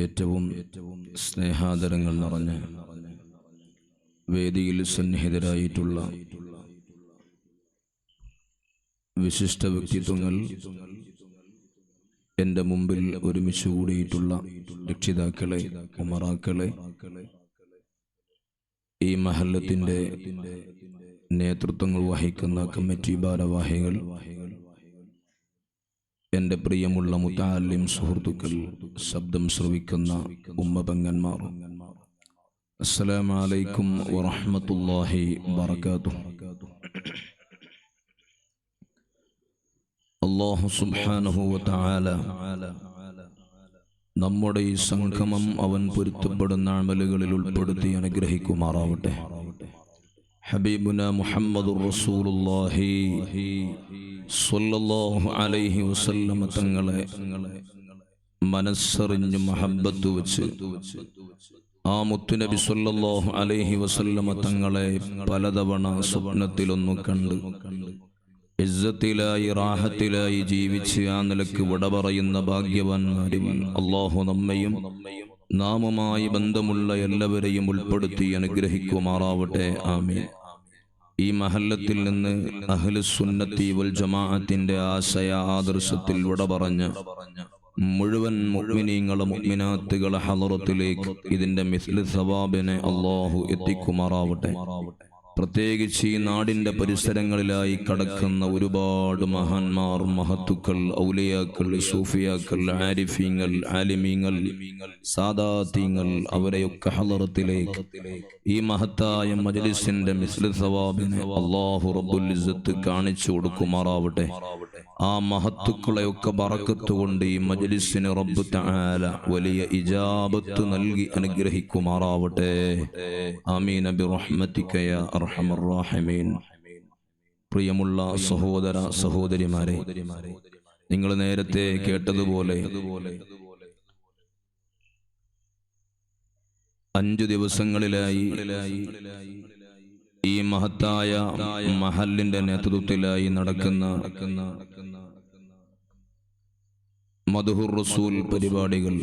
ഏറ്റവും സ്നേഹാദരങ്ങൾ നിറഞ്ഞ വേദിയിൽ സന്നിഹിതരായിട്ടുള്ള വിശിഷ്ട വ്യക്തിത്വങ്ങൾ, എൻ്റെ മുമ്പിൽ ഒരുമിച്ച് കൂടിയിട്ടുള്ള രക്ഷിതാക്കളെ, ഉമറാക്കളെ, ഈ മഹല്ലത്തിൻ്റെ നേതൃത്വങ്ങൾ വഹിക്കുന്ന കമ്മിറ്റി ഭാരവാഹികൾ, എൻ്റെ പ്രിയമുള്ള മുതഅല്ലിം സുഹൃത്തുക്കൾ, ശബ്ദം ശ്രവിക്കുന്ന ഉമ്മപെങ്ങന്മാർ, അസ്സലാമു അലൈക്കും വറഹ്മത്തുള്ളാഹി വബറകാതുഹു. അല്ലാഹു സുബ്ഹാനഹു വതആല നമ്മുടെ ഈ സംഗമം അവൻ പൊരുത്തപ്പെടുന്ന അമലുകളിൽ ഉൾപ്പെടുത്തി അനുഗ്രഹിക്കുമാറാവട്ടെ. ഹബീബുന മുഹമ്മദുർ റസൂലുള്ളാഹി സ്വല്ലല്ലാഹു അലൈഹി വസല്ലം തങ്ങളെ മനസ്സറിഞ്ഞ് മഹബ്ബത്ത് വെച്ച് ആ മുത്തുനബി സ്വല്ലല്ലാഹു അലൈഹി വസല്ലം തങ്ങളെ പലതവണ സ്വപ്നത്തിലൊന്നു കണ്ട് ഇസ്സത്തിലായി റാഹത്തിലായി ജീവിച്ച് ആ നിലക്ക് വിട പറയുന്ന ഭാഗ്യവാന്മാരിൽ അല്ലാഹു നമ്മയും നാമുമായി ബന്ധമുള്ള എല്ലാവരെയും ഉൾപ്പെടുത്തി അനുഗ്രഹിക്കുമാറാവട്ടെ. ആമീൻ. ഈ മഹല്ലത്തിൽ നിന്ന് അഹ്ലുസ് സുന്നത്തി വൽ ജമാഅത്തിന്റെ ആശയ ആദർശത്തിൽ വിട പറഞ്ഞ മുഴുവൻ മുഅ്മിനീങ്ങളെ മുഅ്മിനാത്തുകളെ ഹളറത്തിലേക്ക് ഇതിന്റെ മിസ്ലു സവാബിനെ അല്ലാഹു എത്തിക്കുമാറാവട്ടെ. പ്രത്യേകിച്ച് ഈ നാടിന്റെ പരിസരങ്ങളിലായി കടക്കുന്ന ഒരുപാട് മഹാന്മാർ, മഹത്തുക്കൾ, ഔലിയാക്കൾ, സൂഫിയാക്കൾ, ആരിഫീങ്ങൾ, ആലിമീങ്ങൾ, സാദാത്തീങ്ങൾ, അവരെയൊക്കെ ഹളറത്തിലേക്ക് ഈ മഹത്തായ മജ്ലിസിന്റെ മിസ്ലു സവാബിനെ അല്ലാഹു റബ്ബുൽ ഇസ്സത്ത് കാണിച്ചു കൊടുക്കുമാറാവട്ടെ. ആ മഹത്തുക്കളെയൊക്കെ ബറക്കത്ത് കൊണ്ട് ഈ മജ്ലിസിന് റബ്ബ് തആല വലിയ ഇജാബത്ത് നൽകി അനുഗ്രഹിക്കുമാറാവട്ടെ. ആമീൻ ബിറഹ്മതിക യാ അർഹമർ റഹീമീൻ. പ്രിയമുള്ള സഹോദര സഹോദരിമാരെ, നിങ്ങൾ നേരത്തെ കേട്ടതുപോലെ 5 ദിവസങ്ങളിലായി ഈ മഹത്തായ മഹല്ലിന്റെ നേതൃത്വത്തിലായി നടക്കുന്ന മദ്ഹുർ റസൂൽ പരിപാടികൾ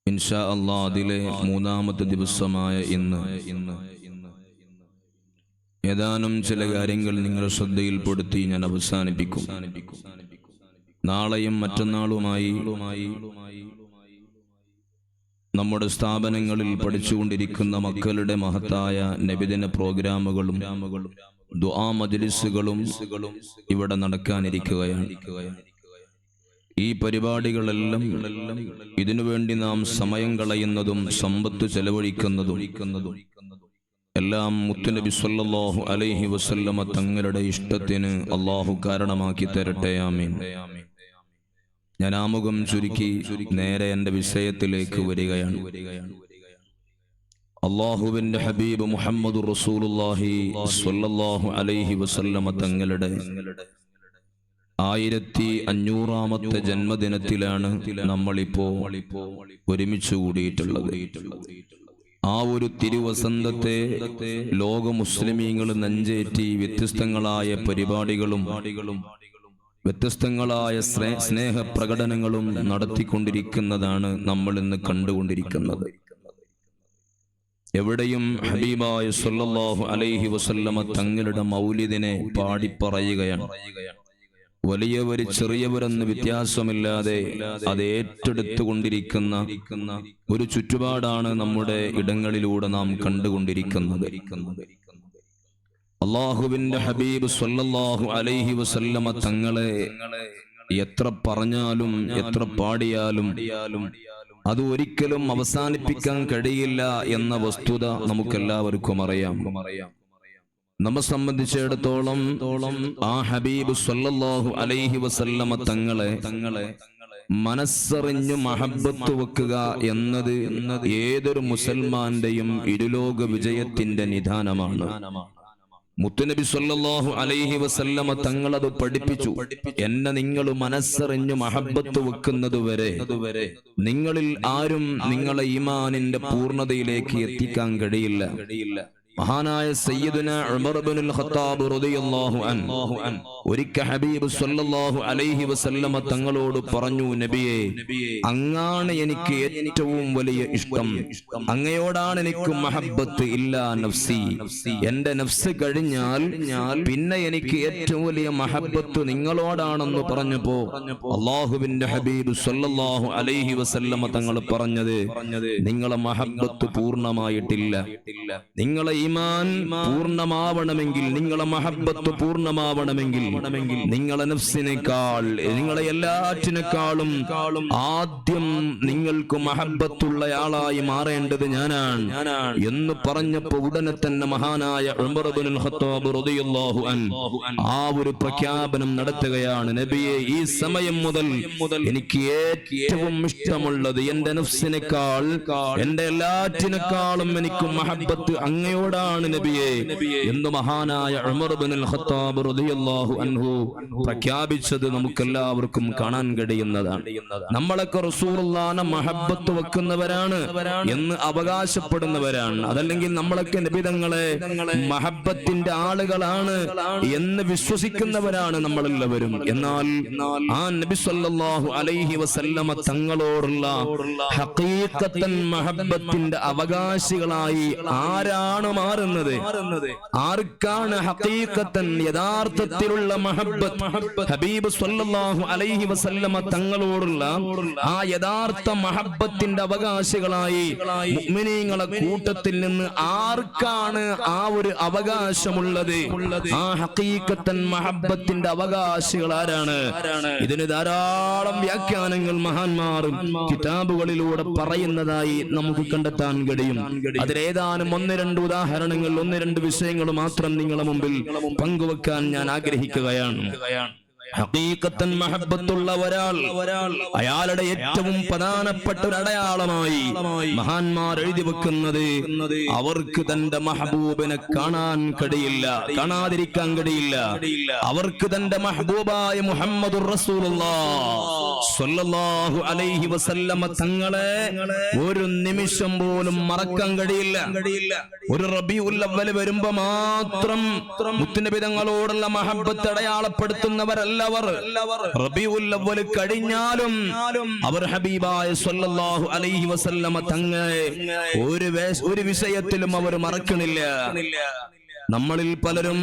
ഇൻഷാ അല്ലാഹ് അതിലെ 3-ാമത്തെ ദിവസമായ ഇന്ന് ഏതാനും ചില കാര്യങ്ങൾ നിങ്ങളുടെ ശ്രദ്ധയിൽപ്പെടുത്തി ഞാൻ അവസാനിപ്പിക്കും. നാളെയും മറ്റന്നാളുമായി നമ്മുടെ സ്ഥാപനങ്ങളിൽ പഠിച്ചുകൊണ്ടിരിക്കുന്ന മക്കളുടെ മഹത്തായ നബിദിന പ്രോഗ്രാമുകളും ദുആ മജ്ലിസുകളും ഇവിടെ നടക്കാനിരിക്കുകയാണ്. ഈ പരിപാടികളെല്ലാം ഇതിനുവേണ്ടി നാം സമയം കളയുന്നതും സമ്പത്ത് ചെലവഴിക്കുന്നതും എല്ലാം മുത്തുനബി സ്വല്ലല്ലാഹു അലൈഹി വസല്ലമ തങ്ങളുടെ ഇഷ്ടത്തിന് അല്ലാഹു കാരണമാക്കി തരട്ടെ. ആമീൻ. ഞാൻ ആമുഖം ചുരുക്കി നേരെ എൻ്റെ വിഷയത്തിലേക്ക് വരികയാണ്. അല്ലാഹുവിന്റെ ഹബീബ് മുഹമ്മദുർ റസൂലുള്ളാഹി സ്വല്ലല്ലാഹു അലൈഹി വസല്ലമ തങ്ങളുടെ 1500-ാമത്തെ ജന്മദിനത്തിലാണ് നമ്മളിപ്പോ ഒരുമിച്ച് കൂടിയിട്ടുള്ളത്. ആ ഒരു തിരുവസന്തത്തെ ലോക മുസ്ലിമീങ്ങൾ നെഞ്ചേറ്റി വ്യത്യസ്തങ്ങളായ പരിപാടികളും വ്യത്യസ്തങ്ങളായ സ്നേഹപ്രകടനങ്ങളും നടത്തിക്കൊണ്ടിരിക്കുന്നതാണ് നമ്മൾ ഇന്ന് കണ്ടുകൊണ്ടിരിക്കുന്നത്. എവിടെയും ഹബീബായ സ്വല്ലല്ലാഹു അലൈഹി വസല്ലമ തങ്ങളുടെ മൗലിദിനെ പാടിപ്പറയുകയാണ്. വലിയവർ ചെറിയവരെന്ന് വ്യത്യാസമില്ലാതെ അത് ഏറ്റെടുത്തുകൊണ്ടിരിക്കുന്ന ഒരു ചുറ്റുപാടാണ് നമ്മുടെ ഇടങ്ങളിലൂടെ നാം കണ്ടുകൊണ്ടിരിക്കുന്നത്. അല്ലാഹുവിന്റെ ഹബീബ് സ്വല്ലല്ലാഹു അലൈഹി വസല്ലമ തങ്ങളെ എത്ര പറഞ്ഞാലും എത്ര പാടിയാലും അത് ഒരിക്കലും അവസാനിപ്പിക്കാൻ കഴിയില്ല എന്ന വസ്തുത നമുക്കെല്ലാവർക്കും അറിയാം. നമ്മെ സംബന്ധിച്ചിടത്തോളം ആ ഹബീബ് സ്വല്ലല്ലാഹു അലൈഹി വസല്ലമ തങ്ങളെ മനസ്സറിഞ്ഞു മഹബ്ബത്ത് വെക്കുക എന്നത് ഏതൊരു മുസൽമാന്റെയും ഇരുലോക വിജയത്തിന്റെ നിദാനമാണ്. മുത്തുനബി സ്വല്ലല്ലാഹു അലൈഹി വസല്ലമ തങ്ങളത് പഠിപ്പിച്ചു. എന്നെ നിങ്ങൾ മനസ്സറിഞ്ഞു മഹബ്ബത്ത് വെക്കുന്നത് വരെ നിങ്ങളിൽ ആരും നിങ്ങളെ ഈമാനിന്റെ പൂർണ്ണതയിലേക്ക് എത്തിക്കാൻ കഴിയില്ല. മഹാനായ സയ്യിദുന ഉമർ ഇബ്നുൽ ഖത്താബ് റളിയല്ലാഹു അൻഹു ഒരിക്കൽ ഹബീബ് സ്വല്ലല്ലാഹു അലൈഹി വസല്ലമ തങ്ങളോട് പറഞ്ഞു, നബിയേ, അങ്ങാണ് എനിക്ക് ഏറ്റവും വലിയ ഇഷ്ടം, അങ്ങയോടാണ് എനിക്ക് മഹബ്ബത്ത് ഇല്ലാ നഫ്സി, എന്റെ നഫ്സ് കഴിഞ്ഞാൽ പിന്നെ എനിക്ക് ഏറ്റവും വലിയ മഹബ്ബത്ത് നിങ്ങളോടാണെന്ന് പറഞ്ഞപ്പോ അല്ലാഹുവിന്റെ ഹബീബ് സ്വല്ലല്ലാഹു അലൈഹി വസല്ലമ തങ്ങൾ പറഞ്ഞത്, നിങ്ങളെ മഹബ്ബത്ത് പൂർണ്ണമായിട്ടില്ല. നിങ്ങളെ ഈമാൻ പൂർണ്ണമാവണമെങ്കിൽ, നിങ്ങളെ മഹബ്ബത്ത് പൂർണ്ണമാവണമെങ്കിൽ നിങ്ങളെ നഫ്സിനേക്കാൾ, നിങ്ങളെ എല്ലാറ്റിനേക്കാളും ആദ്യം നിങ്ങൾക്ക് മഹബ്ബത്തുള്ളയാളായി മാറേണ്ടത് ഞാനാണ് എന്ന് പറഞ്ഞപ്പോ ഉടനെ തന്നെ മഹാനായ ഉമർ ഇബ്നുൽ ഖത്താബ് റളിയല്ലാഹു അൻഹു ആ ഒരു പ്രഖ്യാപനം നടത്തുകയാണ്, നബിയെ, ഈ സമയം മുതൽ എനിക്ക് ഏറ്റവും ഇഷ്ടമുള്ളത് എന്റെ നഫ്സിനേക്കാൾ, എന്റെ എല്ലാറ്റിനേക്കാളും എനിക്ക് മഹബ്ബത്ത് അങ്ങയോടാണ് നബിയെ എന്ന് മഹാനായ ഉമർ ഇബ്നുൽ ഖത്താബ് റളിയല്ലാഹു അൻഹു പ്രഖ്യാപിച്ചത് നമുക്കെല്ലാവർക്കും കാണാൻ കഴിയുന്നതാണ്. നമ്മളൊക്കെ റസൂലുള്ളാഹിനെ മഹബ്ബത്ത് വെക്കുന്നവരാണ് എന്ന് അവകാശപ്പെടുന്നവരാണ്, അതല്ലെങ്കിൽ നമ്മളൊക്കെ നബി തങ്ങളെ മഹബ്ബത്തിന്റെ ആളുകളാണ് എന്ന് വിശ്വസിക്കുന്നവരാണ് നമ്മളെല്ലാവരും. എന്നാൽ ആ നബി സല്ലല്ലാഹു അലൈഹി വസല്ലമ തങ്ങളോടുള്ള ഹഖീഖത്തൻ മഹബ്ബത്തിന്റെ അവകാശികളായി ആരാണ് മാറുന്നത്? ആർക്കാണ് ഹഖീഖത്തൻ യഥാർത്ഥത്തിലുള്ള മഹബ്ബത്ത്? ഹബീബ് സ്വല്ലല്ലാഹു അലൈഹി വസല്ലമ തങ്ങളോടുള്ള ആ യഥാർത്ഥ മഹബ്ബത്തിന്റെ അവകാശികളായി മുഅ്മിനീങ്ങളെ കൂട്ടത്തിൽ നിന്ന് ആർക്കാണ് ആ ഒരു അവകാശമുള്ളത്? ആ ഹഖീഖത്തൻ മഹബ്ബത്തിന്റെ അവകാശികൾ ആരാണ്? ഇതിന് ധാരാളം വ്യാഖ്യാനങ്ങൾ മഹാന്മാർ കിതാബുകളിലൂടെ പറയുന്നതായി നമുക്ക് കണ്ടെത്താൻ കഴിയും. അതിലേതാനും ഒന്ന് രണ്ട് ഉദാഹരണങ്ങൾ, ഒന്ന് രണ്ട് വിഷയങ്ങൾ മാത്രം നിങ്ങളുടെ മുമ്പിൽ പങ്കുവെക്കാൻ ഞാൻ ആഗ്രഹിക്കുകയാണ്. ഹഖീഖത്തൻ മഹബ്ബത്തുള്ള ഒരാൾ, അയാളുടെ ഏറ്റവും പ്രധാനപ്പെട്ട ഒരു അടയാളമായി മഹാന്മാർ എഴുതി വെക്കുന്നത്, അവർക്ക് തന്റെ മഹബൂബിനെ കാണാൻ കഴിയില്ല, കാണാതിരിക്കാൻ കഴിയില്ല. അവർക്ക് തന്റെ മഹബൂബായ മുഹമ്മദുർ റസൂലുള്ളാഹി സ്വല്ലല്ലാഹു അലൈഹി വസല്ലമ തങ്ങളെ ഒരു നിമിഷം പോലും മറക്കാൻ കഴിയില്ല. ഒരു റബീഉൽ അവ്വൽ വരുമ്പോ മാത്രം മുത്തുനബി തങ്ങളോടുള്ള മഹബ്ബത്ത് അടയാളപ്പെടുത്തുന്നവരല്ല റബീഉൽ അവ്വൽ കഴിഞ്ഞാലും അവർ ഹബീബായ സ്വല്ലല്ലാഹു അലൈഹി വസല്ലമ തങ്ങളെ ഒരു വിഷയത്തിലും അവർ മറക്കണില്ല. നമ്മളിൽ പലരും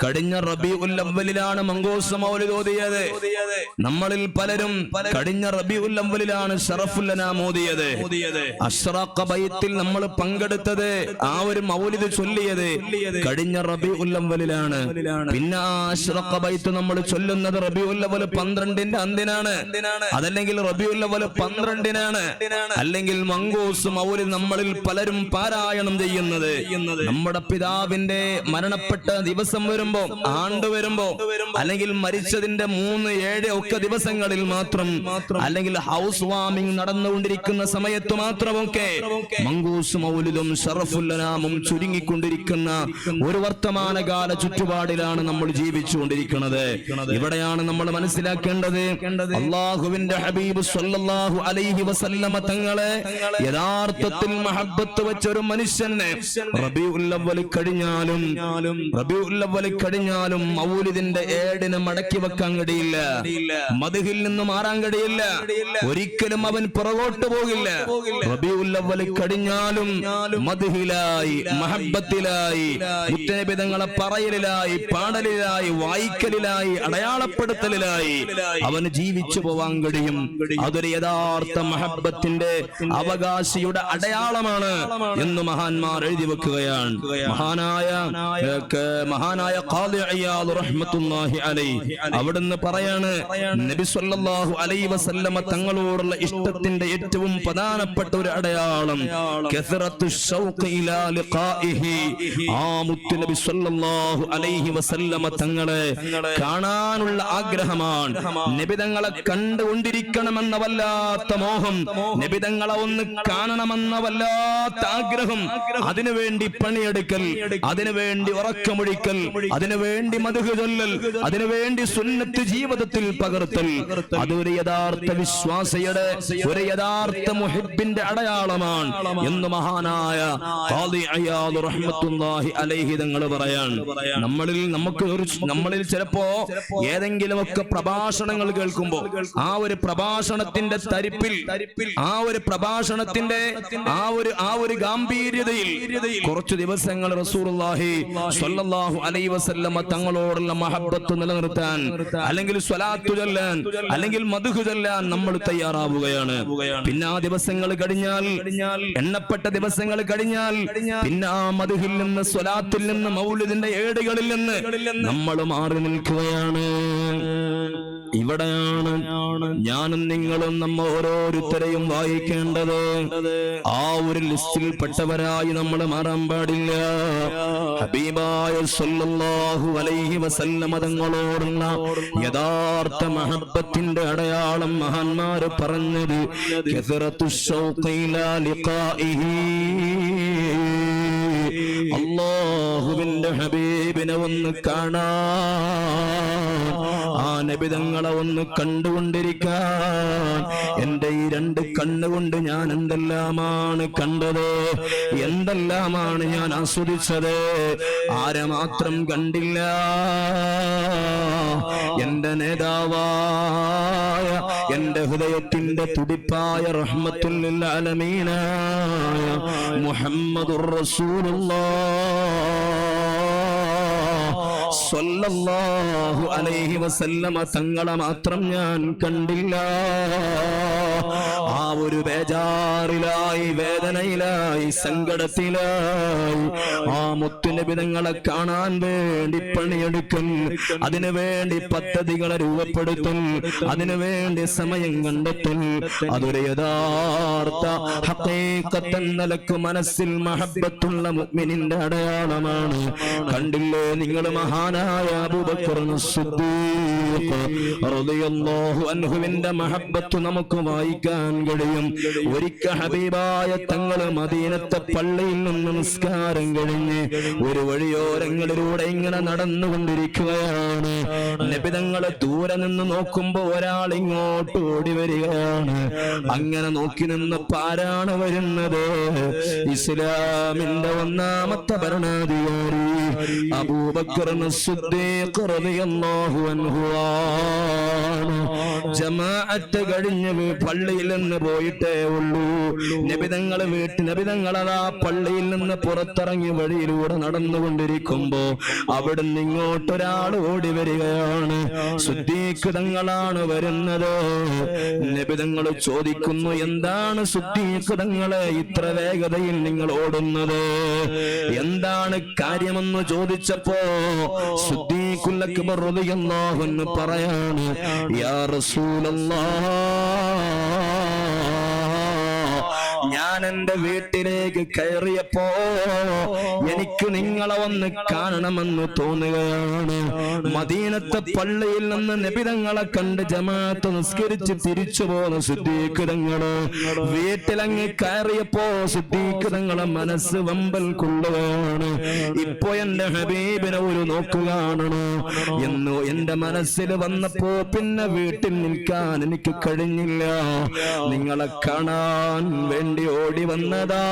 കഴിഞ്ഞ റബീഉൽ അവ്വലിലാണ് മങ്കൂസ് മൗലിദ് ഓതിയത്. നമ്മളിൽ പലരും കഴിഞ്ഞ റബീഉൽ അവ്വലിലാണ് ശറഫുൽ അനാം ഓതിയത്. അശ്റാഖ ബൈത്തിൽ നമ്മൾ പങ്കെടുത്തത്, ആ ഒരു മൗലിദ് ചൊല്ലിയത് കഴിഞ്ഞ റബീഉൽ അവ്വലിലാണ്. പിന്നെ ആ അശ്റാഖ ബൈത്ത് നമ്മൾ ചൊല്ലുന്നത് റബീഉൽ അവ്വൽ 12ന്റെ അന്തിനാണ്, അതല്ലെങ്കിൽ റബീഉൽ അവ്വൽ 12നാണ്, അല്ലെങ്കിൽ മങ്കൂസ് മൗലിദ് നമ്മളിൽ പലരും പാരായണം ചെയ്യുന്നത് നമ്മുടെ പിതാവിന്റെ മരണപ്പെട്ട ദിവസം വരുമ്പോ, ആണ്ട് വരുമ്പോ, അല്ലെങ്കിൽ മരിച്ചതിന്റെ 3, 7 ഒക്കെ ദിവസങ്ങളിൽ മാത്രം, അല്ലെങ്കിൽ ഹൗസ് വാമിംഗ് നടന്നുകൊണ്ടിരിക്കുന്ന സമയത്ത് മാത്രമൊക്കെ മങ്കൂസ് മൗലിദും ശറഫുൽ അനാമും ചുരുങ്ങിക്കൊണ്ടിരിക്കുന്ന ഒരു വർത്തമാനകാല ചുറ്റുപാടിലാണ് നമ്മൾ ജീവിച്ചുകൊണ്ടിരിക്കുന്നത്. ഇവിടെയാണ് നമ്മൾ മനസ്സിലാക്കേണ്ടത്, അല്ലാഹുവിന്റെ ഹബീബ് സ്വല്ലല്ലാഹു അലൈഹി വസല്ലമ തങ്ങളെ യഥാർത്ഥത്തിൽ മഹബ്ബത്ത് വെച്ച ഒരു മനുഷ്യനെ റബീഉൽ അവ്വൽ കഴിഞ്ഞാലും മൗലിദിന്റെ ഏടിനെ മടക്കി വെക്കാൻ കഴിയില്ല, മദ്ഹിൽ നിന്ന് മാറാൻ കഴിയില്ല, ഒരിക്കലും അവൻ പുറകോട്ട് പോകില്ല. റബീഉൽ അവ്വൽ കഴിഞ്ഞാലും മദ്ഹിലായി, മഹബ്ബത്തിലായി, മുത്തനബി തങ്ങളെ പറയലിലായി, പാടലിലായി, വായിക്കലിലായി, അടയാളപ്പെടുത്തലിലായി അവന് ജീവിച്ചു പോവാൻ കഴിയും. അതൊരു യഥാർത്ഥ മഹബ്ബത്തിന്റെ അവകാശിയുടെ അടയാളമാണ് എന്ന് മഹാന്മാർ എഴുതി വെക്കുകയാണ്. മഹാനായ ഖാദി ഇയാദ് റഹ്മത്തുള്ളാഹി അലൈഹി അവിടുന്ന് പറയാണ്, നബി സല്ലല്ലാഹു അലൈഹി വസല്ലമ തങ്ങളോടുള്ള ഇഷ്ടത്തിന്റെ ഏറ്റവും പ്രധാനപ്പെട്ട ഒരു അടയാളം കസറത്തു ശൗഖ് ഇലാ ലിഖാഇഹി, ആ മുത്ത് നബി സല്ലല്ലാഹു അലൈഹി വസല്ലമ തങ്ങളെ കാണാനുള്ള ആഗ്രഹമാണ്. നബി തങ്ങളെ കണ്ടുകൊണ്ടിരിക്കണമെന്ന വല്ലാത്ത മോഹം, നബി തങ്ങളെ ഒന്ന് കാണണമെന്ന വല്ലാത്ത ആഗ്രഹം, അതിനുവേണ്ടി പണിയെടുക്കൽ, അതിനു അതിനുവേണ്ടി ഉറക്കമൊഴിക്കൽ, അതിനുവേണ്ടി മദ്ഹ് ചൊല്ലൽ, അതിനുവേണ്ടി സുന്നത്ത് ജീവിതത്തിൽ പകർത്തൽ, അതൊരു യഥാർത്ഥ വിശ്വാസിയുടെ, ഒരു യഥാർത്ഥ മുഹിബ്ബിന്റെ അടയാളമാണ് എന്ന് മഹാനായ ഖാദി ഇയാദ് റഹ്മത്തുള്ളാഹി അലൈഹി തങ്ങൾ പറയാൻ. നമ്മളിൽ ചിലപ്പോ ഏതെങ്കിലുമൊക്കെ പ്രഭാഷണങ്ങൾ കേൾക്കുമ്പോൾ ആ ഒരു പ്രഭാഷണത്തിന്റെ തരിപ്പിൽ, ആ ഒരു പ്രഭാഷണത്തിന്റെ ആ ഒരു ഗാംഭീര്യതയിൽ കുറച്ചു ദിവസങ്ങൾ റസൂലുള്ളാഹി സ്വല്ലല്ലാഹു അലൈഹി വസല്ലമ തങ്ങളോടുള്ള മഹബ്ബത്ത് നിലനിർത്താൻ, അല്ലെങ്കിൽ സ്വലാത്തു ചൊല്ലാൻ, അല്ലെങ്കിൽ മദ്ഹ് ചൊല്ലാൻ നമ്മൾ തയ്യാറാവുകയാണ്. പിന്നെ ആ ദിവസങ്ങൾ കഴിഞ്ഞാൽ, എണ്ണപ്പെട്ട ദിവസങ്ങൾ കഴിഞ്ഞാൽ, പിന്നെ ആ മദ്ഹിൽ നിന്ന്, സ്വലാത്തിൽ നിന്ന്, മൗലിദിന്റെ ഏടുകളിൽ നിന്ന് നമ്മൾ മാറി നിൽക്കുകയാണ്. ഇവിടെയാണ് ഞാനും നിങ്ങളും നമ്മ ഓരോരുത്തരെയും വായിക്കേണ്ടത്. ആ ഒരു ലിസ്റ്റിൽ പെട്ടവരായി നമ്മൾ മാറാൻ പാടില്ല. ഹബീബായ സല്ലല്ലാഹു അലൈഹി വസല്ലമ തങ്ങളോടുള്ള യഥാർത്ഥ മഹബ്ബത്തിന്റെ അടയാളം മഹാന്മാര് പറഞ്ഞത് കസറത്തു ശൗഖി ഇലാ ലിഖാഇഹി, അല്ലാഹുവിന്റെ ഹബീബിനെ ഒന്ന് കാണാൻ, ആ നബി തങ്ങളെ ഒന്ന് കണ്ടുകൊണ്ടിരിക്കാൻ. എന്റെ ഈ രണ്ട് കണ്ണുകൊണ്ട് ഞാൻ എന്തെല്ലാമാണ് കണ്ടത്, എന്തെല്ലാമാണ് ഞാൻ ആസ്വദിച്ചത്. ആരെ മാത്രം കണ്ടില്ല, എന്റെ നേതാവായ, എന്റെ ഹൃദയത്തിന്റെ തുടിപ്പായ റഹ്മത്തുൽ ലിൽ ആലമീനായ മുഹമ്മദുർ റസൂലുള്ളാഹ് സ്വല്ലല്ലാഹു അലൈഹി വസല്ലമ തങ്ങളെ മാത്രം ഞാൻ കണ്ടില്ല. ആ ഒരു ബേജാറിലായി, വേദനയിലായി, സങ്കടത്തിലായി ആ മുത്തുനബി തങ്ങളെ കാണാൻ വേണ്ടി പണിയെടുക്കൽ, അതിനു വേണ്ടി പദ്ധതികളെ രൂപപ്പെടുത്തൽ, അതിനു വേണ്ടി സമയം കണ്ടെത്തൽ, അതൊരു യഥാർത്ഥ ഹഖീഖത്ത് നിലക്ക് മനസ്സിൽ മഹബ്ബത്തുള്ള മുഅ്മിനിന്റെ അടയാളമാണ്. കണ്ടില്ലേ നിങ്ങൾ മഹാനായ അബൂബക്കർ സിദ്ദീഖ് റളിയല്ലാഹു അൻഹുവിന്റെ മഹബ്ബത്ത് നമുക്ക് വായിക്കാൻ കഴിയും. ഒരിക്കൽ ഹബീബായ തങ്ങൾ മദീനത്തെ പള്ളിയിൽ നിന്ന് നിസ്കാരം കഴിഞ്ഞ് ഒരു വഴിയോരങ്ങളിലൂടെ ഇങ്ങനെ നടന്നുകൊണ്ടിരിക്കുകയാണ്. നബി തങ്ങൾ ദൂരെ നിന്ന് നോക്കുമ്പോ ഒരാൾ ഇങ്ങോട്ട് ഓടി വരികയാണ്. അങ്ങനെ നോക്കി നിന്നപ്പോ ആരാണ് വരുന്നത്? ഇസ്ലാമിന്റെ ഒന്നാമത്തെ ഭരണാധികാരി അബൂബക്കർ സിദ്ദീഖ് റളിയല്ലാഹു അൻഹു. ജമാഅത്ത് കഴിഞ്ഞ് പള്ളിയിൽ നിന്ന് പോയിട്ടേ ഉള്ളൂ. നബിതങ്ങൾ നബിതങ്ങളതാ പള്ളിയിൽ നിന്ന് പുറത്തിറങ്ങി വഴിയിലൂടെ നടന്നുകൊണ്ടിരിക്കുമ്പോ അവിടുന്ന് ഇങ്ങോട്ടൊരാൾ ഓടി വരികയാണ്. സിദ്ദീഖ് തങ്ങളാണ് വരുന്നത്. നബിതങ്ങൾ ചോദിക്കുന്നു, എന്താണ് സിദ്ദീഖ് തങ്ങളെ ഇത്ര വേഗതയിൽ നിങ്ങൾ ഓടുന്നത്? എന്താണ് കാര്യമെന്ന് ചോദിച്ചപ്പോ സിദ്ദീഖുൽ അക്ബർ റളിയല്ലാഹു അൻഹു പറയാണ്, യാ റസൂലല്ലാഹ്, ഞാൻ എന്റെ വീട്ടിലേക്ക് കയറിയപ്പോ എനിക്ക് നിങ്ങളെ ഒന്ന് കാണണമെന്ന് തോന്നുകയാണ്. മദീനത്തെ പള്ളിയിൽ നിന്ന് നബി തങ്ങളെ കണ്ട് ജമാഅത്ത് നിസ്കരിച്ച് തിരിച്ചു പോന്ന സിദ്ദീഖ് തങ്ങള് വീട്ടിലങ്ങ് കയറിയപ്പോ സിദ്ദീഖ് തങ്ങളെ മനസ്സ് വമ്പൽ കൊള്ളുകയാണ്. ഇപ്പൊ എന്റെ ഹബീബിനെ ഒരു നോക്കു കാണണോ എന്ന് എന്റെ മനസ്സിൽ വന്നപ്പോ പിന്നെ വീട്ടിൽ നിൽക്കാൻ എനിക്ക് കഴിഞ്ഞില്ല. നിങ്ങളെ കാണാൻ വേണ്ടി ഓടി വന്നതാ.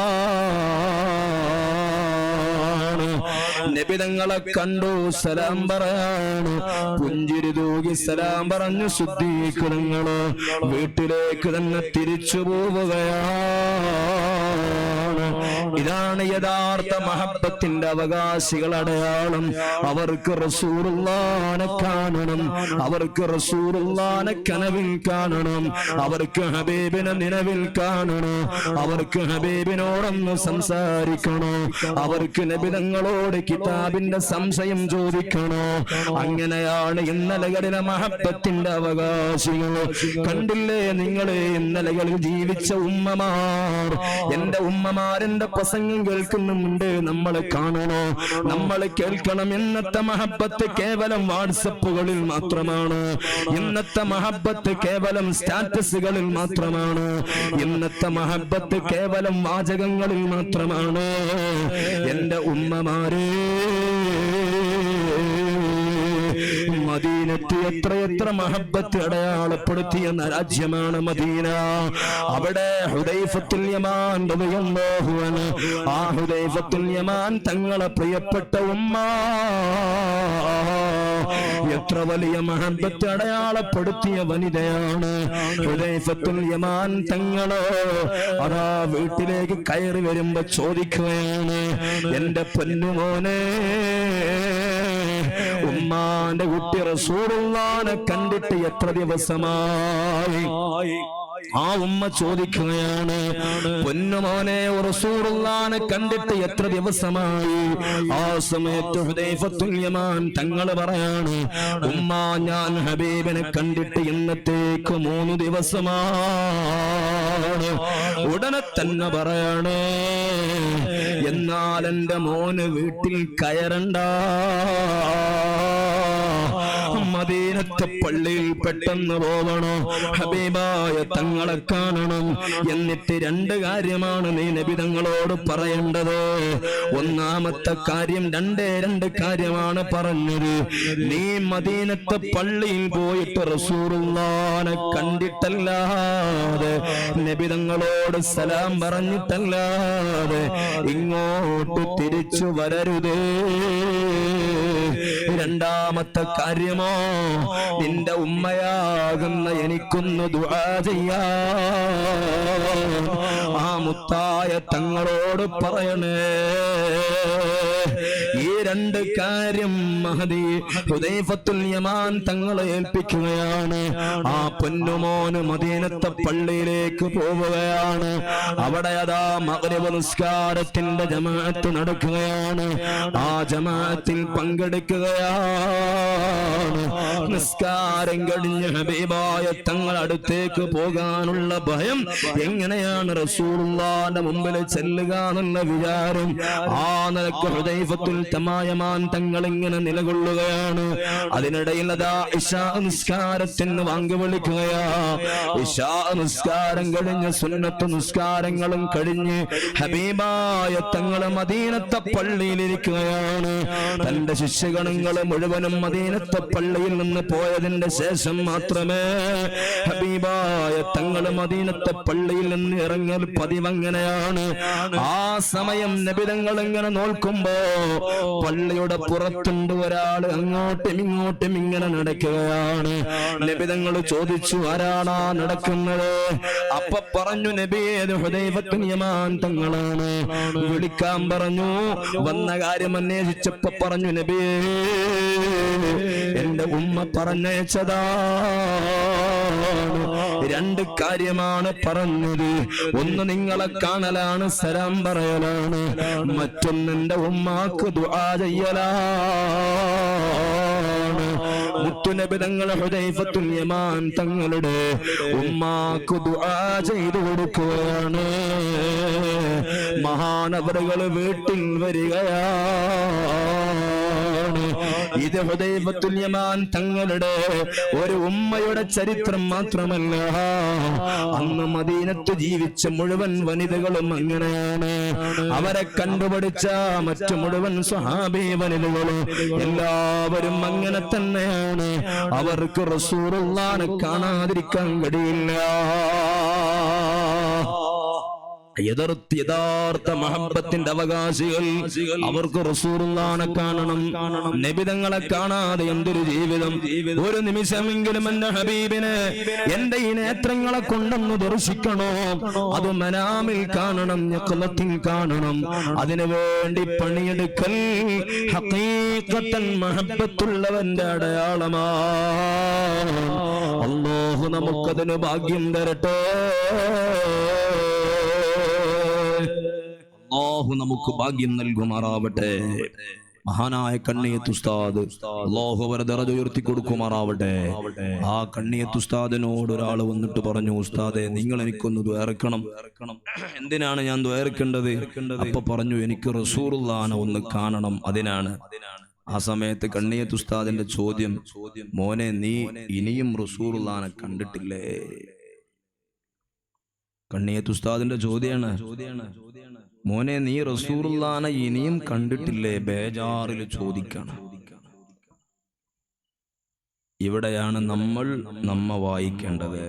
നബി തങ്ങളെ കണ്ടു, സലാം പറയാണ്. പുഞ്ചിരി തൂകി സലാം പറഞ്ഞു സിദ്ദീഖ് തങ്ങള് വീട്ടിലേക്ക് തന്നെ തിരിച്ചു പോവുകയാണ്. ഇതാണ് യഥാർത്ഥ മഹബ്ബത്തിന്റെ അവകാശികൾ അടയാളം. അവർക്ക് റസൂലുള്ളാഹിനെ കാണണം, അവർക്ക് റസൂലുള്ളാഹിനെ കനവിൽ കാണണം, അവർക്ക് ഹബീബിനെ നിലവിൽ കാണണം, അവർക്ക് ഹബീബിനോടൊന്ന് സംസാരിക്കണോ, അവർക്ക് നബി തങ്ങളോട് കിതാബിന്റെ സംശയം ചോദിക്കണോ. അങ്ങനെയാണ് ഇന്നലകളിലെ മഹബ്ബത്തിന്റെ അവകാശികൾ. കണ്ടില്ലേ നിങ്ങളെ ഇന്നലകളിൽ ജീവിച്ച ഉമ്മമാർ, എന്റെ ഉമ്മമാർ, എന്റെ പ്രസംഗം കേൾക്കുന്നുണ്ട്, നമ്മൾ കാണണോ, നമ്മൾ കേൾക്കണം. ഇന്നത്തെ മഹബത്ത് കേവലം വാട്സപ്പുകളിൽ മാത്രമാണ്. ഇന്നത്തെ മഹബത്ത് കേവലം സ്റ്റാറ്റസുകളിൽ മാത്രമാണ്. ഇന്നത്തെ മഹബത്ത് കേവലം വാചകങ്ങളിൽ മാത്രമാണ്. എന്റെ ഉമ്മമാരെ, മദീനത്ത് എത്രയെത്ര മഹബത്ത് അടയാളപ്പെടുത്തിയ രാജ്യമാണ് മദീന. അവിടെ ഹുദൈഫത്തുൽ യമാൻ റളിയല്ലാഹു അൻഹു, ആ ഹുദൈഫത്തുൽ യമാൻ തങ്ങളെ പ്രിയപ്പെട്ട ഉമ്മ എത്ര വലിയ മഹബത്ത് അടയാളപ്പെടുത്തിയ വനിതയാണ് ഹുദൈഫത്തുൽ യമാൻ തങ്ങള്. അതാ വീട്ടിലേക്ക് കയറി വരുമ്പോ ചോദിക്കുകയാണ്, എന്റെ പൊന്നുമോനെ, ഉമ്മാന്റെ കുട്ടി റസൂലുള്ളാഹിനെ കണ്ടിട്ട് എത്ര ദിവസമായി? ആ ഉമ്മ ചോദിക്കുകയാണ്, പൊന്നുമോനെ, റസൂലുള്ളാഹിനെ കണ്ടിട്ട് എത്ര ദിവസമായി? ആ സമയത്ത് ഹുദൈഫത്തുൽ യമാൻ തങ്ങൾ പറയാണ്, ഉമ്മ, ഞാൻ ഹബീബിനെ കണ്ടിട്ട് ഇന്നത്തേക്ക് 3 ദിവസമാണ്. ഉടനെ തന്നെ പറയാണ്, എന്നാൽ എന്റെ മോന് വീട്ടിൽ കയറണ്ട, മദീനത്തെ പള്ളിയിൽ പെട്ടെന്ന് പോകണോ, ഹബീബായ തങ്ങളെ കാണണം. എന്നിട്ട് 2 കാര്യമാണ് നീ നബി തങ്ങളോട് പറയേണ്ടത്. ഒന്നാമത്തെ കാര്യം, 2 കാര്യമാണ് പറഞ്ഞത്. നീ മദീനത്തെ പള്ളിയിൽ പോയിട്ട് റസൂലുള്ളാഹിനെ കണ്ടിട്ടല്ലാതെ, നബി തങ്ങളോട് സലാം പറഞ്ഞിട്ടല്ലാതെ ഇങ്ങോട്ട് തിരിച്ചു വരരുതേ. രണ്ടാമത്തെ കാര്യമോ, നിന്റെ ഉമ്മയാകുന്ന എനിക്കൊന്ന് ദുആ ചെയ്യാ, ആ മുത്തായ തങ്ങളോട് പറയണേ. ഈ 2 കാര്യം മഹദി ഹുദൈഫത്തുൽ യമാൻ തങ്ങളെ ഏൽപ്പിക്കുകയാണ്. ആ പൊന്നുമോന് മദീനത്തെ പള്ളിയിലേക്ക് പോവുകയാണ്. അവിടെ അതാ മഗ്രിബ് നിസ്കാരത്തിന്റെ ജമാഅത്ത് നടക്കുകയാണ്. ആ ജമാഅത്തിൽ പങ്കെടുക്കുകയാണ്. നിസ്കാരം കഴിഞ്ഞ് ഹബീബായ തങ്ങൾ അടുത്തേക്ക് പോകാനുള്ള ഭയം, എങ്ങനെയാണ് റസൂലുള്ളാഹിന്റെ മുമ്പിൽ ചെല്ലുക എന്നുള്ള വിചാരം. ആ നിലക്ക് ഹുദൈഫത്തുൽ യമാൻ തങ്ങൾ ഇങ്ങനെ നിലകൊള്ളുകയാണ്. അതിനിടയിൽ അതാ ഇശാ നിസ്കാരത്തിന് വാങ്ക് വിളിക്കുകയാ. ഇശാ നിസ്കാരം കഴിഞ്ഞ് സുന്നത്ത് നിസ്കാരങ്ങളും കഴിഞ്ഞ് ഹബീബായ തങ്ങൾ മദീനത്തെ പള്ളിയിലിരിക്കുകയാണ്. തന്റെ ശിഷ്യഗണങ്ങള് മുഴുവനും മദീനത്തെ പള്ളിയിൽ നിന്ന് പോയതിന്റെ ശേഷം മാത്രമേ ഹബീബായ തങ്ങള് മദീനത്തെ പള്ളിയിൽ നിന്ന് ഇറങ്ങൽ പതിവങ്ങനെയാണ്. ആ സമയം നബി തങ്ങൾ ഇങ്ങനെ നോക്കുമ്പോ പള്ളിയുടെ പുറത്തുണ്ട് ഒരാൾ അങ്ങോട്ടും ഇങ്ങോട്ടും ഇങ്ങനെ നടക്കുകയാണ്. നബി തങ്ങൾ ചോദിച്ചു, ആരാണാ നടക്കുന്നത്? അപ്പൊ പറഞ്ഞു, നബിയേ, ഹുദൈഫത്തുൽ യമാൻ തങ്ങളാണ്. വിളിക്കാൻ പറഞ്ഞു. വന്ന കാര്യം അന്വേഷിച്ചപ്പോ പറഞ്ഞു, നബിയേ, എന്റെ ഉമ്മ പറഞ്ഞയച്ചതാണ്. 2 കാര്യമാണ് പറഞ്ഞത്. ഒന്ന് നിങ്ങളെ കാണലാണ്, സലാം പറയലാണ്. മറ്റൊന്ന് എന്റെ ഉമ്മാക്ക് ദുആ ചെയ്യലാണ്. മുത്തുനബി തങ്ങൾ ഹുദൈഫത്തുൽ യമാൻ തങ്ങളുടെ ഉമ്മാക്ക് ദുആ ചെയ്തു കൊടുക്കുകയാണ്. മഹാനവറുകൾ വീട്ടിൽ വരികയാണ്. ഇത് ഹുദൈഫത്തുൽ യമാൻ തങ്ങളുടെ ഒരു ഉമ്മയുടെ ചരിത്രം മാത്രമല്ല, അന്ന് മദീനത്ത് ജീവിച്ച മുഴുവൻ വനിതകളും അങ്ങനെയാണ്. അവരെ കണ്ടുപിടിച്ച മറ്റു മുഴുവൻ സ്വഹാബി വനിതകളും എല്ലാവരും അങ്ങനെ തന്നെയാണ്. അവർക്ക് റസൂലുള്ളാഹിനെ കാണാതിരിക്കാൻ കഴിയില്ല. യഥാർത്ഥ മഹബത്തിന്റെ അവകാശികൾ, അവർക്ക് റസൂലുള്ളാഹിനെ കാണണം. നബി തങ്ങളെ കാണാതെ എന്തൊരു ജീവിതം! ഒരു നിമിഷമെങ്കിലും എന്റെ ഹബീബിനെ എന്റെ ഈ നേത്രങ്ങളെ കൊണ്ടൊന്ന് ദർശിക്കണോ, അത് മനാമിൽ കാണണം, യഖ്ലത്തിൽ കാണണം. അതിനു വേണ്ടി പണിയെടുക്കൽ ഹഖീഖത്തൻ മഹബത്തുള്ളവന്റെ അടയാളമാണ്. അല്ലാഹു നമുക്കതിന് ഭാഗ്യം തരട്ടെ. അല്ലാഹു നമുക്ക് ഭാഗ്യം നൽകുമാറാവട്ടെ. മഹാനായ കണ്ണിയത്ത് ഉസ്താദ് അല്ലാഹു അവരെ ദറജ ഉയർത്തി കൊടുക്കുമാറാവട്ടെ. ആ കണ്ണിയത്ത് ഉസ്താദിനോട് ഒരാൾ വന്നിട്ട് പറഞ്ഞു, ഉസ്താദെ നിങ്ങൾ എനിക്കൊന്ന് ദ്വാരക്കണം. എന്തിനാണ് ഞാൻ ദ്വാരക്കേണ്ടത്? അപ്പൊ പറഞ്ഞു, എനിക്ക് റസൂലുള്ളാഹിനെ ഒന്ന് കാണണം, അതിനാണ്. ആ സമയത്ത് കണ്ണിയത്ത് ഉസ്താദിന്റെ ചോദ്യം, മോനെ നീ ഇനിയും റസൂലുള്ളാഹിനെ കണ്ടിട്ടില്ലേ? കണ്ണിയത്ത് ഉസ്താദിന്റെ ചോദ്യാണ്, മോനെ നീ റസൂലുള്ളാഹിനെ ഇനിയും കണ്ടിട്ടില്ലേ? ബേജാറിൽ ചോദിക്കണം. ഇവിടെയാണ് നമ്മ വായിക്കേണ്ടത്.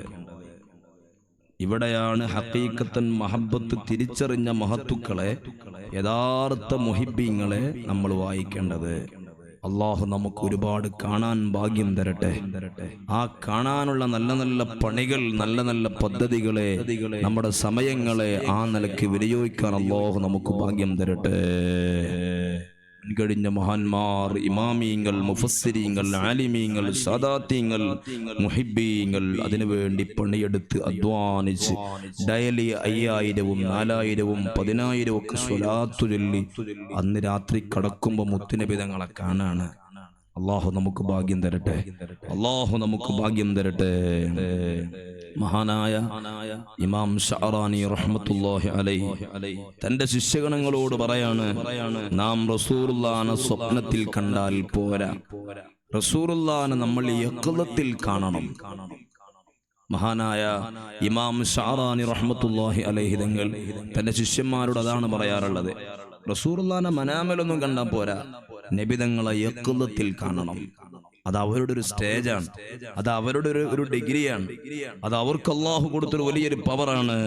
ഇവിടെയാണ് ഹഖീഖത്തൻ മഹബ്ബത്ത് തിരിച്ചറിഞ്ഞ മഹത്തുക്കളെ, യഥാർത്ഥ മുഹിബ്ബീങ്ങളെ നമ്മൾ വായിക്കേണ്ടത്. അള്ളാഹു നമുക്ക് ഒരുപാട് കാണാൻ ഭാഗ്യം തരട്ടെ. ആ കാണാനുള്ള നല്ല നല്ല പണികൾ, നല്ല നല്ല പദ്ധതികളെ, നമ്മുടെ സമയങ്ങളെ ആ നിലയ്ക്ക് വിനിയോഗിക്കാൻ അള്ളാഹു നമുക്ക് ഭാഗ്യം തരട്ടെ. മുൻകഴിഞ്ഞ മഹാന്മാർ, ഇമാമീങ്ങൾ, മുഫസ്സിരീങ്ങൾ, ആലിമീങ്ങൾ, സാദാത്തീങ്ങൾ, മുഹിബ്ബീങ്ങൾ അതിനുവേണ്ടി പണിയെടുത്ത് അധ്വാനിച്ച് ഡയലി 5000-ഉം 4000-ഉം 10,000 ഒക്കെ സ്വലാത്തു ചൊല്ലി അന്ന് രാത്രി കടക്കുമ്പോൾ മുത്തുനബി തങ്ങളെ കാണാണ്. അള്ളാഹു നമുക്ക് ഭാഗ്യം തരട്ടെ. അള്ളാഹു നമുക്ക് ഭാഗ്യം തരട്ടെ. മഹാനായ ഇമാം ശഅറാനി റഹ്മത്തുള്ളാഹി അലൈഹി തന്റെ ശിഷ്യഗണങ്ങളോട് പറയാണ്, നാം റസൂലുള്ളാഹിനെ സ്വപ്നത്തിൽ കണ്ടാൽ പോരാ, റസൂലുള്ളാഹിനെ നമ്മൾ യഖ്ളത്തിൽ കാണണം. മഹാനായ ഇമാം ശഅറാനി റഹ്മത്തുള്ളാഹി അലൈഹി തങ്ങൾ തന്റെ ശിഷ്യന്മാരോട് അതാണ് പറയാറുള്ളത്. റസൂലുള്ളാഹിനെ മനാമിലൊന്നും കണ്ടാൽ പോരാ, നബിതങ്ങളെ യഖ്ളത്തിൽ കാണണം. അത് അവരുടെ ഒരു സ്റ്റേജാണ്, അത് അവരുടെ ഒരു ഡിഗ്രിയാണ്, അത് അവർക്ക് അല്ലാഹു കൊടുത്തൊരു വലിയൊരു പവറാണ്.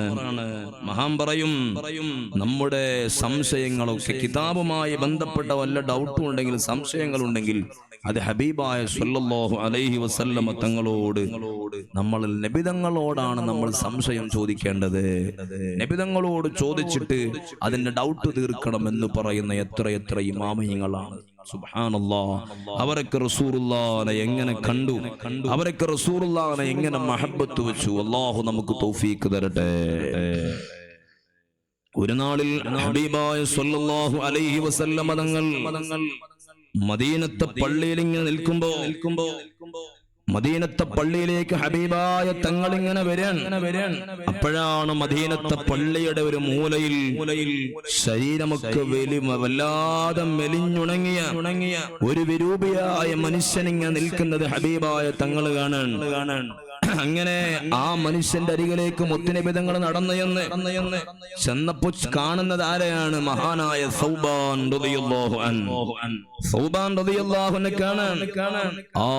മഹാൻ പറയും, നമ്മുടെ സംശയങ്ങളൊക്കെ കിതാബുമായി ബന്ധപ്പെട്ട വല്ല ഡൗട്ടും ഉണ്ടെങ്കിൽ, സംശയങ്ങളുണ്ടെങ്കിൽ അത് ഹബീബായ സ്വല്ലല്ലാഹു അലൈഹി വസല്ലമ തങ്ങളോട്, നമ്മൾ നബിതങ്ങളോടാണ് നമ്മൾ സംശയം ചോദിക്കേണ്ടത്. നബിതങ്ങളോട് ചോദിച്ചിട്ട് അതിന്റെ ഡൗട്ട് തീർക്കണം എന്ന് പറയുന്ന എത്ര ഇമാമിയങ്ങളാണ്. സുബ്ഹാനല്ലാഹ്. അവരൊക്കെ റസൂലുള്ളാഹിനെ എങ്ങനെ കണ്ടു, അവരൊക്കെ റസൂലുള്ളാഹിനെ എങ്ങനെ മഹബ്ബത്ത് വെച്ചു. അല്ലാഹു നമുക്ക് തൗഫീഖ് തരട്ടെ. ഒരു നാളിൽ ഹബീബായ സ്വല്ലല്ലാഹു അലൈഹി വസല്ലമ തങ്ങൾ മദീനത്തെ പള്ളിയിൽ ഇങ്ങനെ നിൽക്കുമ്പോ മദീനത്തെ പള്ളിയിലേക്ക് ഹബീബായ തങ്ങൾ ഇങ്ങനെ വരാൻ. അപ്പോഴാണ് മദീനത്തെ പള്ളിയുടെ ഒരു മൂലയിൽ ശരീരമൊക്കെ വല്ലാതെ മെലിഞ്ഞുണങ്ങിയ ഒരു വിരൂപിയായ മനുഷ്യൻ ഇങ്ങനെ നിൽക്കുന്നത് ഹബീബായ തങ്ങൾ കാണാൻ. അങ്ങനെ ആ മനുഷ്യന്റെ അരികിലേക്ക് മുത്തുനബി തങ്ങൾ നടന്നു ചെന്നപ്പോ കാണുന്നത് ആരെയാണ്? മഹാനായ സൗബാൻ റളിയല്ലാഹു അൻഹു. സൗബാൻ റളിയല്ലാഹു അൻഹു കാണാൻ. ആ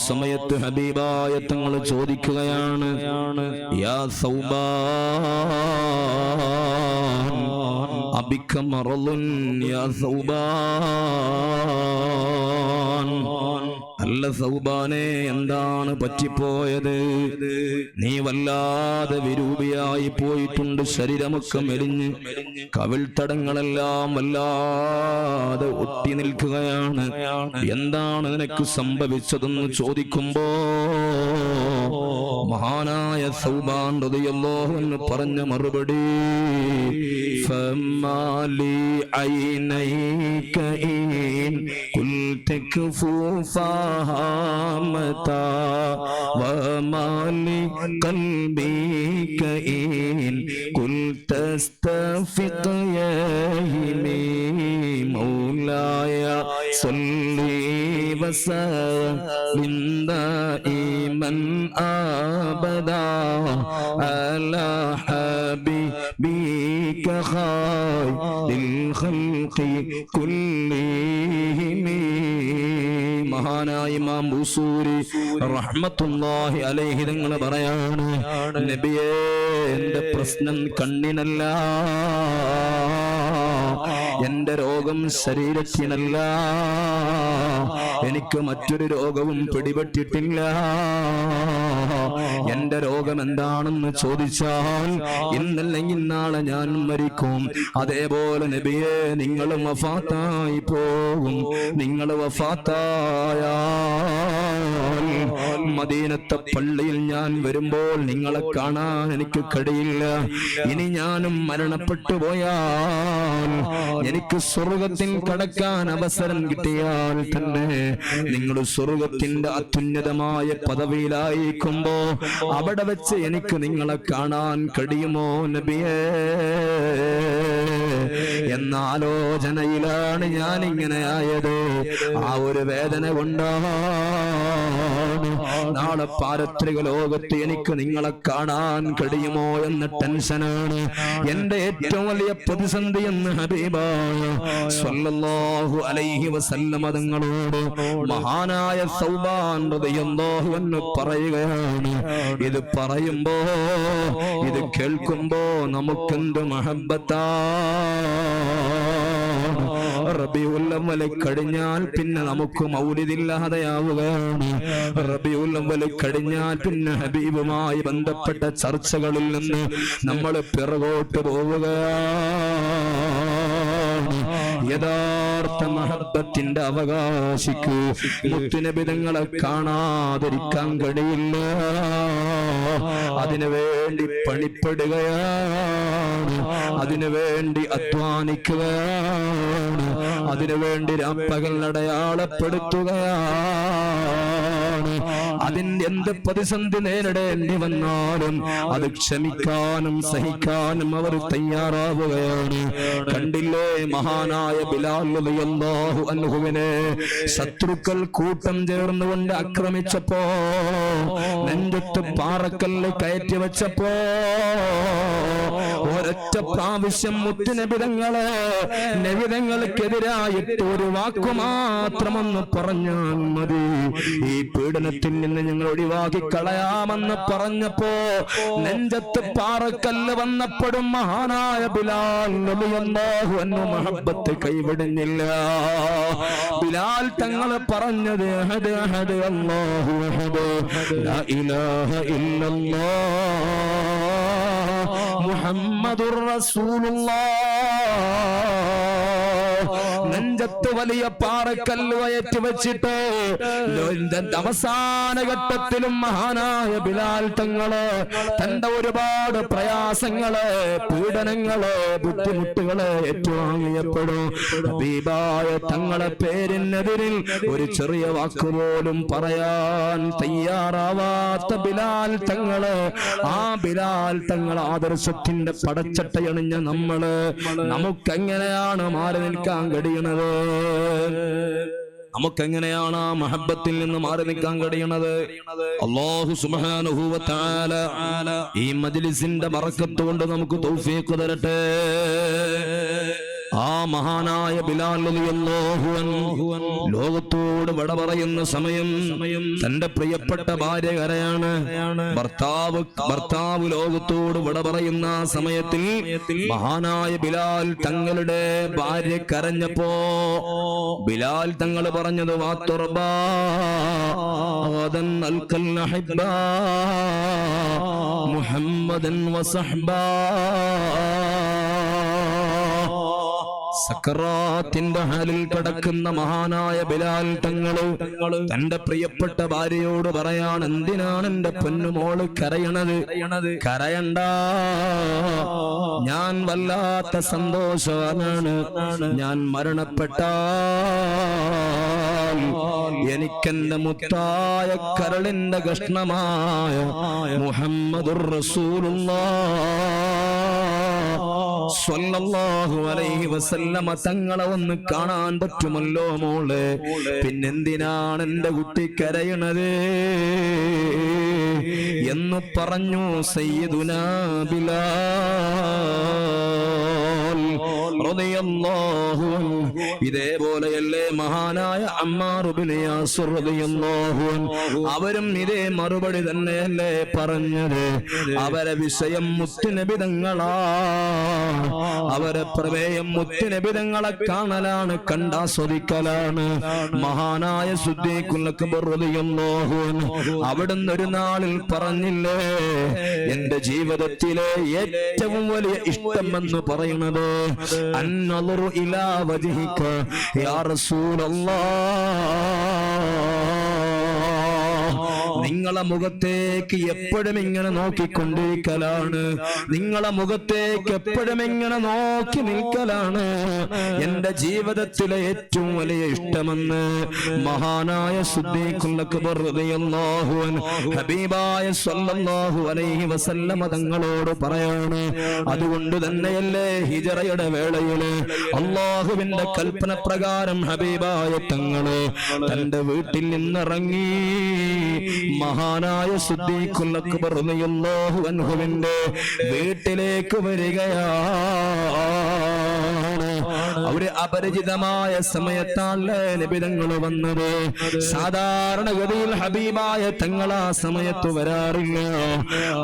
സമയത്ത് ഹബീബായ തങ്ങൾ ചോദിക്കുകയാണ്, യാ സൗബാൻ അബിക മറളുൻ യാ സൗബാൻ. അല്ല സൗബാനെ, എന്താണ് പറ്റിപ്പോയത്? നീ വല്ലാതെ വിരൂപിയായി പോയിട്ടുണ്ട്, ശരീരമൊക്കെ മെലിഞ്ഞ് കവിൾത്തടങ്ങളെല്ലാം വല്ലാതെ ഒട്ടി നിൽക്കുകയാണ്. എന്താണ് നിനക്ക് സംഭവിച്ചതെന്ന് ചോദിക്കുമ്പോ മഹാനായ സൗബാൻ റളിയല്ലാഹു അൻഹു പറഞ്ഞ മറുപടി, ഫമാലി ഐനൈക ഇൻ ഖുൽത ഫാമതാ വമാലി ഖൽബിക ഇൻ ഖുൽത അസ്തഫിഖ യാഹിമി മൗലായ സല്ലി വസല്ലിം ദായിമൻ അബദാ അലാ ഹബീബിക ഖൈറിൽ ഖൽഖി കുല്ലിഹിം. മഹാനായ ഇമാം ബുസൂരി റഹ്മത്തുള്ളാഹി അലൈഹി തങ്ങൾ പറയാണ്, നബിയേ, എന്റെ പ്രശ്നം കണ്ണിനല്ല, എന്റെ രോഗം ശരീരത്തിനല്ല, എനിക്ക് മറ്റൊരു രോഗവും പിടിപെട്ടിട്ടില്ല. എന്റെ രോഗം എന്താണെന്ന് ചോദിച്ചാൽ ഇന്നല്ലെങ്കിൽ നാളെ ഞാൻ മരിക്കും. അതേപോലെ നബിയെ നിങ്ങളും വഫാത്തായി പോകും. നിങ്ങൾ വഫാത്തായാൽ മദീനത്തെ പള്ളിയിൽ ഞാൻ വരുമ്പോൾ നിങ്ങളെ കാണാൻ എനിക്ക് കഴിയില്ല. ഇനി ഞാനും മരണപ്പെട്ടു പോയാൽ എനിക്ക് സ്വർഗത്തിൽ കടക്കാൻ അവസരം കിട്ടിയാൽ തന്നെ നിങ്ങൾ സ്വർഗത്തിന്റെ അത്യുന്നതമായ പദവിയിലായിരിക്കുമ്പോ അവിടെ വെച്ച് എനിക്ക് നിങ്ങളെ കാണാൻ കഴിയുമോ നബിയേ എന്ന ആലോചനയിലാണ് ഞാൻ ഇങ്ങനെ ആയത്. ആ ഒരു വേദന കൊണ്ടാണ് നാളെ പാരത്രിക ലോകത്ത് എനിക്ക് നിങ്ങളെ കാണാൻ കഴിയുമോ എന്ന ടെൻഷനാണ് എന്റെ ഏറ്റവും വലിയ പ്രതിസന്ധി എന്ന് ഹബീബായ സ്വല്ലല്ലാഹു അലൈഹി വസല്ലം തങ്ങളോട് മഹാനായ സൗബാൻ റളിയല്ലാഹു അൻഹു പറയുകയാണ്. ഇത് പറയുമ്പോ ഇത് കേൾക്കുമ്പോ നമുക്കെന്ത് മഹബ്ബത്താ. റബീഉൽ അവ്വൽ കഴിഞ്ഞാൽ പിന്നെ നമുക്ക് മൗലിദില്ലാതെയാവുകയാണ്. റബീഉൽ അവ്വൽ കഴിഞ്ഞാൽ പിന്നെ ഹബീബുമായി ബന്ധപ്പെട്ട ചർച്ചകളിൽ നിന്ന് നമ്മൾ പിറകോട്ട് പോവുകയാണ്. യഥാർത്ഥ മഹബ്ബത്തിന്റെ അവകാശിക്ക് മുത്തുനബി തങ്ങളെ കാണാതിരിക്കാൻ കഴിയില്ല. അതിനുവേണ്ടി പണിപ്പെടുകയാണ്, അതിനുവേണ്ടി അധ്വാനിക്കുകയാണ്, അതിനുവേണ്ടി രാപ്പകൽ അടയാളപ്പെടുത്തുകയാണ്. അതിന്റെ എന്ത് പ്രതിസന്ധി നേരിടേണ്ടി വന്നാലും അത് ക്ഷമിക്കാനും സഹിക്കാനും അവർ തയ്യാറാവുകയാണ്. കണ്ടില്ലേ മഹാനായ ബിലാൽ റളിയല്ലാഹു അൻഹുവിനെ ശത്രുക്കൾ കൂട്ടം ചേർന്നുകൊണ്ട് ആക്രമിച്ചപ്പോ, നെഞ്ചത്ത് പാറക്കല്ല് കയറ്റി വെച്ചപ്പോ ഒരൊറ്റ പ്രാവശ്യം മുത്തുനബിതങ്ങളെ നബിതങ്ങൾക്കെതിരായിട്ട് ഒരു വാക്കു മാത്രമെന്ന് പറഞ്ഞാൽ മതി, ഈ പീഡനത്തിൽ നിന്ന് ഞങ്ങൾ ഒഴിവാക്കി കളയാമെന്ന് പറഞ്ഞപ്പോ നെഞ്ചത്ത് പാറക്കല്ല് വന്നപ്പോഴും മഹാനായ ബിലാൽ റളിയല്ലാഹു അൻഹു മഹബ്ബത്ത് കൈവിടുന്നില്ല. ബിലാൽ തങ്ങൾ പറഞ്ഞത് അഹദ് അഹദ് അല്ലാഹു അഹദ് ലാ ഇലാഹ ഇല്ലല്ലാഹ് മുഹമ്മദുർ റസൂലുള്ളാഹ്. നെഞ്ചത്ത് വലിയ പാറക്കല്ല് വയറ്റി വെച്ചിട്ട് അവസാന ഘട്ടത്തിലും മഹാനായ ബിലാൽ തങ്ങള് തന്റെ ഒരുപാട് പ്രയാസങ്ങള്, പീഡനങ്ങള്, ബുദ്ധിമുട്ടുകള് ഏറ്റുവാങ്ങിയപ്പോഴും ഹബീബായ തങ്ങളെ പേരിനെതിരിൽ ഒരു ചെറിയ വാക്കുപോലും പറയാൻ തയ്യാറാവാത്ത ബിലാൽ തങ്ങള്, ആ ബിലാൽ തങ്ങൾ ആദർശത്തിന്റെ പടച്ചട്ടയണിഞ്ഞ നമുക്കെങ്ങനെയാണ് മാറി നിൽക്കാൻ കഴിയുന്നത്? നമുക്കെങ്ങനെയാണ് ആ മഹബ്ബത്തിൽ നിന്ന് മാറി നിൽക്കാൻ കഴിയുന്നത്? അല്ലാഹു സുബ്ഹാനഹു വ തആല ഈ മജ്ലിസിന്റെ ബറക്കത്ത് കൊണ്ട് നമുക്ക് തൗഫീഖ് തരട്ടെ. ആ മഹാനായ ബിലാൽ റളിയല്ലാഹു അൻഹു ലോകത്തോട് വിട പറയുന്ന സമയം തന്റെ പ്രിയപ്പെട്ട ഭാര്യ കരയാണ്. ഭർത്താവ് ലോകത്തോട് വിട പറയുന്ന സമയത്തിൽ മഹാനായ ബിലാൽ തങ്ങളുടെ ഭാര്യ കരഞ്ഞപ്പോ ബിലാൽ തങ്ങൾ പറഞ്ഞത് വാത്തുർബാ അൽക്കൽ അഹിബ്ബാ മുഹമ്മദൻ വസഹ്ബാ. സക്കറാത്തിന്റെ ഹാലിൽ കിടക്കുന്ന മഹാനായ ബിലാൽ തങ്ങള് തന്റെ പ്രിയപ്പെട്ട ഭാര്യയോട് പറയാൻ, എന്തിനാണ് എന്റെ പൊന്നുമോള് കരയണത്? കരയണ്ട, ഞാൻ വല്ലാത്ത സന്തോഷവാനാണ്. ഞാൻ മരണപ്പെട്ടാൽ എനിക്കെന്റെ മുത്തായ കരളിന്റെ കഷ്ണമായ മുഹമ്മദുർ റസൂലുള്ളാഹ് സ്വല്ലല്ലാഹു അലൈഹി വസല്ലമ തങ്ങളെ ഒന്ന് കാണാൻ പറ്റുമല്ലോ മോളെ, പിന്നെന്തിനാണ് എന്റെ കുട്ടി കരയണത് എന്ന് പറഞ്ഞു സയ്യിദുനാ ബിലാൽ. റളിയല്ലാഹു അൻഹു. ഇതേപോലെയല്ലേ മഹാനായ അമ്മാർ ഇബ്നു യാസിർ റളിയല്ലാഹു അൻഹു, അവരും ഇതേ മറുപടി തന്നെയല്ലേ പറഞ്ഞത്. അവരെ വിഷയം മുത്തുനബി തങ്ങളാ, അവരെ പ്രമേയം മുത്തുനബി തങ്ങളെ കാണലാണ്, കണ്ടാസ്വദിക്കലാണ്. മഹാനായ സിദ്ദീഖുൽ അക്ബർ റളിയല്ലാഹു അൻഹു അവിടുന്ന് ഒരു നാളിൽ പറഞ്ഞില്ലേ, എന്റെ ജീവിതത്തിലെ ഏറ്റവും വലിയ ഇഷ്ടമെന്ന് പറയുന്നത് അന്നളുറു ഇലാ വജ്ഹിക യാ റസൂലല്ലാഹ്, നിങ്ങളെ മുഖത്തേക്ക് എപ്പോഴും ഇങ്ങനെ നോക്കിക്കൊണ്ടിരിക്കലാണ്, നിങ്ങളെ മുഖത്തേക്ക് എപ്പോഴും ഇങ്ങനെ നോക്കി നിൽക്കലാണ് എന്റെ ജീവിതത്തിലെ ഏറ്റവും വലിയ ഇഷ്ടമെന്ന് മഹാനായ സിദ്ദീഖുൽ അക്ബർ റളിയല്ലാഹു അൻഹു ഹബീബായ സ്വല്ലല്ലാഹു അലൈഹി വസല്ലമ തങ്ങളോട് പറയാണ്. അതുകൊണ്ട് തന്നെയല്ലേ ഹിജറയുടെ വേളയില് അല്ലാഹുവിന്റെ കൽപ്പന പ്രകാരം ഹബീബായ തങ്ങള് തന്റെ വീട്ടിൽ നിന്നിറങ്ങി മഹാനായ സിദ്ദീഖുൽ അക്ബർ റളിയല്ലാഹു അൻഹുവിന്റെ വീട്ടിലേക്ക് വരികയാണ്. അവര് അപരിചിതമായ സമയത്തല്ലേ നബി തങ്ങൾ വന്നത്. സാധാരണഗതിയിൽ ഹബീബായ തങ്ങൾ ആ സമയത്ത് വരാറില്ല.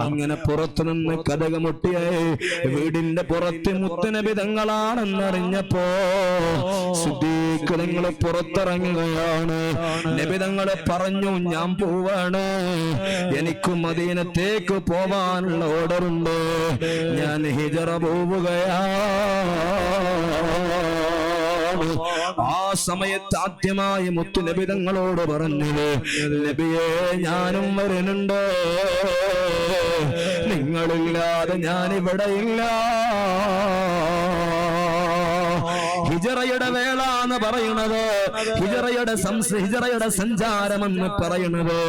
അങ്ങനെ പുറത്തുനിന്ന് കതകമുട്ടിയ വീടിന്റെ പുറത്ത് മുത്തുനബി തങ്ങളാണെന്നറിഞ്ഞപ്പോ സിദ്ദീഖ് തങ്ങൾ പുറത്തിറങ്ങുകയാണ്. നബി തങ്ങൾ പറഞ്ഞു, ഞാൻ പോവാണ്, എനിക്ക് മദീനത്തേക്ക് പോവാനുള്ള ഓർഡറുണ്ട്, ഞാൻ ഹിജറ പോവുകയാണ്. ആ സമയത്ത് ആദ്യമായി മുത്തുനബി തങ്ങളോട് പറഞ്ഞത്, നബിയേ ഞാനും വരുന്നുണ്ട്, നിങ്ങളില്ലാതെ ഞാനിവിടെ ഇല്ല. ഹിജറയുടെ വേള എന്ന് പറയുന്നത്, ഹിജറയുടെ സഞ്ചാരമെന്ന് പറയുന്നത്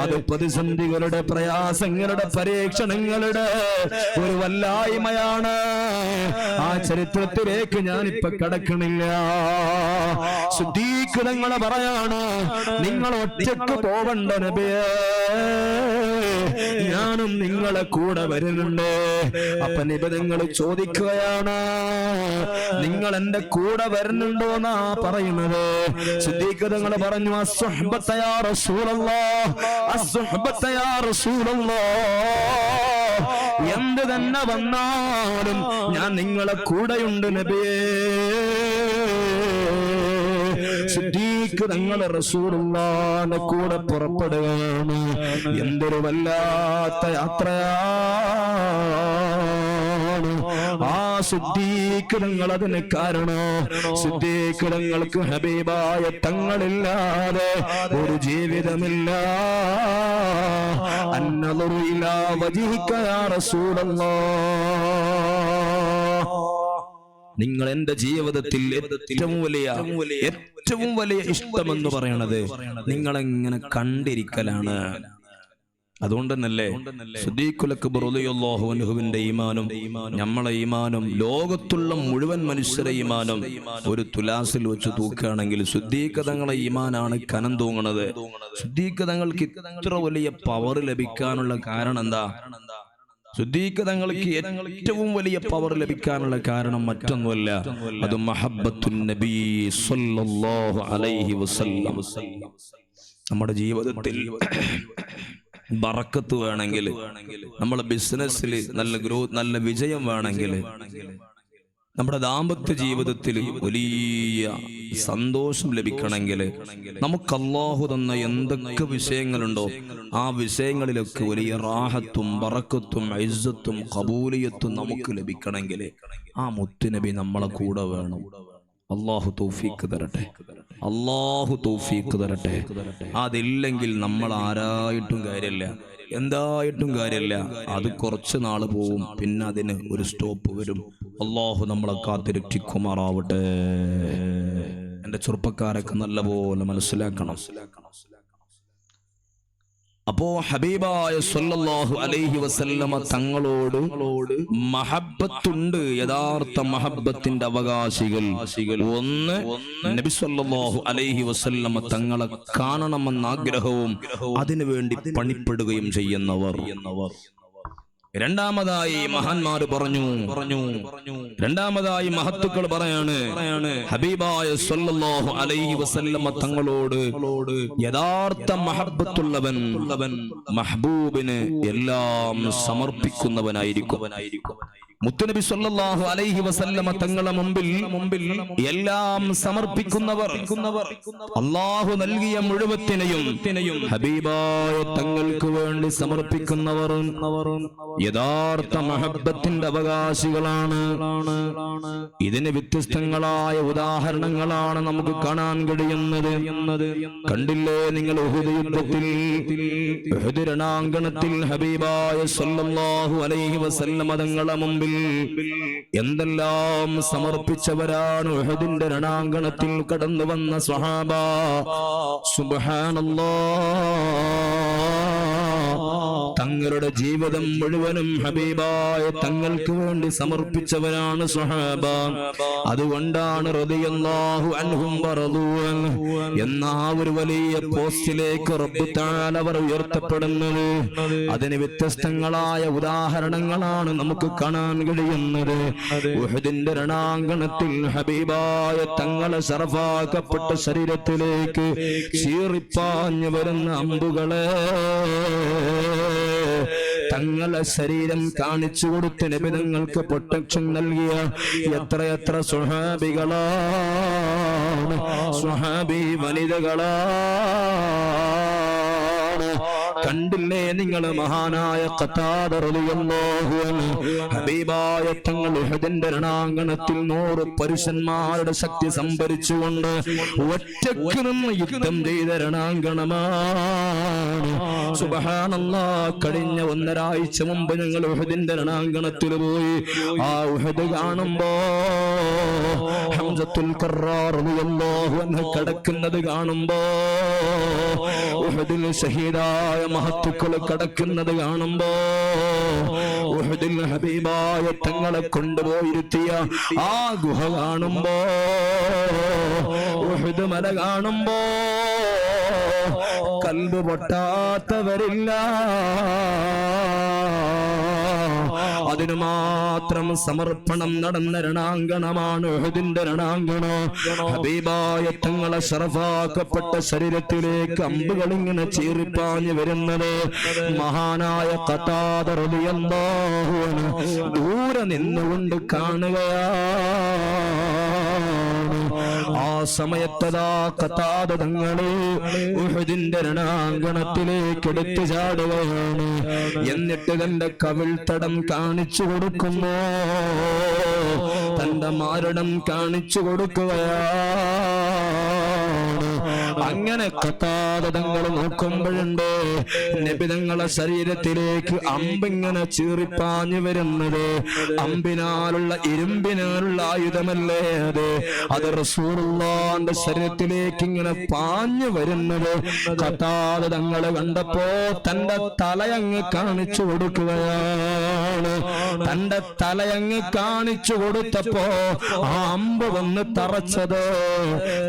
അത് പ്രതിസന്ധികളുടെ, പ്രയാസങ്ങളുടെ, പരീക്ഷണങ്ങളുടെ ഒരു വല്ലായ്മയാണ്. ആ ചരിത്രത്തിലേക്ക് ഞാനിപ്പോ കടക്കണില്ല. സിദ്ദീഖ് തങ്ങൾ പറയാണ്, നിങ്ങൾ ഒറ്റക്ക് പോവണ്ട നബിയേ, ഞാനും നിങ്ങളെ കൂടെ വരുന്നുണ്ട്. അപ്പൊ നബി തങ്ങൾ ചോദിക്കുകയാണ്, നിങ്ങൾ എന്റെ കൂടെ വരുന്നുണ്ടോ എന്നാ പറയുന്നത്. സിദ്ദീഖ് തങ്ങൾ പറഞ്ഞു, അസ്സുഹ്ബത യാ റസൂലല്ലാഹ്, അസ്സുഹ്ബത യാ റസൂലല്ലാഹ്, എന്ത് തന്നെ വന്നാലും ഞാൻ നിങ്ങളെ കൂടെയുണ്ട് നബിയേ. സിദ്ദീഖ് തങ്ങൾ റസൂലുള്ളാഹിന്റെ കൂടെ പുറപ്പെടുകയാണ്. എന്തൊരു വല്ലാത്ത യാത്രയാണ്. ആ സിദ്ദീഖ് തങ്ങൾ അതിന് കാരണം, സിദ്ദീഖ് തങ്ങൾക്ക് ഹബീബായ തങ്ങളില്ലാതെ ഒരു ജീവിതമില്ല. അന്നളുറു ഇലാ വജ്ഹിക യാ റസൂലല്ലാഹ്, നിങ്ങൾ എന്റെ ജീവിതത്തിൽ ഏറ്റവും വലിയ ഇഷ്ടമെന്ന് പറയണത് നിങ്ങളെങ്ങനെ കണ്ടിരിക്കലാണ്. അതുകൊണ്ട് തന്നെയല്ലേ സിദ്ദീഖുൽ അക്ബർ റളിയല്ലാഹു അൻഹുവിന്റെ ഈമാനും നമ്മളെ ഈമാനും ലോകത്തുള്ള മുഴുവൻ മനുഷ്യരെ ഈമാനും ഒരു തുലാസിൽ വെച്ച് തൂക്കുകയാണെങ്കിൽ സിദ്ദീഖ് തങ്ങളെ ഈമാനാണ് കനം തൂങ്ങുന്നത്. സിദ്ദീഖ് തങ്ങൾക്ക് ഇത്ര വലിയ പവർ ലഭിക്കാനുള്ള കാരണം എന്താ? സിദ്ദീഖ് തങ്ങൾക്ക് ഏറ്റവും വലിയ പവർ ലഭിക്കാനുള്ള കാരണം മറ്റൊന്നുമല്ല, അത് മഹബ്ബത്തുൻ നബി സ്വല്ലല്ലാഹു അലൈഹി വസല്ലം. നമ്മുടെ ജീവിതത്തിൽ ബറക്കത്ത് വേണമെങ്കിൽ, നമ്മുടെ ബിസിനസ്സിൽ നല്ല വിജയം വേണമെങ്കിൽ, നമ്മുടെ ദാമ്പത്യ ജീവിതത്തിൽ വലിയ സന്തോഷം ലഭിക്കണമെങ്കിൽ, നമുക്ക് അല്ലാഹു തന്ന എന്തൊക്കെ വിഷയങ്ങളുണ്ടോ ആ വിഷയങ്ങളിലൊക്കെ വലിയ റാഹത്തും ബറക്കത്തും ഇസ്സത്തും ഖബൂലിയത്തും നമുക്ക് ലഭിക്കണമെങ്കിൽ ആ മുത്തുനബി നമ്മളെ കൂടെ വേണം. അല്ലാഹു തൗഫീഖ് തരട്ടെ, അല്ലാഹു തൗഫീഖ് തരട്ടെ. അതില്ലെങ്കിൽ നമ്മൾ ആരായിട്ടും കാര്യമില്ല, എന്തായിട്ടും കാര്യമില്ല. അത് കുറച്ച് നാൾ പോവും, പിന്നെ അതിന് ഒരു സ്റ്റോപ്പ് വരും. അല്ലാഹു നമ്മളെ കാത്തിരക്ഷിക്കുമാറാവട്ടെ. എന്റെ ചെറുപ്പക്കാരൊക്കെ നല്ലപോലെ മനസ്സിലാക്കണം. അപ്പോ ഹബീബായ സ്വല്ലല്ലാഹു അലൈഹി വസല്ലമ തങ്ങളോട് മഹബ്ബത്തുണ്ട്. യഥാർത്ഥ മഹബ്ബത്തിന്റെ അവകാശികൾ ഒന്ന് നബി സ്വല്ലല്ലാഹു അലൈഹി വസല്ലമ തങ്ങളെ കാണണമെന്ന ആഗ്രഹവും അതിനുവേണ്ടി പണിപ്പെടുകയും ചെയ്യുന്നവർ. രണ്ടാമതായി മഹാന്മാര് പറഞ്ഞു രണ്ടാമതായി മഹത്തുക്കൾ പറയാണ് ഹബീബായ സല്ലല്ലാഹു അലൈഹി വസല്ലമ തങ്ങളോട് യഥാർത്ഥ മഹബ്ബത്തുള്ളവൻ മഹബൂബിന് എല്ലാം സമർപ്പിക്കുന്നവനായിരിക്കും. മുത്തുനബി സല്ലല്ലാഹു അലൈഹി വസല്ലമ തങ്ങളെ മുമ്പിൽ എല്ലാം സമർപ്പിക്കുന്നവർ, അല്ലാഹു നൽകിയ മുഴുവത്തിനെയും ഹബീബായ തങ്ങൾക്ക് വേണ്ടി സമർപ്പിക്കുന്നവർ യഥാർത്ഥ മഹബ്ബത്തിന്റെ അവകാശികളാണ്. ഇതിന് വ്യത്യസ്തങ്ങളായ ഉദാഹരണങ്ങളാണ് നമുക്ക് കാണാൻ കഴിയുന്നത്. കണ്ടില്ലേ നിങ്ങൾ ഉഹുദ് യുദ്ധത്തിൽ, ഉഹുദ് രണാങ്കണത്തിൽ ഹബീബായ സല്ലല്ലാഹു അലൈഹി വസല്ലമ തങ്ങളെ മുമ്പിൽ എന്തെല്ലാം സമർപ്പിച്ചവരാണ് ഉഹദിന്റെ രണാങ്കണത്തിൽ കടന്നു വന്ന സ്വഹാബ. സുബ്ഹാനല്ലാഹ്, തങ്ങളുടെ ജീവിതം മുഴുവനും ഹബീബായ തങ്ങൾക്ക് വേണ്ടി സമർപ്പിച്ചവരാണ് സ്വഹാബ. അതുകൊണ്ടാണ് റളിയല്ലാഹു അൻഹും വറദൂ അൻഹു എന്ന ഒരു വലിയ പോസ്റ്റിലേക്ക് റബ്ബ് തആല അവർ ഉയർത്തപ്പെടുന്നത്. അതിന് വ്യത്യസ്തങ്ങളായ ഉദാഹരണങ്ങളാണ് നമുക്ക് കാണാൻ കഴിയുന്നത്. ഉഹദിന്റെ രണാങ്കണത്തിൽ ഹബീബായ തങ്ങളെ ശറഫാക്കപ്പെട്ട ശരീരത്തിലേക്ക് ചീറിപ്പാഞ്ഞു വരുന്ന അമ്പുകളെ തങ്ങളെ ശരീരം കാണിച്ചു കൊടുത്ത് നബി തങ്ങൾക്ക് പ്രൊട്ടക്ഷൻ നൽകിയ എത്രയെത്ര സ്വഹാബികളാണ്, സ്വഹാബി വനിതകളാണ്. കണ്ടില്ലേ നിങ്ങൾ മഹാനായ ഖതാദ റളിയല്ലാഹു അൻഹു ഹബീബായ തങ്ങൾ ഉഹദിന്റെ രണാങ്കണത്തിൽ 100 പുരുഷന്മാരുടെ ശക്തി സംഭരിച്ചുകൊണ്ട് ഒറ്റയ്ക്ക് നിന്ന് യുദ്ധം ചെയ്ത രണാങ്കണമാണ്. സുബ്ഹാനല്ലാഹ്, കഴിഞ്ഞ 1.5 ആഴ്ച മുമ്പ് ഞങ്ങൾ ഉഹദിന്റെ രണാങ്കണത്തിൽ പോയി. ആ ഉഹദ് കാണുമ്പോ ഹംസത്തുൽ കർറാർ റളിയല്ലാഹു അൻഹു കിടക്കുന്നത് കാണുമ്പോ, ഉഹദിൽ ഷഹീദായ മഹത്തുക്കൾ കടക്കുന്നത് കാണുമ്പോ, ഉഹദിൽ ഹബീബായ തങ്ങളെ കൊണ്ടുപോയിരുത്തിയ ആ ഗുഹ കാണുമ്പോ, ഉഹദ് മല കാണുമ്പോ കൽബ് പൊട്ടാത്തവരില്ല. അതിനു മാത്രം സമർപ്പണം നടന്ന രണാങ്കണമാണ് ഉഹദിന്റെ രണാങ്കണം. ഹബീബായ തങ്ങളെ ശറഫാക്കപ്പെട്ട ശരീരത്തിലേക്ക് അമ്പുകൾ ഇങ്ങനെ ചീറിപ്പാഞ്ഞു വരുന്നത് മഹാനായ ഖതാദ റളിയല്ലാഹു അൻഹു ദൂരെ നിന്നുകൊണ്ട് കാണുകയാണ്. ആ സമയത്തതാ ഖതാദ തങ്ങളെ ഉഹദിന്റെ രണാങ്കണത്തിലേക്ക് എടുത്തു ചാടുകയാണ്. എന്നിട്ട് തന്റെ കവിൾത്തടം കാണിച്ചു കൊടുക്കുന്നു, തന്റെ മാരടം കാണിച്ചു കൊടുക്കുകയാണ്. അങ്ങനെ ഖതാദ തങ്ങൾ നോക്കുമ്പോഴുണ്ട് നബി തങ്ങളെ ശരീരത്തിലേക്ക് അമ്പിങ്ങനെ ചീറിപ്പാഞ്ഞു വരുന്നത്. അമ്പിനാലുള്ള ഇരുമ്പിനാലുള്ള ആയുധമല്ലേ അത് റസൂലുള്ളാഹിന്റെ ശരീരത്തിലേക്ക് ഇങ്ങനെ പാഞ്ഞു വരുന്നത് ഖതാദ തങ്ങൾ കണ്ടപ്പോ തന്റെ തലയങ്ങ് കാണിച്ചു കൊടുക്കുകയാണ്. തന്റെ തലയങ്ങ് കാണിച്ചു കൊടുത്തപ്പോ ആ അമ്പ് വന്ന് തറച്ചത്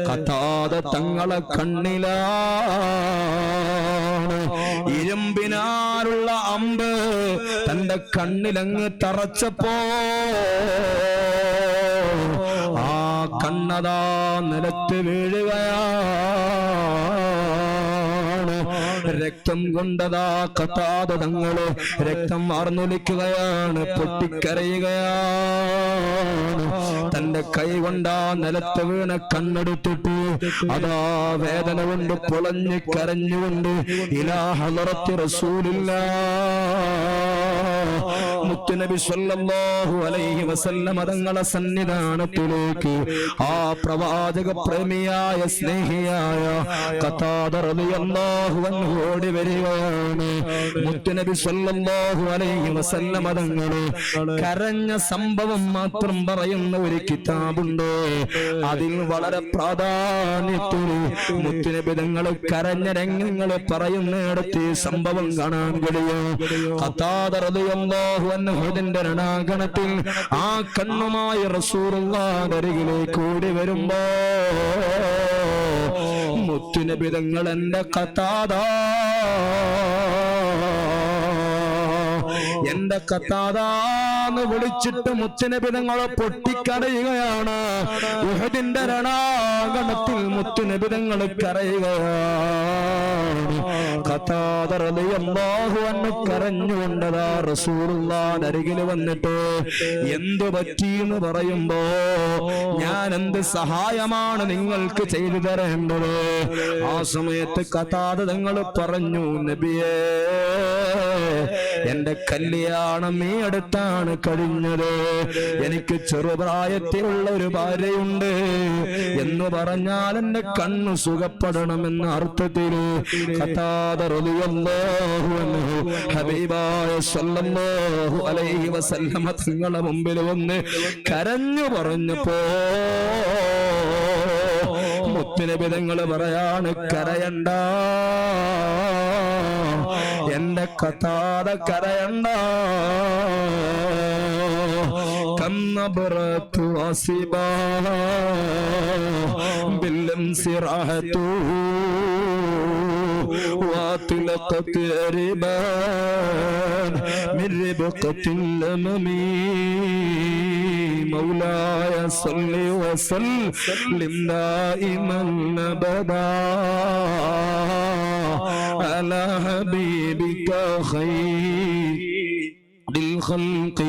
ഖതാദ തങ്ങളെ കണ്ണിലാണ്. ഇരുമ്പിനാലുള്ള അമ്പ് തന്റെ കണ്ണിലങ്ങ് തറച്ചപ്പോ ആ കണ്ണതാ നിലത്ത് വീഴുകയാണ്. രക്തം കൊണ്ടതാ ഖതാദ തങ്ങള് രക്തം വാർന്നൊലിക്കുകയാണ്, പൊട്ടിക്കരയുകയാണ്. തന്റെ കൈ കൊണ്ടാ നിലത്ത് വീണ കണ്ണെടുത്തിട്ട് അതാ വേദന കൊണ്ട് പൊളഞ്ഞ് കരഞ്ഞുകൊണ്ട് ഇലാ ഹളറത്തി റസൂലില്ലാഹ് മുത്തുനബി സ്വല്ലല്ലാഹു അലൈഹി വസല്ലം തങ്ങളെ സന്നിധാനത്തിലേക്ക് ആ പ്രവാചക പ്രേമിയായ സ്നേഹിയായ ഖതാദ റളിയല്ലാഹു അൻഹു ഓടി വരികയാണ്. മുത്തുനബി സ്വല്ലല്ലാഹു അലൈഹി വസല്ലം തങ്ങളെ കരഞ്ഞ സംഭവം മാത്രം പറയുന്ന ഒരു കിതാബുണ്ട്. അതിൽ വളരെ പ്രാധാന്യത്തിൽ മുത്തുനബി തങ്ങളെ കരഞ്ഞ രംഗങ്ങൾ പറയുന്നിടത്ത് ഈ സംഭവം കാണാൻ കഴിയും. ഖതാദ റളിയല്ലാഹു അൻഹുവിന്റെ രണാങ്കണത്തിൽ ആ കണ്ണുമായി റസൂലുള്ളാഹിന്റെ അരികിലേക്ക് ഓടി വരുമ്പോ മുത്തുനബി തങ്ങൾ എന്റെ ഖതാദ എന്റെ ഖതാദാന്ന് വിളിച്ചിട്ട് മുത്തുനബി തങ്ങൾ പൊട്ടിക്കരയുകയാണ്. ഉഹദിന്റെ രണാങ്കണത്തിൽ മുത്തുനബി തങ്ങൾ കരയുകയാണ്. ഖതാദ റളിയല്ലാഹു അൻഹു കരഞ്ഞുകൊണ്ടതാ റസൂലുള്ളാഹിന്റെ അരികിൽ വന്നിട്ട് എന്തു പറ്റിയെന്ന് പറയുമ്പോ, ഞാൻ എന്ത് സഹായമാണ് നിങ്ങൾക്ക് ചെയ്തു തരേണ്ടത്? ആ സമയത്ത് ഖതാദ തങ്ങൾ പറഞ്ഞു, നബിയേ, എന്റെ കല്യാണം ഈ അടുത്താണ് കഴിഞ്ഞത്. എനിക്ക് ചെറുപ്രായത്തിലുള്ള ഒരു ഭാര്യയുണ്ട് എന്ന് പറഞ്ഞാൽ എന്റെ കണ്ണു സുഖപ്പെടണമെന്ന അർത്ഥത്തിൽ ഖതാദ റളിയല്ലാഹു അൻഹു ഹബീബായ സല്ലല്ലാഹു അലൈഹി വസല്ലമ തങ്ങളുടെ മുമ്പിൽ വന്ന് കരഞ്ഞു പറഞ്ഞപ്പോ മുത്തുനബി തങ്ങൾ പറയാണ്, കരയണ്ട എന്റെ ഖതാദ, കരയണ്ട. കന്നബറതു അസിബാ ബില്ലംസിറാഹതു واطلقت ربان من ربقة الأمم مولاي صل وسلم دائما أبدا على حبيبك خير الخلق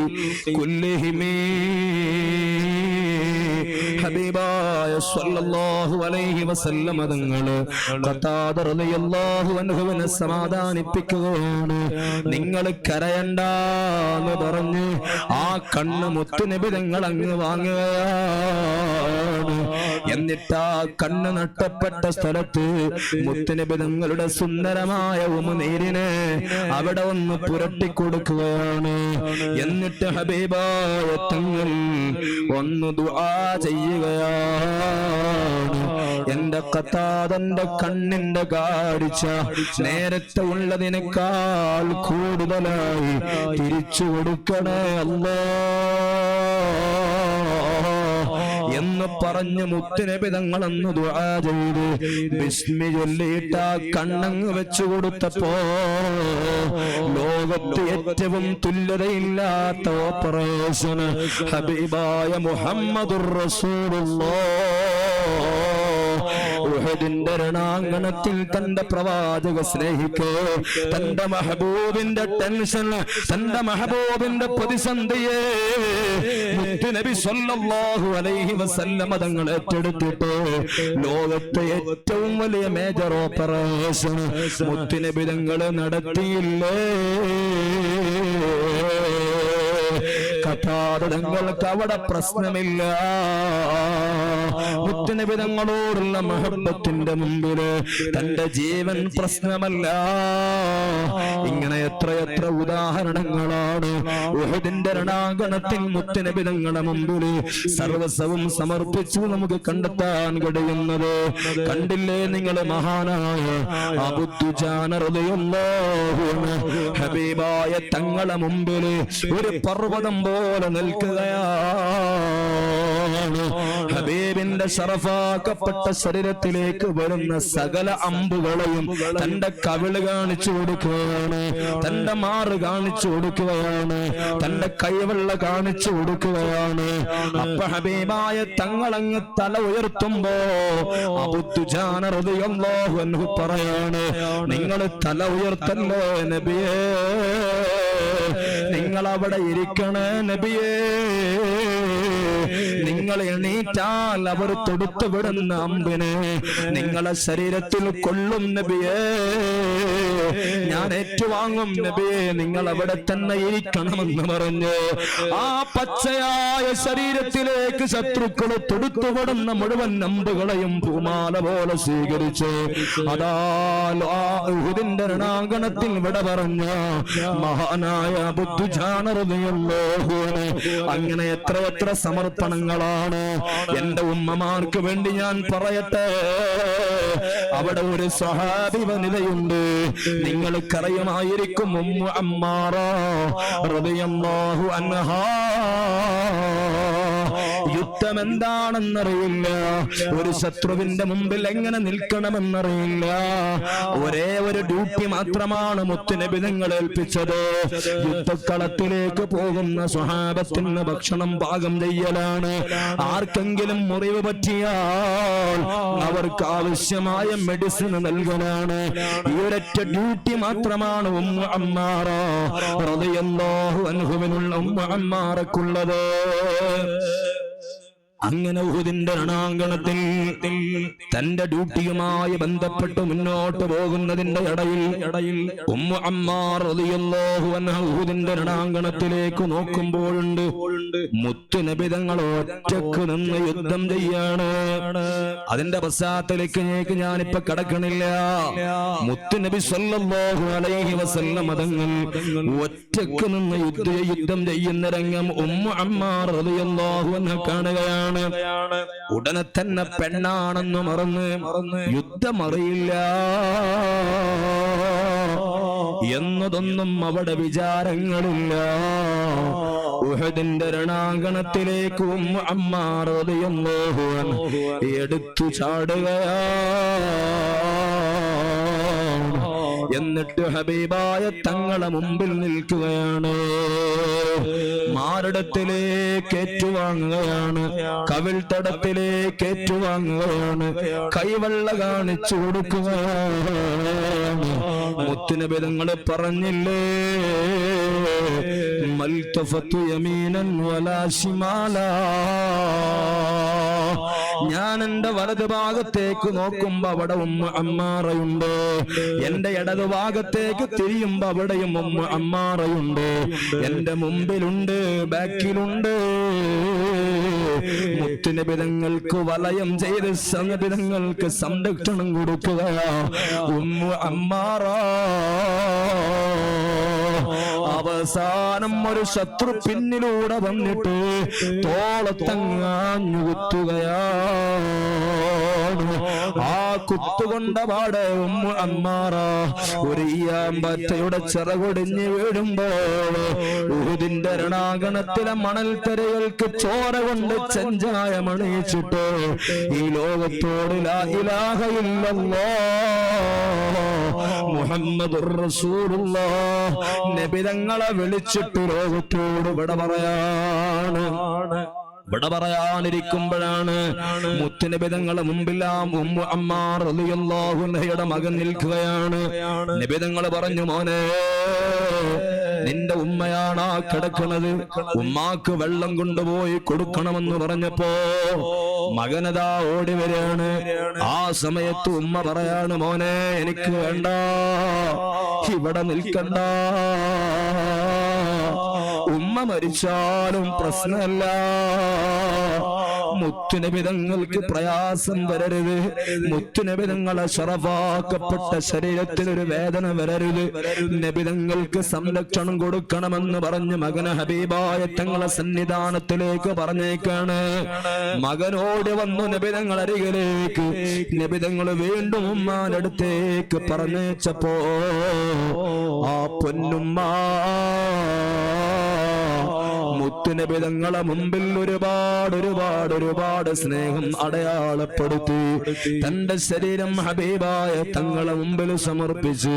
كلهم. ഹബീബായ സല്ലല്ലാഹു അലൈഹി വസല്ലം തങ്ങള് ഖതാദ റളിയല്ലാഹു അൻഹുവിനെ സമാധാനിപ്പിക്കുകയാണ്. നിങ്ങൾ കരയണ്ടെന്ന് പറഞ്ഞ് ആ കണ്ണ് മുത്തുനബി തങ്ങൾ അങ്ങ് വാങ്ങുകയാണ്. എന്നിട്ട് ആ കണ്ണ് നഷ്ടപ്പെട്ട സ്ഥലത്ത് മുത്തുനബി തങ്ങളുടെ സുന്ദരമായ ഉമിനീരിനെ അവിടെ ഒന്ന് പുരട്ടിക്കൊടുക്കുകയാണ്. എന്നിട്ട് ഹബീബായ തങ്ങൾ ഒന്ന് ദുആ ചെയ്യുകയാണ്. എന്റെ ഖതാദന്റെ കണ്ണിന്റെ കാഴ്ച നേരത്തെ ഉള്ളതിനേക്കാൾ കൂടുതലായി തിരിച്ചു കൊടുക്കണേ അല്ലാഹ് എന്ന് പറഞ്ഞ് മുത്തുനബി തങ്ങൾ അന്ന് ദുആ ചെയ്ത് ബിസ്മി ചൊല്ലിയിട്ട് ആ കണ്ണങ്ങ് വെച്ചു കൊടുത്തപ്പോ ലോകത്ത് ഏറ്റവും തുല്യതയില്ലാത്ത ഓപ്പറേഷൻ ഹബീബായ മുഹമ്മദുർ റസൂലുള്ളാഹ് ഉഹദിന്റെ രണാങ്കണത്തിൽ തന്റെ പ്രവാചക സ്നേഹിക്ക് തന്റെ മെഹബൂബിന്റെ ടെൻഷൻ, തന്റെ മെഹബൂബിന്റെ പ്രതിസന്ധിയെ മുത്തുനബി സല്ലല്ലാഹു അലൈഹി വസല്ലം തങ്ങൾ ഏറ്റെടുത്തിട്ട് ലോകത്തെ ഏറ്റവും വലിയ മേജർ ഓപ്പറേഷൻ മുത്തുനബി തങ്ങൾ നടത്തിയില്ലേ? ഖതാദ തങ്ങൾക്ക് അവിടെ പ്രശ്നമില്ല. മുത്തുനബി തങ്ങളോടുള്ള മഹബ്ബത്തിന്റെ മുമ്പില് തന്റെ ജീവൻ പ്രശ്നമല്ല. ഇങ്ങനെ എത്രയെത്ര ഉദാഹരണങ്ങളാണ് ഉഹദിന്റെ രണാങ്കണത്തിൽ മുത്തുനബി തങ്ങളുടെ മുമ്പില് സർവസ്വവും സമർപ്പിച്ചു നമുക്ക് കണ്ടെത്താൻ കഴിയുന്നത്. കണ്ടില്ലേ നിങ്ങൾ? മഹാനായ അബൂ ദുജാന റളിയല്ലാഹു അൻഹു ഹബീബായ തങ്ങളുടെ മുമ്പില് ഒരു പർവ്വതം പോലെ നിൽക്കുകയാണ്. ഹബീബിന്റെ ശറഫാക്കപ്പെട്ട ശരീരത്തിലേക്ക് വരുന്ന സകല അമ്പുകളെയും തന്റെ കവിള് കാണിച്ചു കൊടുക്കുകയാണ്, തന്റെ മാറ് കാണിച്ചു കൊടുക്കുകയാണ്, തന്റെ കൈവെള്ള കാണിച്ചു കൊടുക്കുകയാണ്. അപ്പൊ ഹബീബായ തങ്ങളങ്ങ് തല ഉയർത്തുമ്പോ അബൂ ദുജാന റളിയല്ലാഹു അൻഹു പറയാണ്, നിങ്ങൾ തല ഉയർത്തല്ലേ നബിയേ, നിങ്ങൾ അവിടെ ഇരിക്കണേ നബിയേ, നിങ്ങൾ എണീറ്റാൽ അവർ തൊടുത്തു വിടുന്ന അമ്പിന് നിങ്ങളെ ശരീരത്തിൽ കൊള്ളും നബിയേ, ഞാൻ ഏറ്റുവാങ്ങും നബിയേ, നിങ്ങൾ അവിടെ തന്നെ ഇരിക്കണമെന്ന് പറഞ്ഞു ആ പച്ചയായ ശരീരത്തിലേക്ക് ശത്രുക്കൾ തൊടുത്തുവിടുന്ന മുഴുവൻ അമ്പുകളെയും പൂമാല പോലെ സ്വീകരിച്ച് അതാ ഉഹദിന്റെ രണാങ്കണത്തിൽ വിട പറഞ്ഞ മഹാനായ അബൂ ദുജാന റളിയല്ലാഹു അൻഹു. അങ്ങനെ എത്ര എത്ര സമർപ്പണങ്ങളാണ് എന്റെ ഉമ്മമാർക്ക് വേണ്ടി ഞാൻ പറയട്ടെ. അവിടെ ഒരു സ്വഹാബി വനിതയുണ്ട്, നിങ്ങൾക്കറിയുമായിരിക്കും, ഉമ്മു അമ്മാറ റളിയല്ലാഹു അൻഹാ. യുദ്ധ യുദ്ധം എന്താണെന്നറിയില്ല, ഒരു ശത്രുവിന്റെ മുമ്പിൽ എങ്ങനെ നിൽക്കണമെന്നറിയില്ല. ഒരേ ഒരു ഡ്യൂട്ടി മാത്രമാണ് മുത്തുനബി തങ്ങൾ ഏൽപ്പിച്ചത്. യുദ്ധക്കളത്തിലേക്ക് പോകുന്ന സ്വഹാബത്തിന് ഭക്ഷണം പാകം ചെയ്യലാണ്. ആർക്കെങ്കിലും മുറിവ് പറ്റിയാൽ അവർക്ക് ആവശ്യമായ മെഡിസിൻ നൽകലാണ്. ഈ ഒരൊറ്റ ഡ്യൂട്ടി മാത്രമാണ് ഉമ്മു അമ്മാറ റളിയല്ലാഹു അൻഹുവിനുള്ള ഉമ്മു അമ്മാറക്കുള്ളത്. അങ്ങനെ ഉഹുദിന്റെ രണാങ്കണത്തിൽ തന്റെ ഡ്യൂട്ടിയുമായി ബന്ധപ്പെട്ട് മുന്നോട്ട് പോകുന്നതിന്റെ ഇടയിൽ ഉമ്മു അമ്മാർ റളിയല്ലാഹു അൻഹ ഉഹുദിന്റെ രണാങ്കണത്തിലേക്ക് നോക്കുമ്പോഴുണ്ട് മുത്തുനബി തങ്ങൾ ഒറ്റക്ക് നിന്ന് യുദ്ധം ചെയ്യാണ്. അതിന്റെ പശ്ചാത്തലത്തിലേക്ക് ഞാനിപ്പോ കടക്കണില്ല. മുത്തുനബി സ്വല്ലല്ലാഹു അലൈഹി വസല്ലം തങ്ങൾ ഒറ്റക്ക് നിന്ന് യുദ്ധം ചെയ്യുന്ന രംഗം ഉമ്മു അമ്മാർ റളിയല്ലാഹു അൻഹ കാണുകയാണ്. ഉടനെ തന്നെ പെണ്ണാണെന്ന് മറന്ന് യുദ്ധമറിയില്ല എന്നതൊന്നും അവിടെ വിചാരങ്ങളില്ല. ഉഹദിന്റെ രണാങ്കണത്തിലേക്ക് ഉമ്മു അമ്മാർ റളിയല്ലാഹു അൻഹു എടുത്തു ചാടുകയാണ്. എന്നിട്ട് ഹബീബായ തങ്ങളെ മുമ്പിൽ നിൽക്കുകയാണ്. മാറിടത്തിലേക്ക് ഏറ്റുവാങ്ങുകയാണ്, കവിൾത്തടത്തിലേക്ക് ഏറ്റുവാങ്ങുകയാണ്, കൈവെള്ള കാണിച്ചു കൊടുക്കുകയാണ്. മുത്തുനബി തങ്ങൾ പറഞ്ഞില്ലേ, മൽതഫത്തു യമീനൻ വലാ ശിമാലാ, ഞാൻ എന്റെ വലതു ഭാഗത്തേക്ക് നോക്കുമ്പോ അവിടെ ഉമ്മു അമ്മാറയുണ്ട്, എന്റെ ഇടതു ഭാഗത്തേക്ക് തിരിയുമ്പോ അവിടെയും ഉമ്മു അമ്മാറയുണ്ട്, എന്റെ മുമ്പിലുണ്ട്, ബാക്കിലുണ്ട്. മുത്തുനബി തങ്ങൾക്ക് വലയം ചെയ്ത് സംഗതിങ്ങൾക്ക് സംരക്ഷണം കൊടുക്കുകയാ ഉമ്മു അമ്മാറ. അവസാനം ഒരു ശത്രു പിന്നിലൂടെ വന്നിട്ട് തോളത്തങ്ങാഞ്ഞു കുത്തുകയാണ്. ആ കുത്തുകൊണ്ട പാടെ ഉമ്മു അമ്മാറ ഒരു ഈയാമ്പറ്റയുടെ ചിറകൊടിഞ്ഞ് വീഴുമ്പോൾ ഉഹുദിന്റെ രണാങ്കണത്തിലെ മണൽത്തരകൾക്ക് ചോര കൊണ്ട് ചെഞ്ചായം അണിയിച്ചിട്ട് ഈ ലോകത്തോട് ലാ ഇലാഹ ഇല്ലല്ലാഹ് മുഹമ്മദുർ റസൂലുള്ളാഹ് നബി തങ്ങളെ വിളിച്ചിട്ട് ലോകത്തോട് വിട പറയാനിരിക്കുമ്പോഴാണ് മുത്തുനബി തങ്ങളെ മുമ്പിൽ ഉമ്മു അമ്മാർ റളിയല്ലാഹു അൻഹയുടെ മകൻ നിൽക്കുകയാണ്. നബി തങ്ങൾ പറഞ്ഞു, മോനെ, നിന്റെ ഉമ്മയാണ് ആ കിടക്കുന്നത്, ഉമ്മാക്ക് വെള്ളം കൊണ്ടുപോയി കൊടുക്കണമെന്ന് പറഞ്ഞപ്പോ മകനതാ ഓടി വരികയാണ്. ആ സമയത്ത് ഉമ്മ പറയാണ്, മോനെ, എനിക്ക് വേണ്ട, ഇവിടെ നിൽക്കണ്ട, ഉമ്മ മരിച്ചാലും പ്രശ്നമല്ല, മുത്തുനബി തങ്ങൾക്ക് പ്രയാസം വരരുത്, മുത്തുനബി തങ്ങളെ ശറഫാക്കപ്പെട്ട ശരീരത്തിനൊരു വേദന വരരുത്, നബി തങ്ങൾക്ക് സംരക്ഷണം കൊടുക്കണമെന്ന് പറഞ്ഞ് മകന് ഹബീബായ തങ്ങളെ സന്നിധാനത്തിലേക്ക് പറഞ്ഞേക്കാണ്. മകനോട് വന്നു നബി തങ്ങൾ അരികിലേക്ക്. നബി തങ്ങൾ വീണ്ടും ഉമ്മാന്റെ അടുത്തേക്ക് പറഞ്ഞേച്ചപ്പോ ആ പൊന്നുമ്മ മുത്തുനബി തങ്ങളെ മുമ്പിൽ ഒരുപാട് സ്നേഹം അടയാളപ്പെടുത്തി തന്റെ ശരീരം ഹബീബായ തങ്ങളെ മുമ്പിൽ സമർപ്പിച്ച്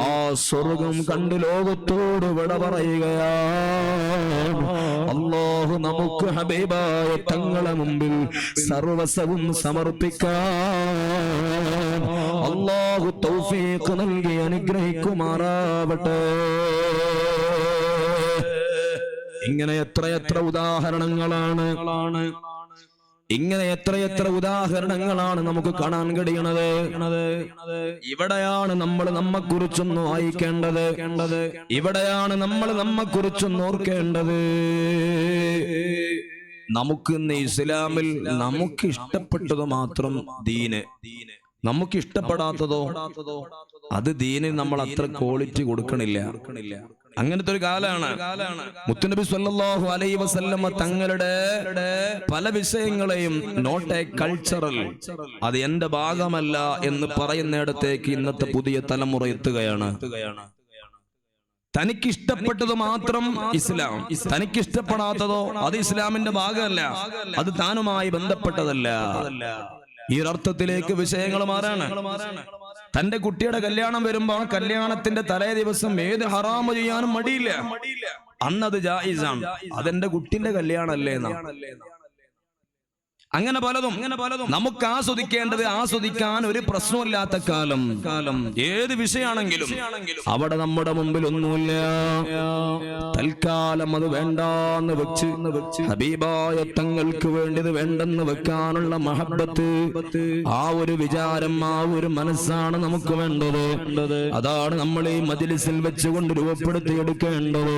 ആ സ്വർഗം കണ്ട് ലോകത്തോട് വിട പറയുകയാണ്. അല്ലാഹു നമുക്ക് ഹബീബായ തങ്ങളെ മുമ്പിൽ സർവസ്വവും സമർപ്പിക്കാൻ അല്ലാഹു തൗഫീഖ് നൽകി അനുഗ്രഹിക്കുമാറാവട്ടെ. ഇങ്ങനെ എത്രയെത്ര ഉദാഹരണങ്ങളാണ് നമുക്ക് കാണാൻ കഴിയണത്. ഇവിടെയാണ് നമ്മൾ നമ്മെക്കുറിച്ചൊന്ന് വായിക്കേണ്ടത്, ഇവിടെയാണ് നമ്മൾ നമ്മെക്കുറിച്ചൊന്ന് ഓർക്കേണ്ടത്. നമുക്ക് ഇന്ന് ഇസ്ലാമിൽ നമുക്ക് ഇഷ്ടപ്പെട്ടത് മാത്രം ദീന്, നമുക്ക് ഇഷ്ടപ്പെടാത്തതോ അത് ദീനിൽ നമ്മൾ അത്ര ക്വാളിറ്റി കൊടുക്കണില്ല. അങ്ങനത്തെ ഒരു കാലാണ്. മുത്തുനബി സ്വല്ലല്ലാഹു അലൈഹി വസല്ലമ തങ്ങളുടെ പല വിഷയങ്ങളെയും നോട്ട് എ കൾച്ചറൽ, അത് എന്റെ ഭാഗമല്ല എന്ന് പറയുന്നിടത്തേക്ക് ഇന്നത്തെ പുതിയ തലമുറ എത്തുകയാണ്. തനിക്കിഷ്ടപ്പെട്ടത് മാത്രം ഇസ്ലാം, തനിക്കിഷ്ടപ്പെടാത്തതോ അത് ഇസ്ലാമിന്റെ ഭാഗമല്ല, അത് താനുമായി ബന്ധപ്പെട്ടതല്ല. ഈ ഒരർത്ഥത്തിലേക്ക് വിഷയങ്ങൾ മാറാണ്. തന്റെ കുട്ടിയുടെ കല്യാണം വരുമ്പോ ആ കല്യാണത്തിന്റെ തലേ ദിവസം ഏത് ഹറാമ് ചെയ്യാനും മടിയില്ല, അന്നത് ജായിസാണ്. അതെന്റെ കുട്ടിന്റെ കല്യാണമല്ലേ എന്നാ. അങ്ങനെ പലതും നമുക്ക് ആസ്വദിക്കേണ്ടത് ആസ്വദിക്കാൻ ഒരു പ്രശ്നമില്ലാത്ത കാലം ഏത് വിഷയമാണെങ്കിലും അവിടെ നമ്മുടെ മുമ്പിൽ ഒന്നുമില്ല. തൽക്കാലം അത് വേണ്ടാന്ന് വെച്ച് ഹബീബായ തങ്ങൾക്ക് വേണ്ടിയത് വേണ്ടെന്ന് വെക്കാനുള്ള മഹബത്ത്, ആ ഒരു വിചാരം, ആ ഒരു മനസ്സാണ് നമുക്ക് വേണ്ടത്. അതാണ് നമ്മൾ ഈ മജ്‌ലിസിൽ വെച്ചുകൊണ്ട് രൂപപ്പെടുത്തിയെടുക്കേണ്ടത്.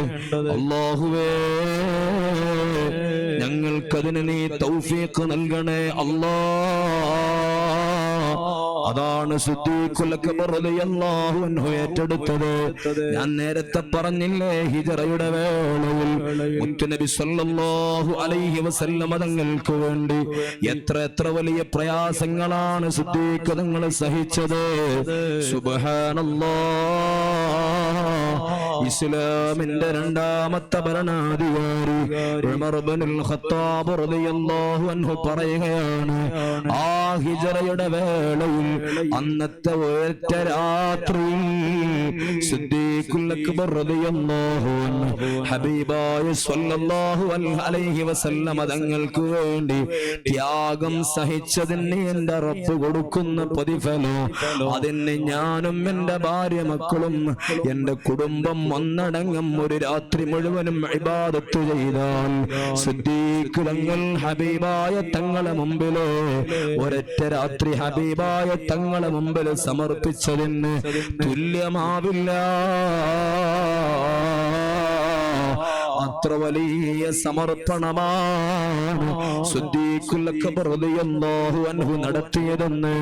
അല്ലാഹുവേ, ഞങ്ങൾക്കതിന് നീ തൗഫീഖ് നൽകണേ അല്ലാ. അതാണ് സിദ്ദീഖുൽ അക്ബർ റളിയല്ലാഹു അൻഹു ഏറ്റെടുത്തത്. ഞാൻ നേരത്തെ പറഞ്ഞില്ലേ, ഹിജ്റയുടെ വേളയിൽ മുത്തുനബി സല്ലല്ലാഹു അലൈഹി വസല്ലം തങ്ങൾക്ക് വേണ്ടി എത്ര വലിയ പ്രയാസങ്ങളാണ് സിദ്ദീഖ് തങ്ങൾ സഹിച്ചത്. സുബ്ഹാനല്ലാഹ്. ഇസ്ലാമിന്റെ രണ്ടാമത്തെ ഭരണാധികാരി ഉമർ ഇബ്നുൽ ഖത്താബ് റളിയല്ലാഹു അൻഹു പറയുകയാണ്, ആ ഹിജ്റയുടെ വേളയിൽ അന്നത്തെ ഒറ്റ രാത്രി സിദ്ദീഖുൽ അക്ബർ റളിയല്ലാഹു അൻഹു ഹബീബായ സ്വല്ലല്ലാഹു അലൈഹി വസല്ലം തങ്ങൾക്ക് വേണ്ടി ത്യാഗം സഹിച്ചതിന് എന്റെ റബ്ബ് കൊടുക്കുന്ന പ്രതിഫലം, അതിന് ഞാനും എന്റെ ഭാര്യ മക്കളും എന്റെ കുടുംബം ഒന്നടങ്കം ഒരു രാത്രി മുഴുവനും ഇബാദത്ത് ചെയ്താൽ സിദ്ദീഖ് തങ്ങൾ ഹബീബായ തങ്ങളെ മുമ്പില് ഒരൊറ്റ രാത്രി ഹബീബായ തങ്ങളെ മുമ്പിൽ സമർപ്പിച്ചതിന് തുല്യമാവില്ല. അത്ര വലിയ സമർപ്പണമാണ് സിദ്ദീഖുൽ അക്ബർ റളിയല്ലാഹു അൻഹു നടത്തിയതെന്ന്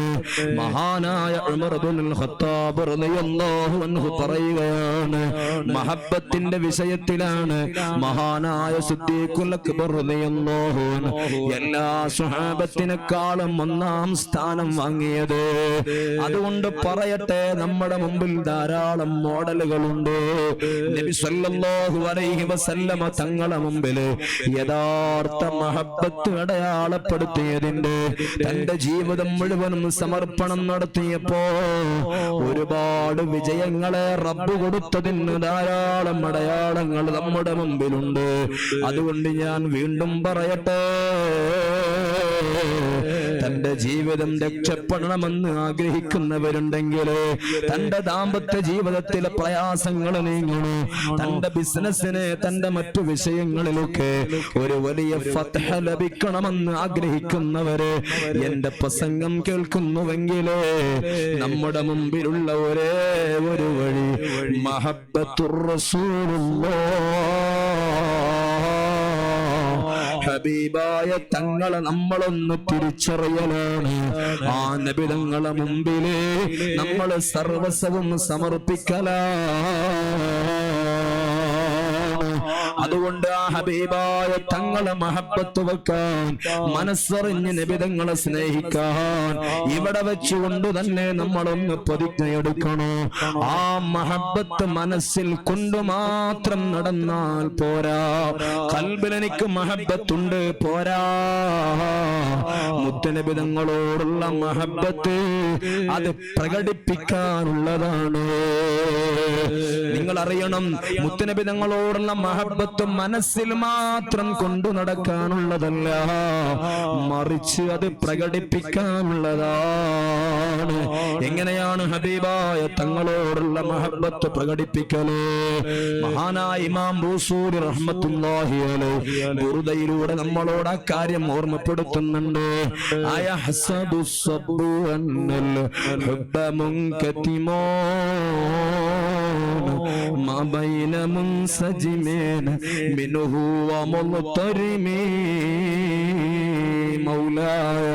മഹാനായ ഉമർ ഇബ്നുൽ ഖത്താബ് റളിയല്ലാഹു അൻഹു പറയുകയാണ്. മഹബ്ബത്തിന്റെ വിഷയത്തിലാണ് മഹാനായ സിദ്ദീഖുൽ അക്ബർ റളിയല്ലാഹു അൻഹു എല്ലാ സ്വഹാബത്തിനേക്കാളും ഒന്നാം സ്ഥാനം വാങ്ങിയത്. അതുകൊണ്ട് പറയട്ടെ, നമ്മുടെ മുമ്പിൽ ധാരാളം മോഡലുകളുണ്ട്. നബി സല്ലല്ലാഹു അലൈഹി വസല്ലം തങ്ങളെ മുമ്പില് യഥാർത്ഥ മഹബ്ബത്ത് അടയാളപ്പെടുത്തിയതിന്റെ തന്റെ ജീവിതം മുഴുവനും സമർപ്പണം നടത്തിയപ്പോ ഒരുപാട് വിജയങ്ങളെ റബ്ബ് കൊടുത്തതിന് ധാരാളം അടയാളങ്ങൾ നമ്മുടെ മുമ്പിലുണ്ട്. അതുകൊണ്ട് ഞാൻ വീണ്ടും പറയട്ടെ, തന്റെ ജീവിതം രക്ഷപ്പെടണമെന്ന് ആഗ്രഹിക്കുന്നവരുണ്ടെങ്കിൽ, തന്റെ ദാമ്പത്യ ജീവിതത്തിലെ പ്രയാസങ്ങൾ നീങ്ങണോ, തന്റെ ബിസിനസ്സിന്, തന്റെ മറ്റു വിഷയങ്ങളിലൊക്കെ ഒരു വലിയ ഫത്ഹ ലഭിക്കണമെന്ന് ആഗ്രഹിക്കുന്നവര് എന്റെ പ്രസംഗം കേൾക്കുന്നുവെങ്കിലേ, നമ്മുടെ മുമ്പിലുള്ള ഒരേ ഒരു വഴി മഹബ്ബത്തുർ റസൂലുള്ളാഹ്, ഹബീബായ തങ്ങളെ നമ്മളൊന്ന് തിരിച്ചറിയലാണ്. ആ നബി തങ്ങളെ മുമ്പില് നമ്മൾ സർവസ്വവും സമർപ്പിക്കലാണ്. അതുകൊണ്ട് ആ ഹബീബായ തങ്ങളെ മഹബ്ബത്ത് വെക്കാൻ, മനസ്സറിഞ്ഞ് നബിതങ്ങളെ സ്നേഹിക്കാൻ ഇവിടെ വെച്ചുകൊണ്ട് തന്നെ നമ്മളൊന്ന് പ്രതിജ്ഞയെടുക്കണോ. ആ മഹബ്ബത്ത് മനസ്സിൽ കൊണ്ട് മാത്രം നടന്നാൽ പോരാ. ഖൽബിൽ എനിക്ക് മഹബ്ബത്തുണ്ട് പോരാ, മുത്തുനബിതങ്ങളോടുള്ള മഹബ്ബത്ത് അത് പ്രകടിപ്പിക്കാനുള്ളതാണ്. നിങ്ങൾ അറിയണം, മുത്തുനബിതങ്ങളോടുള്ള മഹബ്ബത്ത് മനസ്സിൽ മാത്രം കൊണ്ടു നടക്കാനുള്ളതല്ല, മറിച്ച് അത് പ്രകടിപ്പിക്കാനുള്ളതാണ്. എങ്ങനെയാണ് ഹബീബായ തങ്ങളോടുള്ള മഹബ്ബത്ത് പ്രകടിപ്പിക്കല്? മഹാനായ ഇമാം ബൂസൂരി റഹ്മത്തുള്ളാഹി അലൈഹി ബുർദയിലൂടെ നമ്മളോട് ആ കാര്യം ഓർമ്മപ്പെടുത്തുന്നുണ്ട്. അയഹ്സബു സബ്ബു അന്നൽ ഹുബ്ബ മുൻകതിമോ മാ ബൈന മുൻസജിമിൻ മിൻഹു വമുൽതരിമി മൗലായ.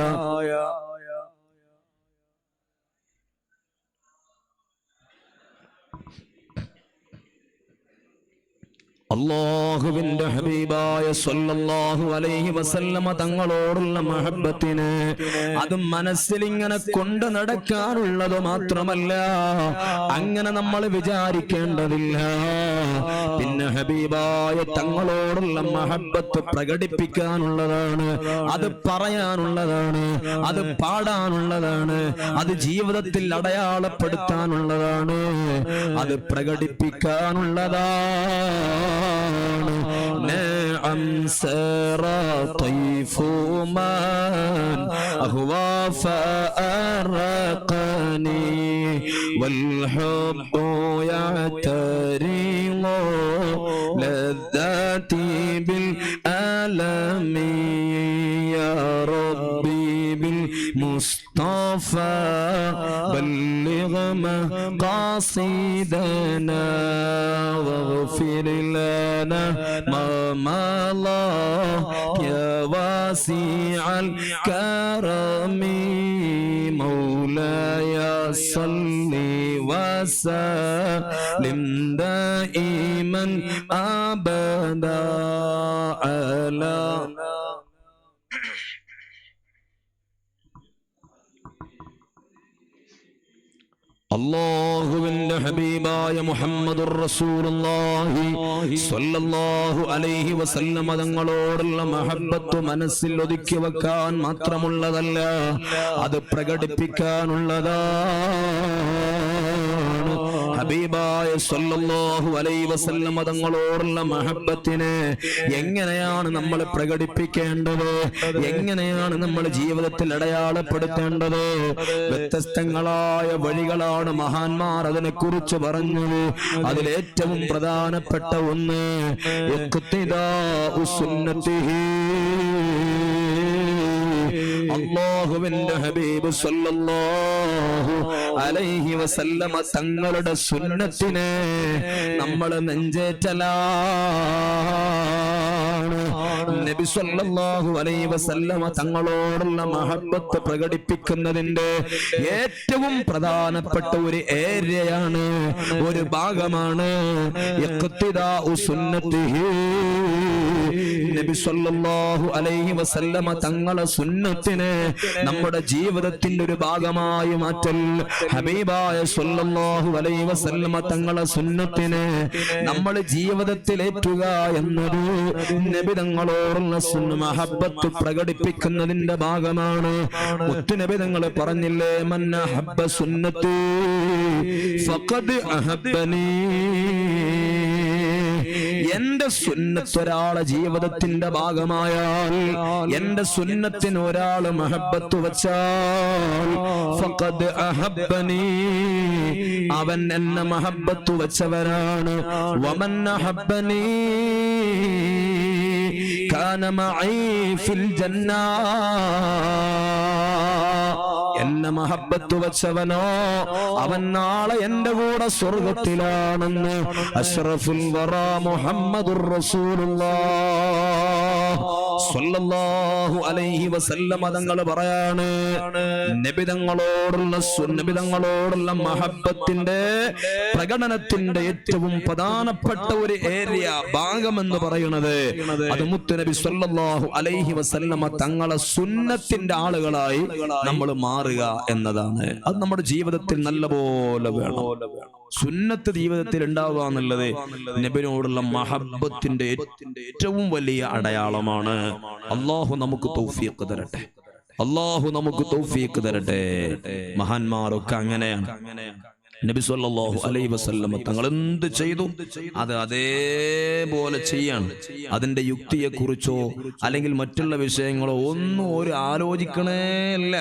അല്ലാഹുവിന്റെ ഹബീബായ സ്വല്ലല്ലാഹു അലൈഹി വസല്ലമ തങ്ങളോടുള്ള മഹബ്ബത്തിന് അത് മനസ്സിൽ ഇങ്ങനെ കൊണ്ട് നടക്കാനുള്ളത് മാത്രമല്ല, അങ്ങനെ നമ്മൾ വിചാരിക്കേണ്ടതില്ല. പിന്നെ ഹബീബായ തങ്ങളോടുള്ള മഹബ്ബത്ത് പ്രകടിപ്പിക്കാനുള്ളതാണ്, അത് പറയാനുള്ളതാണ്, അത് പാടാനുള്ളതാണ്, അത് ജീവിതത്തിൽ അടയാളപ്പെടുത്താനുള്ളതാണ്, അത് പ്രകടിപ്പിക്കാനുള്ളതാണ്. نعم سرى طيف من أهوى فأرقني والحب يعترض لذاتي بالألم يا ربي بالمصطفى بلغ مقاصدنا واغفر لنا ما مضى يا واسع الكرم مولاي صل وسلم دائما أبدا على അല്ലാഹുവിന്റെ ഹബീബായ മുഹമ്മദുർ റസൂലുള്ളാഹി സ്വല്ലല്ലാഹു അലൈഹി വസല്ലമ തങ്ങളോടുള്ള മഹബ്ബത്ത് മനസ്സിൽ ഒതുക്കി വെക്കാൻ മാത്രമുള്ളതല്ല, അത് പ്രകടിപ്പിക്കാനുള്ളതാണ്. ഹബീബായ സ്വല്ലല്ലാഹു അലൈഹി വസല്ലമ തങ്ങളോടുള്ള മഹബ്ബത്തിനെ എങ്ങനെയാണ് നമ്മൾ പ്രകടിപ്പിക്കേണ്ടത്, എങ്ങനെയാണ് നമ്മൾ ജീവിതത്തിൽ അടയാളപ്പെടുത്തേണ്ടത്? വ്യത്യസ്തങ്ങളായ വഴികളാണ് മഹാന്മാർ അതിനെ കുറിച്ച് പറഞ്ഞത്. അതിലേറ്റവും പ്രധാനപ്പെട്ട ഒന്ന് ഇഖ്തിദാഉ സുന്നത്തിഹി, അല്ലാഹുവിന്റെ ഹബീബ് സ്വല്ലല്ലാഹു അലൈഹി വസല്ലമ തങ്ങളുടെ സുന്നത്തിനെ നമ്മൾ നെഞ്ചേറ്റലാണ്. നബി സ്വല്ലല്ലാഹു അലൈഹി വസല്ലമ തങ്ങളോടുള്ള മഹബ്ബത്ത് പ്രകടിപ്പിക്കുന്നതിന്റെ ഏറ്റവും പ്രധാനപ്പെട്ട ഒരു ഏരിയയാണ്, ഒരു ഭാഗമാണ് ഇഖ്തിദാഉ സുന്നത്തിഹി. നബി സ്വല്ലല്ലാഹു അലൈഹി വസല്ലമ തങ്ങളെ സുന്നത്തിനെ നമ്മുടെ ജീവിതത്തിന്റെ ഒരു ഭാഗമായി മാറ്റൽ. ഹബീബായ സ്വല്ലല്ലാഹു അലൈഹി വസല്ലമ തങ്ങളെ സുന്നത്തിനെ നമ്മൾ ജീവിതത്തിൽ ഏറ്റുക എന്നത് നബി തങ്ങളോടുള്ള മഹബ്ബത്ത് പ്രകടിപ്പിക്കുന്നതിന്റെ ഭാഗമാണ്. മുത്തുനബി തങ്ങൾ പറഞ്ഞില്ലേ, മൻ അഹബ്ബ സുന്നത്തി ഫഖദ് അഹബ്ബനി. എന്റെ സുന്നത്ത് ഒരാളെ ജീവിതത്തിന്റെ ഭാഗമായാൽ, എന്റെ സുന്നത്തിന് ഒരാൾ മഹബ്ബത്ത് വച്ചാൽ ഫഖദ് അഹബ്ബനി, അവൻ എന്നെ മഹബ്ബത്ത് വച്ചവരാണ്. വമൻ അഹബ്ബനി കാന മഈ ഫിൽ ജന്ന, എന്നെ മഹബ്ബത്ത് വച്ചവനോ അവൻ നാളെ എന്റെ കൂടെ സ്വർഗത്തിലാണെന്ന് അഷ്റഫുൽ വറാ മുഹമ്മദുർ റസൂലുള്ളാഹ് സ്വല്ലല്ലാഹു അലൈഹി വസല്ലമ തങ്ങൾ പറയാണ്. നബി തങ്ങളോടുള്ള മഹബ്ബത്തിന്റെ പ്രകടനത്തിന്റെ ഏറ്റവും പ്രധാനപ്പെട്ട ഒരു ഏരിയ, ഭാഗമെന്ന് പറയുന്നത് അത് മുത്തുനബി സ്വല്ലല്ലാഹു അലൈഹി വസല്ലമ തങ്ങളെ സുന്നത്തിന്റെ ആളുകളായി നമ്മൾ മാറുക എന്നതാണ്. അത് നമ്മുടെ ജീവിതത്തിൽ നല്ലപോലെ വേണം. സുന്നത്ത് ജീവിതത്തിൽ ഉണ്ടാവുക എന്നുള്ളത് നബിയോടുള്ള മഹബ്ബത്തിന്റെ ഏറ്റവും വലിയ അടയാളമാണ്. അല്ലാഹു നമുക്ക് തൗഫീഖ് തരട്ടെ, അല്ലാഹു നമുക്ക് തൗഫീഖ് തരട്ടെ. മഹാന്മാരൊക്കെ അങ്ങനെയാണ്. നബി സല്ലല്ലാഹു അലൈഹി വസല്ലം തങ്ങൾ എന്ത് ചെയ്തു അത് അതേപോലെ ചെയ്യാണ്. അതിന്റെ യുക്തിയെ കുറിച്ചോ അല്ലെങ്കിൽ മറ്റുള്ള വിഷയങ്ങളോ ഒന്നും ഒരു ആലോചിക്കണേല്ല.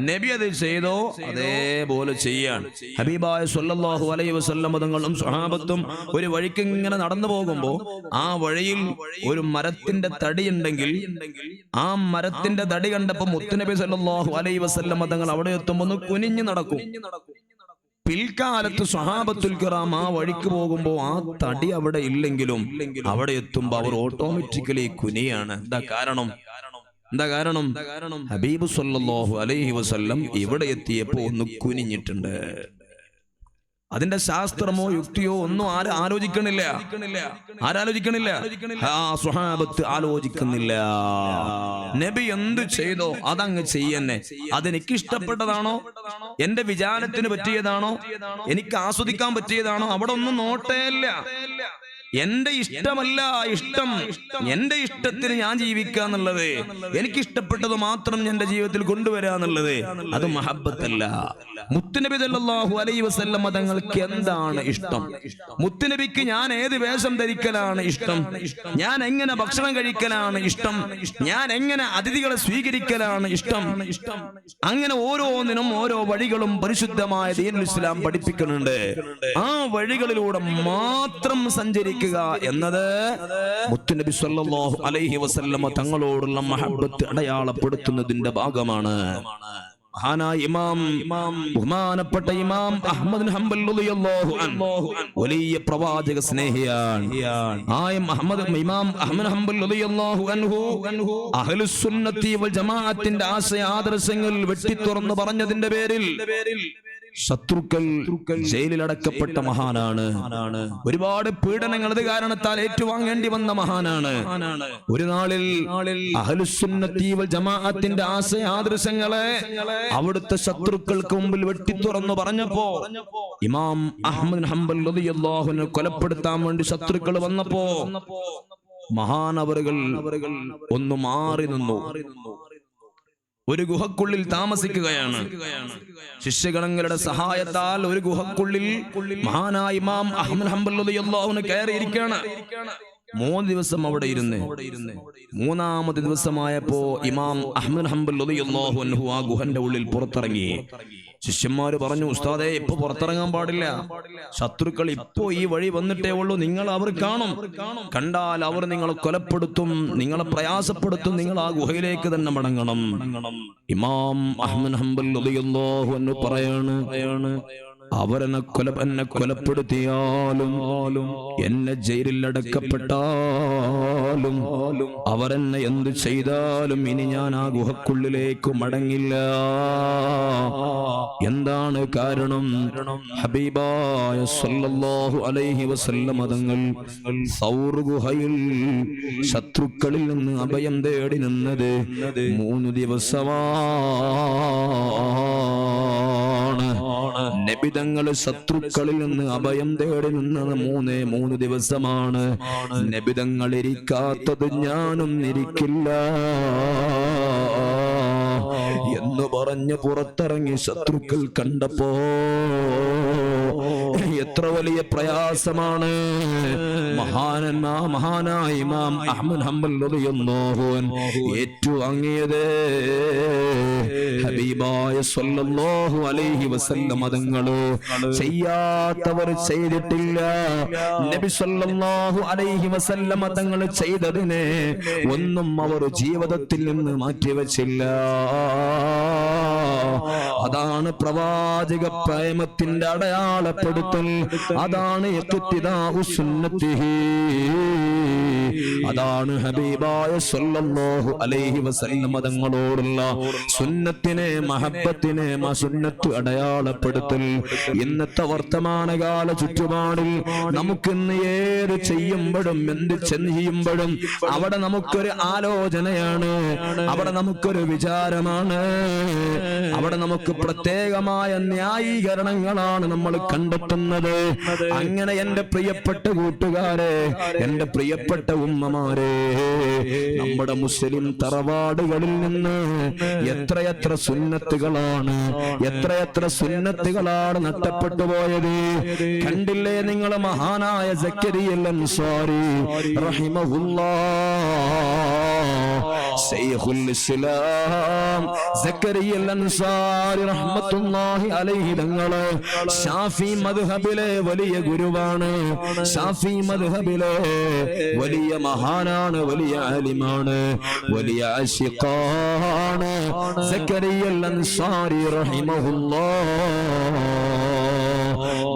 നബി അത് ചെയ്തോ അതേപോലെ ചെയ്യാണ്. ഹബീബായ സല്ലല്ലാഹു അലൈഹി വസല്ലം തങ്ങളും സ്വഹാബത്തും ഒരു വഴിക്ക് ഇങ്ങനെ നടന്നു പോകുമ്പോ ആ വഴിയിൽ ഒരു മരത്തിന്റെ തടി ഉണ്ടെങ്കിൽ ആ മരത്തിന്റെ തടി കണ്ടപ്പോ മുത്തുനബി സല്ലല്ലാഹു അലൈഹി വസല്ലം തങ്ങൾ അവിടെ എത്തുമ്പോൾ ഒന്ന് കുനിഞ്ഞു നടക്കും. പിൽക്കാലത്ത് സ്വഹാബത്തുൽ കിറാം ആ വഴിക്ക് പോകുമ്പോ ആ തടി അവിടെ ഇല്ലെങ്കിലും അവിടെ എത്തുമ്പോ അവർ ഓട്ടോമാറ്റിക്കലി കുനിയാണ്. എന്താ കാരണം? ഹബീബ് സല്ലല്ലാഹു അലൈഹി വസല്ലം ഇവിടെ എത്തിയപ്പോ ഒന്ന് കുനിഞ്ഞിട്ടുണ്ട്. അതിന്റെ ശാസ്ത്രമോ യുക്തിയോ ഒന്നും ആലോചിക്കണില്ല. ആരാലോചിക്കണില്ല? സ്വഹാബത്ത് ആലോചിക്കുന്നില്ല. നബി എന്ത് ചെയ്തോ അതങ്ങ് ചെയ്യന്നെ. അതെനിക്ക് ഇഷ്ടപ്പെട്ടതാണോ, എന്റെ വിചാരത്തിന് പറ്റിയതാണോ, എനിക്ക് ആസ്വദിക്കാൻ പറ്റിയതാണോ, അവിടെ ഒന്നും നോട്ടേയില്ല. എന്റെ ഇഷ്ടമല്ല ഇഷ്ടം, എന്റെ ഇഷ്ടത്തിന് ഞാൻ ജീവിക്കുക എന്നുള്ളത്, എനിക്ക് ഇഷ്ടപ്പെട്ടത് മാത്രം എന്റെ ജീവിതത്തിൽ കൊണ്ടുവരിക എന്നുള്ളത് അത് മഹബ്ബത്തല്ല. മുത്തുനബി സല്ലല്ലാഹു അലൈഹി വസല്ലം തങ്ങൾക്ക് എന്താണ് ഇഷ്ടം? മുത്തുനബിക്ക് ഞാൻ ഏത് വേഷം ധരിക്കലാണ് ഇഷ്ടം, ഞാൻ എങ്ങനെ ഭക്ഷണം കഴിക്കലാണ് ഇഷ്ടം, ഞാൻ എങ്ങനെ അതിഥികളെ സ്വീകരിക്കലാണ് ഇഷ്ടം, അങ്ങനെ ഓരോന്നിനും ഓരോ വഴികളും പരിശുദ്ധമായ ദീനുൽ ഇസ്ലാം പഠിപ്പിക്കുന്നുണ്ട്. ആ വഴികളിലൂടെ മാത്രം സഞ്ചരിക്കുക എന്നത് മുത്തുനബി സല്ലല്ലാഹു അലൈഹി വസല്ലം തങ്ങളോടുള്ള മഹബ്ബത്ത് അടയാളപ്പെടുത്തുന്നതിന്റെ ഭാഗമാണ്. മഹാനായ ബഹുമാനപ്പെട്ട ഇമാം അഹ്മദ് ബിൻ ഹംബൽ റളിയല്ലാഹു അൻഹു വലിയ പ്രവാചക സ്നേഹിയാണ്. ഇമാം അഹ്മദ് ഹംബൽ റളിയല്ലാഹു അൻഹു അഹ്ലുസ് സുന്നത്തി വൽ ജമാഅത്തിന്റെ ആശയ ആദർശങ്ങൾ വെട്ടിത്തുറന്ന് പറഞ്ഞതിന്റെ പേരിൽ ശത്രുക്കൾ ജയിലിലടക്കപ്പെട്ട മഹാനാണ്. ഒരുപാട് പീഡനങ്ങൾ അത് കാരണത്താൽ ഏറ്റുവാങ്ങേണ്ടി വന്ന മഹാനാണ്. ഒരു നാളിൽ അഹ്ലുസ് സുന്നത്തി വൽ ജമാഅത്തിന്റെ ആശയ ആദർശങ്ങളെ അവിടുത്തെ ശത്രുക്കൾക്ക് മുമ്പിൽ വെട്ടിത്തുറന്നു പറഞ്ഞപ്പോ ഇമാം അഹ്മദ് ബിൻ ഹംബൽ റളിയല്ലാഹു അൻഹു കൊലപ്പെടുത്താൻ വേണ്ടി ശത്രുക്കൾ വന്നപ്പോ മഹാനവറുകൾ ഒന്ന് മാറി നിന്നു. ഒരു ഗുഹക്കുള്ളിൽ താമസിക്കുകയാണ്. ശിഷ്യഗണങ്ങളുടെ സഹായത്താൽ ഒരു ഗുഹക്കുള്ളിൽ മഹാനായ ഇമാം അഹ്മദ് ഹംബൽ റളിയല്ലാഹു അൻഹു കയറിയിരിക്കുകയാണ്. 3 ദിവസം അവിടെ ഇരുന്ന് 3-ാമത്തെ ദിവസമായപ്പോ ഇമാം അഹ്മദ് ഹംബൽ റളിയല്ലാഹു അൻഹു ആ ഗുഹന്റെ ഉള്ളിൽ പുറത്തിറങ്ങി. ശിഷ്യന്മാര് പറഞ്ഞു, ഉസ്താദേ ഇപ്പൊ പുറത്തിറങ്ങാൻ പാടില്ല, ശത്രുക്കൾ ഇപ്പോ ഈ വഴി വന്നിട്ടേ ഉള്ളൂ, നിങ്ങൾ അവർ കാണും, കണ്ടാൽ അവർ നിങ്ങളെ കൊലപ്പെടുത്തും, നിങ്ങളെ പ്രയാസപ്പെടുത്തും, നിങ്ങൾ ആ ഗുഹയിലേക്ക് തന്നെ മടങ്ങണം. ഇമാം അഹ്മദ് ഹംബൽ റളിയല്ലാഹു അൻഹു പറയാണ്, അവരെന്നെ കൊലപ്പെടുത്തിയാലും എന്നെ ജയിലിൽ അടക്കപ്പെട്ടാലും അവരെന്നെ എന്ത് ചെയ്താലും ഇനി ഞാൻ ആ ഗുഹക്കുള്ളിലേക്ക് മടങ്ങില്ല. എന്താണ് കാരണം? ഹബീബായ സല്ലല്ലാഹു അലൈഹി വസല്ലം തങ്ങൾ സൗർ ഗുഹയിൽ ശത്രുക്കളിൽ നിന്ന് അഭയം തേടി നിന്നത് 3 ദിവസമാണ്. നബിതങ്ങൾ ശത്രുക്കളിൽ നിന്ന് അഭയം തേടി നിന്നത് 3 ദിവസമാണ്. നബിതങ്ങൾ ഇരിക്കാത്തത് ഞാനും ഇരിക്കില്ല എന്ന് പറഞ്ഞ് പുറത്തിറങ്ങി ശത്രുക്കൾ കണ്ടപ്പോ എത്ര വലിയ പ്രയാസമാണ്. മഹാനായ ഇമാം അഹ്മദ് ഹംബൽ റളിയല്ലാഹു അൻഹു ഏറ്റുവാങ്ങിയത് ഹബീബായ സല്ലല്ലാഹു അലൈഹി വസല്ലം തങ്ങള് ചെയ്യാത്തവർ ചെയ്തിട്ടില്ല. നബി സല്ലല്ലാഹു അലൈഹി വസല്ലം തങ്ങൾ ചെയ്തതിനെ ഒന്നും അവർ ജീവിതത്തിൽ നിന്ന് മാറ്റിവെച്ചില്ല. അതാണ് പ്രവാചക പ്രേമത്തിന്റെ അടയാളപ്പെടുത്തൽ. അതാണ് ഇഖ്തിദാഉ സുന്നത്തിഹി. അതാണ് ഹബീബായ സല്ലല്ലാഹു അലൈഹി വസല്ലം തങ്ങളോടുള്ള സുന്നത്തിനെ, മഹബ്ബത്തിനെ, സുന്നത്ത് അടയാളപ്പെടുത്തൽ. ഇന്നത്തെ വർത്തമാനകാല ചുറ്റുപാടിൽ നമുക്കിന്ന് ഏത് ചെയ്യുമ്പോഴും എന്ത് ചെയ്യുമ്പോഴും അവിടെ നമുക്കൊരു ആലോചനയാണ്, അവിടെ നമുക്കൊരു വിചാരമാണ്, അവിടെ നമുക്ക് പ്രത്യേകമായ ന്യായീകരണങ്ങളാണ് നമ്മൾ കണ്ടെത്തുന്നത്. അങ്ങനെ എന്റെ പ്രിയപ്പെട്ട കൂട്ടുകാരെ, എന്റെ പ്രിയപ്പെട്ട ഉമ്മമാരെ, നമ്മുടെ മുസ്ലിം തറവാടുകളിൽ നിന്ന് എത്രയെത്ര സുന്നത്തുകളാണ്, എത്രയെത്ര സുന്നത്തുകളാണ് നഷ്ടപ്പെട്ടു പോയത്. കണ്ടില്ലേ നിങ്ങൾ മഹാനായ സക്കരിയ്യൽ അൻസാരി റഹിമഹുല്ലാഹ്, ശൈഖുൽ ഇസ്ലാം സക്കരിയ്യൽ അൻസാരി റഹ്മത്തുള്ളാഹി അലൈഹി തങ്ങള് ശാഫി മദ്ഹബിലെ വലിയ ഗുരുവാണ്, ശാഫി മദ്ഹബിലെ വലിയ മഹാനാണ്, വലിയ ആലിമാണ്, വലിയ ആശിഖാണ് സക്കരിയ്യൽ അൻസാരി റഹിമഹുല്ലാഹ്.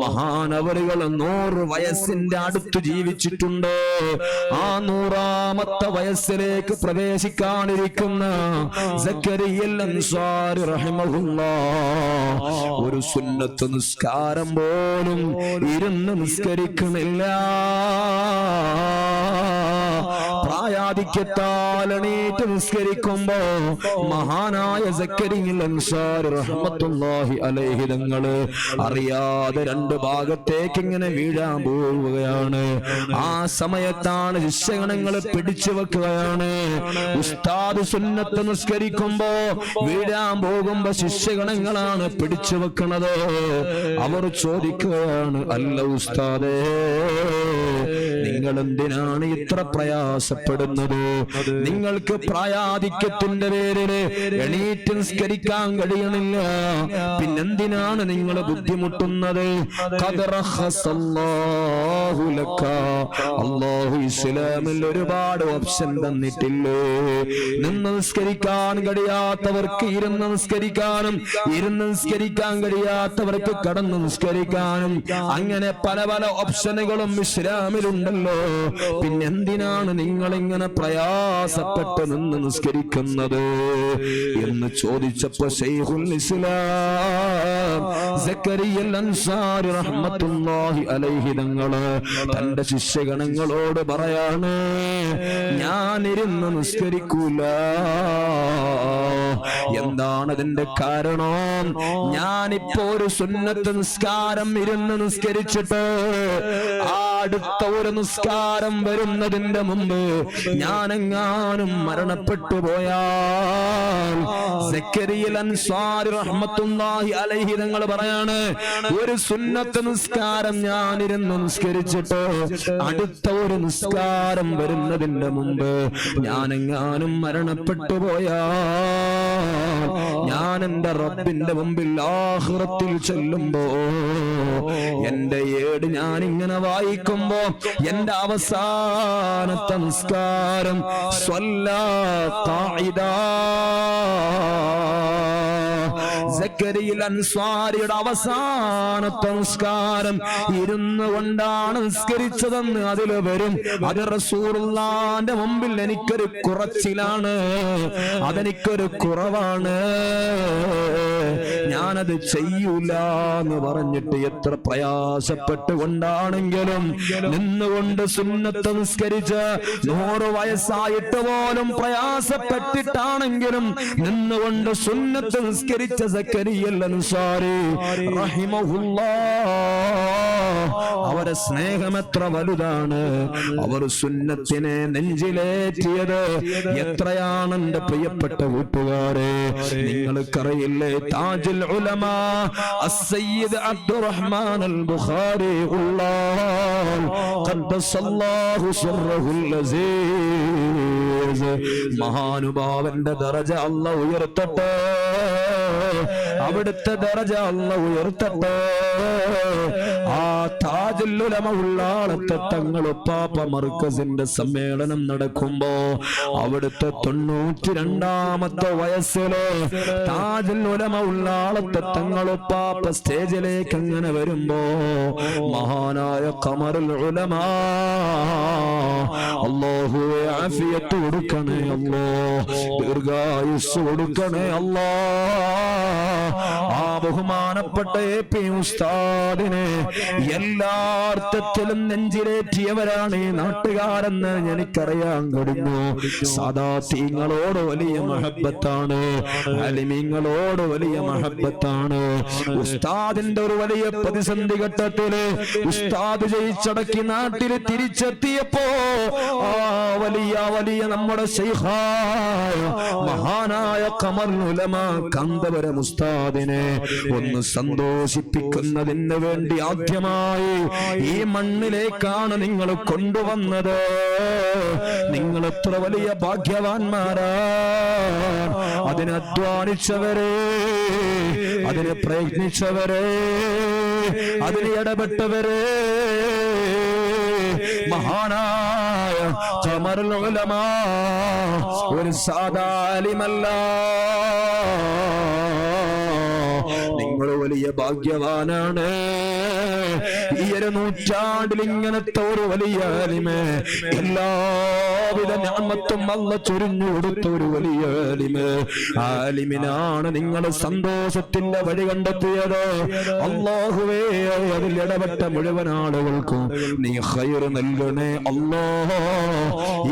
മഹാനവറുകൾ 100 വയസ്സിന്റെ അടുത്ത് ജീവിച്ചിട്ടുണ്ട്. ആ 100ാമത്തെ വയസ്സിലേക്ക് പ്രവേശിക്കാനിരിക്കുന്ന സക്കരിയൽ അൻസാരി റഹിമഹുല്ലാഹ് ഒരു സുന്നത്ത് നിസ്കാരം പോലും ഇരുന്ന് നിസ്കരിക്കുന്നില്ല. പ്രായാധിക്യത്താൽ എണീറ്റ് നിസ്കരിക്കുമ്പോ മഹാനായ സക്കരിയൽ അൻസാരി റഹ്മത്തുള്ളാഹി അലൈഹി തങ്ങള് അറിയാതെ 2 ഭാഗത്തേക്ക് ഇങ്ങനെ വീഴാൻ പോവുകയാണ്. ആ സമയത്താണ് ശിഷ്യഗണങ്ങൾ പിടിച്ചു വെക്കുകയാണ്. ഉസ്താദ് സുന്നത്ത് നിസ്കരിക്കുമ്പോ വീഴാൻ പോകുമ്പോ ശിഷ്യഗണങ്ങളാണ് പിടിച്ചു വെക്കുന്നത്. അവർ ചോദിക്കുകയാണ്, അല്ല ഉസ്താദേ, നിങ്ങൾ എന്തിനാണ് ഇത്ര പ്രയാസപ്പെടുന്നത്? നിങ്ങൾക്ക് പ്രായാധിക്യത്തിന്റെ പേരില് എണീറ്റ് നിസ്കരിക്കാൻ കഴിയണില്ല, പിന്നെന്തിനാണ് നിങ്ങൾ ബുദ്ധിമുട്ടുന്നത്? അല്ലാഹു ഇസ്ലാമിൽ ഒരുപാട് ഓപ്ഷൻ തന്നിട്ടില്ലേ? നിന്ന് നിസ്കരിക്കാൻ കഴിയാത്തവർക്ക് ഇരുന്ന് നിസ്കരിക്കാനും, ഇരുന്ന് നിസ്കരിക്കാൻ കഴിയാത്തവർക്ക് കടന്ന് നിസ്കരിക്കാനും, അങ്ങനെ പല പല ഓപ്ഷനുകളും ഇസ്ലാമിലുണ്ടല്ലോ. പിന്നെന്തിനാണ് നിങ്ങൾ ഇങ്ങനെ പ്രയാസപ്പെട്ട് നിന്ന് നിസ്കരിക്കുന്നത് എന്ന് ചോദിച്ചപ്പോ ശൈഖുൽ ഇസ്ലാം സക്കരിയൽ അൻസാരി റഹ്മത്തുള്ളാഹി അലൈഹി തങ്ങള് തന്റെ ശിഷ്യഗണങ്ങളോട് പറയാണ്, ഞാൻ ഇരുന്ന് നിസ്കരിക്കൂല. എന്താണ് അതിന്റെ കാരണം? ഞാനിപ്പോ ഒരു സുന്നത്ത് നിസ്കാരം ഇരുന്ന് നിസ്കരിച്ചിട്ട് അടുത്ത ഒരു നിസ്കാരം വരുന്നതിന്റെ മുമ്പ് ഞാനെങ്ങാനും മരണപ്പെട്ടു പോയാൽ, സക്കരിയൽ അൻസാരി റഹ്മത്തുള്ളാഹി അലൈഹി തങ്ങൾ പറയാണ്, ഒരു സുന്നത്ത് നിസ്കാരം ഞാനിരുന്ന് നിസ്കരിച്ചിട്ട് അടുത്ത ഒരു നിസ്കാരം വരുന്നതിന്റെ മുമ്പ് ഞാനെങ്ങാനും മരണപ്പെട്ടു പോയാൽ, ഞാൻ എന്റെ റബ്ബിന്റെ മുമ്പിൽ ആഖിറത്തിൽ ചെല്ലുമ്പോ എന്റെ ഏട് ഞാൻ ഇങ്ങനെ വായിക്കുമ്പോ എന്റെ അവസാനത്തെ നിസ്കാരം സ്വല്ലാ ഖാഇദാ, സക്കരിയൽ അൻസാരിയുടെ അവസാനത്തെ നിസ്കാരം ഇരുന്നു കൊണ്ടാണ് നിസ്കരിച്ചതെന്ന് അതിൽ വരും. അത് റസൂലുള്ളാന്റെ മുമ്പിൽ എനിക്കൊരു കുറച്ചിലാണ്, അതെനിക്കൊരു കുറവാണ്, ഞാനത് ചെയ്യൂല എന്ന് പറഞ്ഞിട്ട് എത്ര പ്രയാസപ്പെട്ടുകൊണ്ടാണെങ്കിലും നിന്നുകൊണ്ട് സുന്നത്ത് നിസ്കരിച്ച് 100 വയസ്സായിട്ട് പോലും പ്രയാസപ്പെട്ടിട്ടാണെങ്കിലും നിന്നുകൊണ്ട് സുന്നത്ത് നിസ്കരിച്ച സക്കരിയൽ അൻസാരി റഹിമഹുല്ലാഹ്, അവരെ സ്നേഹം എത്ര വലുതാണ്, അവർ സുന്നത്തിനെ നെഞ്ചിലേറ്റിയത് എത്രയാണ്. എന്റെ പ്രിയപ്പെട്ട കൂട്ടുകാരെ, നിങ്ങൾക്കറിയില്ലേ താജുൽ ഉലമാ അസ്സയ്യിദ് അബ്ദുറഹ്മാൻ അൽ ബുഖാരി ഖദ്ദസല്ലാഹു സിർറഹുൽ അസീസ്, മഹാനുഭാവന്റെ ദറജ അല്ലാഹു ഉയർത്തട്ടെ, അവിടുത്തെ ദറജ അല്ലാഹു ഉയർത്തട്ടെ. ആ താജുൽ ഉലമ ഉള്ളാളത്തെ തങ്ങൾ ഉപ്പാപ്പ മർക്കസിന്റെ സമ്മേളനം നടക്കുമ്പോ അവിടുത്തെ 92ാമത്തെ വയസ്സില് താജുൽ ഉലമ ഉള്ളാളത്തെ തങ്ങൾ ഉപ്പാപ്പ സ്റ്റേജിലേക്ക് അങ്ങനെ വരുമ്പോ മഹാനായ ഖമറുൽ ഉലമ, അല്ലാഹുവേ ആഫിയത്ത് കൊടുക്കണേ അല്ലാഹ്, ദീർഘായുസ്സ് കൊടുക്കണേ അല്ലാഹ്. ആ ബഹുമാനപ്പെട്ട എ.പി. ഉസ്താദിനെ എല്ലാ അർത്ഥത്തിലും നെഞ്ചിലേറ്റിയവരാണ് ഈ നാട്ടുകാരെന്ന് എനിക്കറിയാൻ കഴിഞ്ഞു. സാദാത്തീങ്ങളോട് വലിയ മഹബത്താണ്, അലിമീങ്ങളോട് വലിയ മഹബത്താണ്. ഉസ്താദിന്റെ ഒരു വലിയ പ്രതിസന്ധി ഘട്ടത്തില് ഉസ്താദ് ജയിച്ചടക്കി നാട്ടിൽ തിരിച്ചെത്തിയപ്പോ ആ വലിയ വലിയ നമ്മുടെ ശൈഖായ മഹാനായ ഖമറുൽ ഉലമ കാന്തപുരം ഉസ്താദിനെ ഒന്ന് സന്തോഷിപ്പിക്കുന്നതിന് വേണ്ടി ആദ്യമായി ഈ മണ്ണിലേക്കാണ് നിങ്ങൾ കൊണ്ടുവന്നത്. നിങ്ങൾ എത്ര വലിയ ഭാഗ്യവാന്മാരാ! അതിന് അധ്വാനിച്ചവരെ, അതിന് പ്രയത്നിച്ചവരെ, അതിന് ഇടപെട്ടവരെ, മഹാനായ ഖമറുൽ ഉലമ ഒരു സാധാ ആലിമല്ല, നിങ്ങൾ വലിയ ഭാഗ്യവാനാണ്. ഈ ഒരു നൂറ്റാണ്ടിൽ ഇങ്ങനത്തെ ഒരു വലിയ ആലിമ്, എല്ലാവിധ നിഅമത്തും അല്ലാഹ് ചൊരിഞ്ഞു കൊടുത്ത ഒരു വലിയ ആലിമ്, ആലിമിനാണ് നിങ്ങൾ സന്തോഷത്തിന്റെ വഴി കണ്ടെത്തിയത്. അല്ലാഹുവേ, അതിൽ ഇടപെട്ട മുഴുവൻ ആളുകൾക്കും നീ ഖൈർ നൽകണേ അല്ലാഹ്.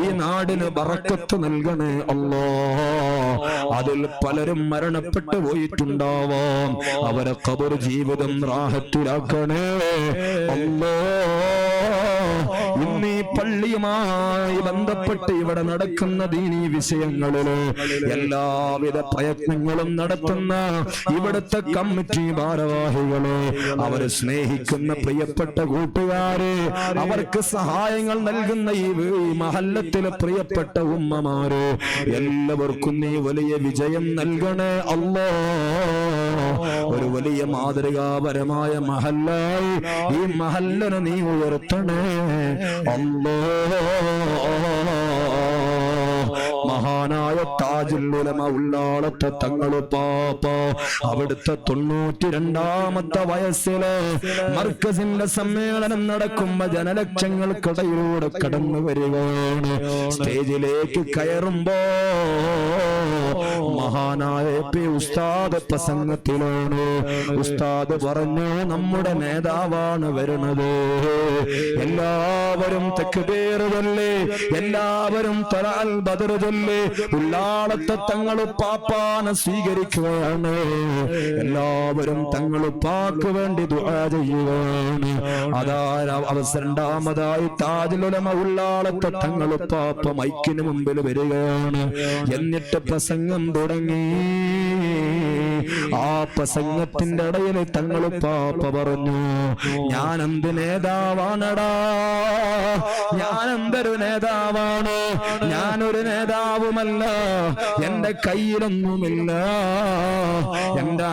ഈ നാടിന് ബറക്കത്ത് നൽകണേ അല്ലാഹ്. അതിൽ പലരും മരണപ്പെട്ടു പോയിട്ടുണ്ടാവാം, അവരെ ഖബർ ജീവിതം റാഹത്തിലാക്കണേ അല്ലാഹ്. ഇന്ന് ഈ പള്ളിയുമായി ബന്ധപ്പെട്ട് ഇവിടെ നടക്കുന്ന ദീനീ വിഷയങ്ങളില് എല്ലാവിധ പ്രയത്നങ്ങളും നടത്തുന്ന ഇവിടുത്തെ കമ്മിറ്റി ഭാരവാഹികള്, അവരെ സ്നേഹിക്കുന്ന പ്രിയപ്പെട്ട കൂട്ടുകാര്, അവർക്ക് സഹായങ്ങൾ നൽകുന്ന ഈ മഹല്ലത്തിലെ പ്രിയപ്പെട്ട ഉമ്മമാര്, എല്ലാവർക്കും നീ വലിയ വിജയം നൽകണേ അല്ലാഹ്. ഒരു വലിയ മാതൃകാപരമായ മഹല്ലായി ഈ മഹല്ലനെ നീ ഉയർത്തണേ അല്ലാഹ്. മഹാനായ താജുൽ ഉലമ ഉള്ളാളത്തെ തങ്ങൾ പാപ്പ അവിടുത്തെ 92ാമത്തെ വയസ്സില് മർക്കസിന്റെ സമ്മേളനം നടക്കുമ്പോ ജനലക്ഷങ്ങൾക്കിടയിലൂടെ കടന്നു വരികയാണ്. സ്റ്റേജിലേക്ക് കയറുമ്പോ മഹാനായ പി ഉസ്താദ് പ്രസംഗത്തിലാണ്. ഉസ്താദ് പറഞ്ഞു, നമ്മുടെ നേതാവാണ് വരുന്നത്, എല്ലാവരും തക്ബീർ ചൊല്ലി, എല്ലാവരും തലഅൽ ബദർ ചൊല്ലി ഉള്ളാളത്തെ തങ്ങൾ പാപ്പാനെ സ്വീകരിക്കുകയാണ്. എല്ലാവരും തങ്ങൾ പാക്ക് വേണ്ടി ദുആ ചെയ്യുകയാണ്. അതാ രണ്ടാമതായി താജുൽ ഉലമ ഉള്ളാളത്തെ തങ്ങൾ പാപ്പ മൈക്കിന് മുമ്പിൽ വരികയാണ്. എന്നിട്ട് പ്രസംഗം തുടങ്ങി. ആ പ്രസംഗത്തിന്റെ ഇടയിൽ തങ്ങൾ പാപ്പ പറഞ്ഞു, ഞാൻ എന്ത് നേതാവാണടാ, ഞാൻ എന്തൊരു നേതാവാണ്, ഞാനൊരു നേതാവുമല്ല, എന്റെ കയ്യിലൊന്നുമില്ല, എന്റെ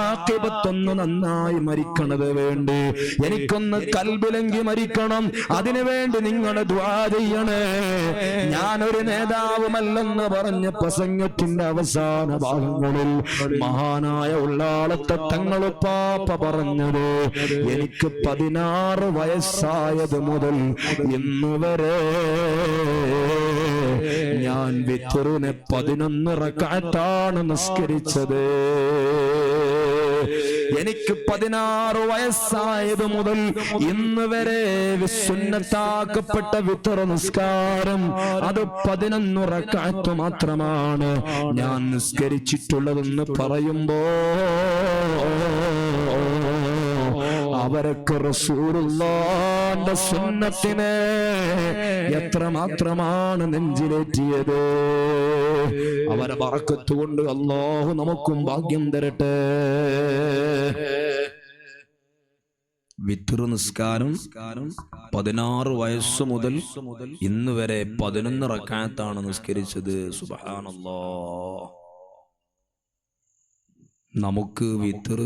ആഖിബത്തൊന്ന് നന്നായി മരിക്കണത് വേണ്ടി, എനിക്കൊന്ന് കൽബിലെങ്കി മരിക്കണം, അതിനു വേണ്ടി നിങ്ങൾ ദുആ ചെയ്യണേ, ഞാനൊരു നേതാവുമല്ലെന്ന് പറഞ്ഞ് പ്രസംഗത്തിന്റെ അവസാന ഭാഗങ്ങളിൽ മഹാനായ ഉള്ളാളത്തെ തങ്ങൾ പാപ്പ പറഞ്ഞത്, എനിക്ക് 16 വയസ്സായത് മുതൽ ഇന്ന് വരെ ഞാൻ വിത്റിനെ 11 റക്അത്താണ് നിസ്കരിച്ചത്. എനിക്ക് 16 വയസ്സായത് മുതൽ ഇന്ന് വരെ സുന്നത്താക്കപ്പെട്ട വിത്ർ നിസ്കാരം അത് 11 റക്അത്ത് മാത്രമാണ് ഞാൻ നിസ്കരിച്ചിട്ടുള്ളതെന്ന് പറയുമ്പോ അവരൊക്കെ റസൂലുള്ളാഹിന്റെ സുന്നത്തിനെ എത്രമാത്രമാണ് നെഞ്ചിലേറ്റിയത്. അവരെ ബറക്കത്ത് കൊണ്ട് അല്ലാഹു നമുക്കും ഭാഗ്യം തരട്ടെ. വിത്ർ നിസ്കാരം 16 വയസ്സ് മുതൽ ഇന്ന് വരെ 11 റക്അത്താണ് നിസ്കരിച്ചത്. സുബ്ഹാനല്ലാഹ്. നമുക്ക് വിത്ർ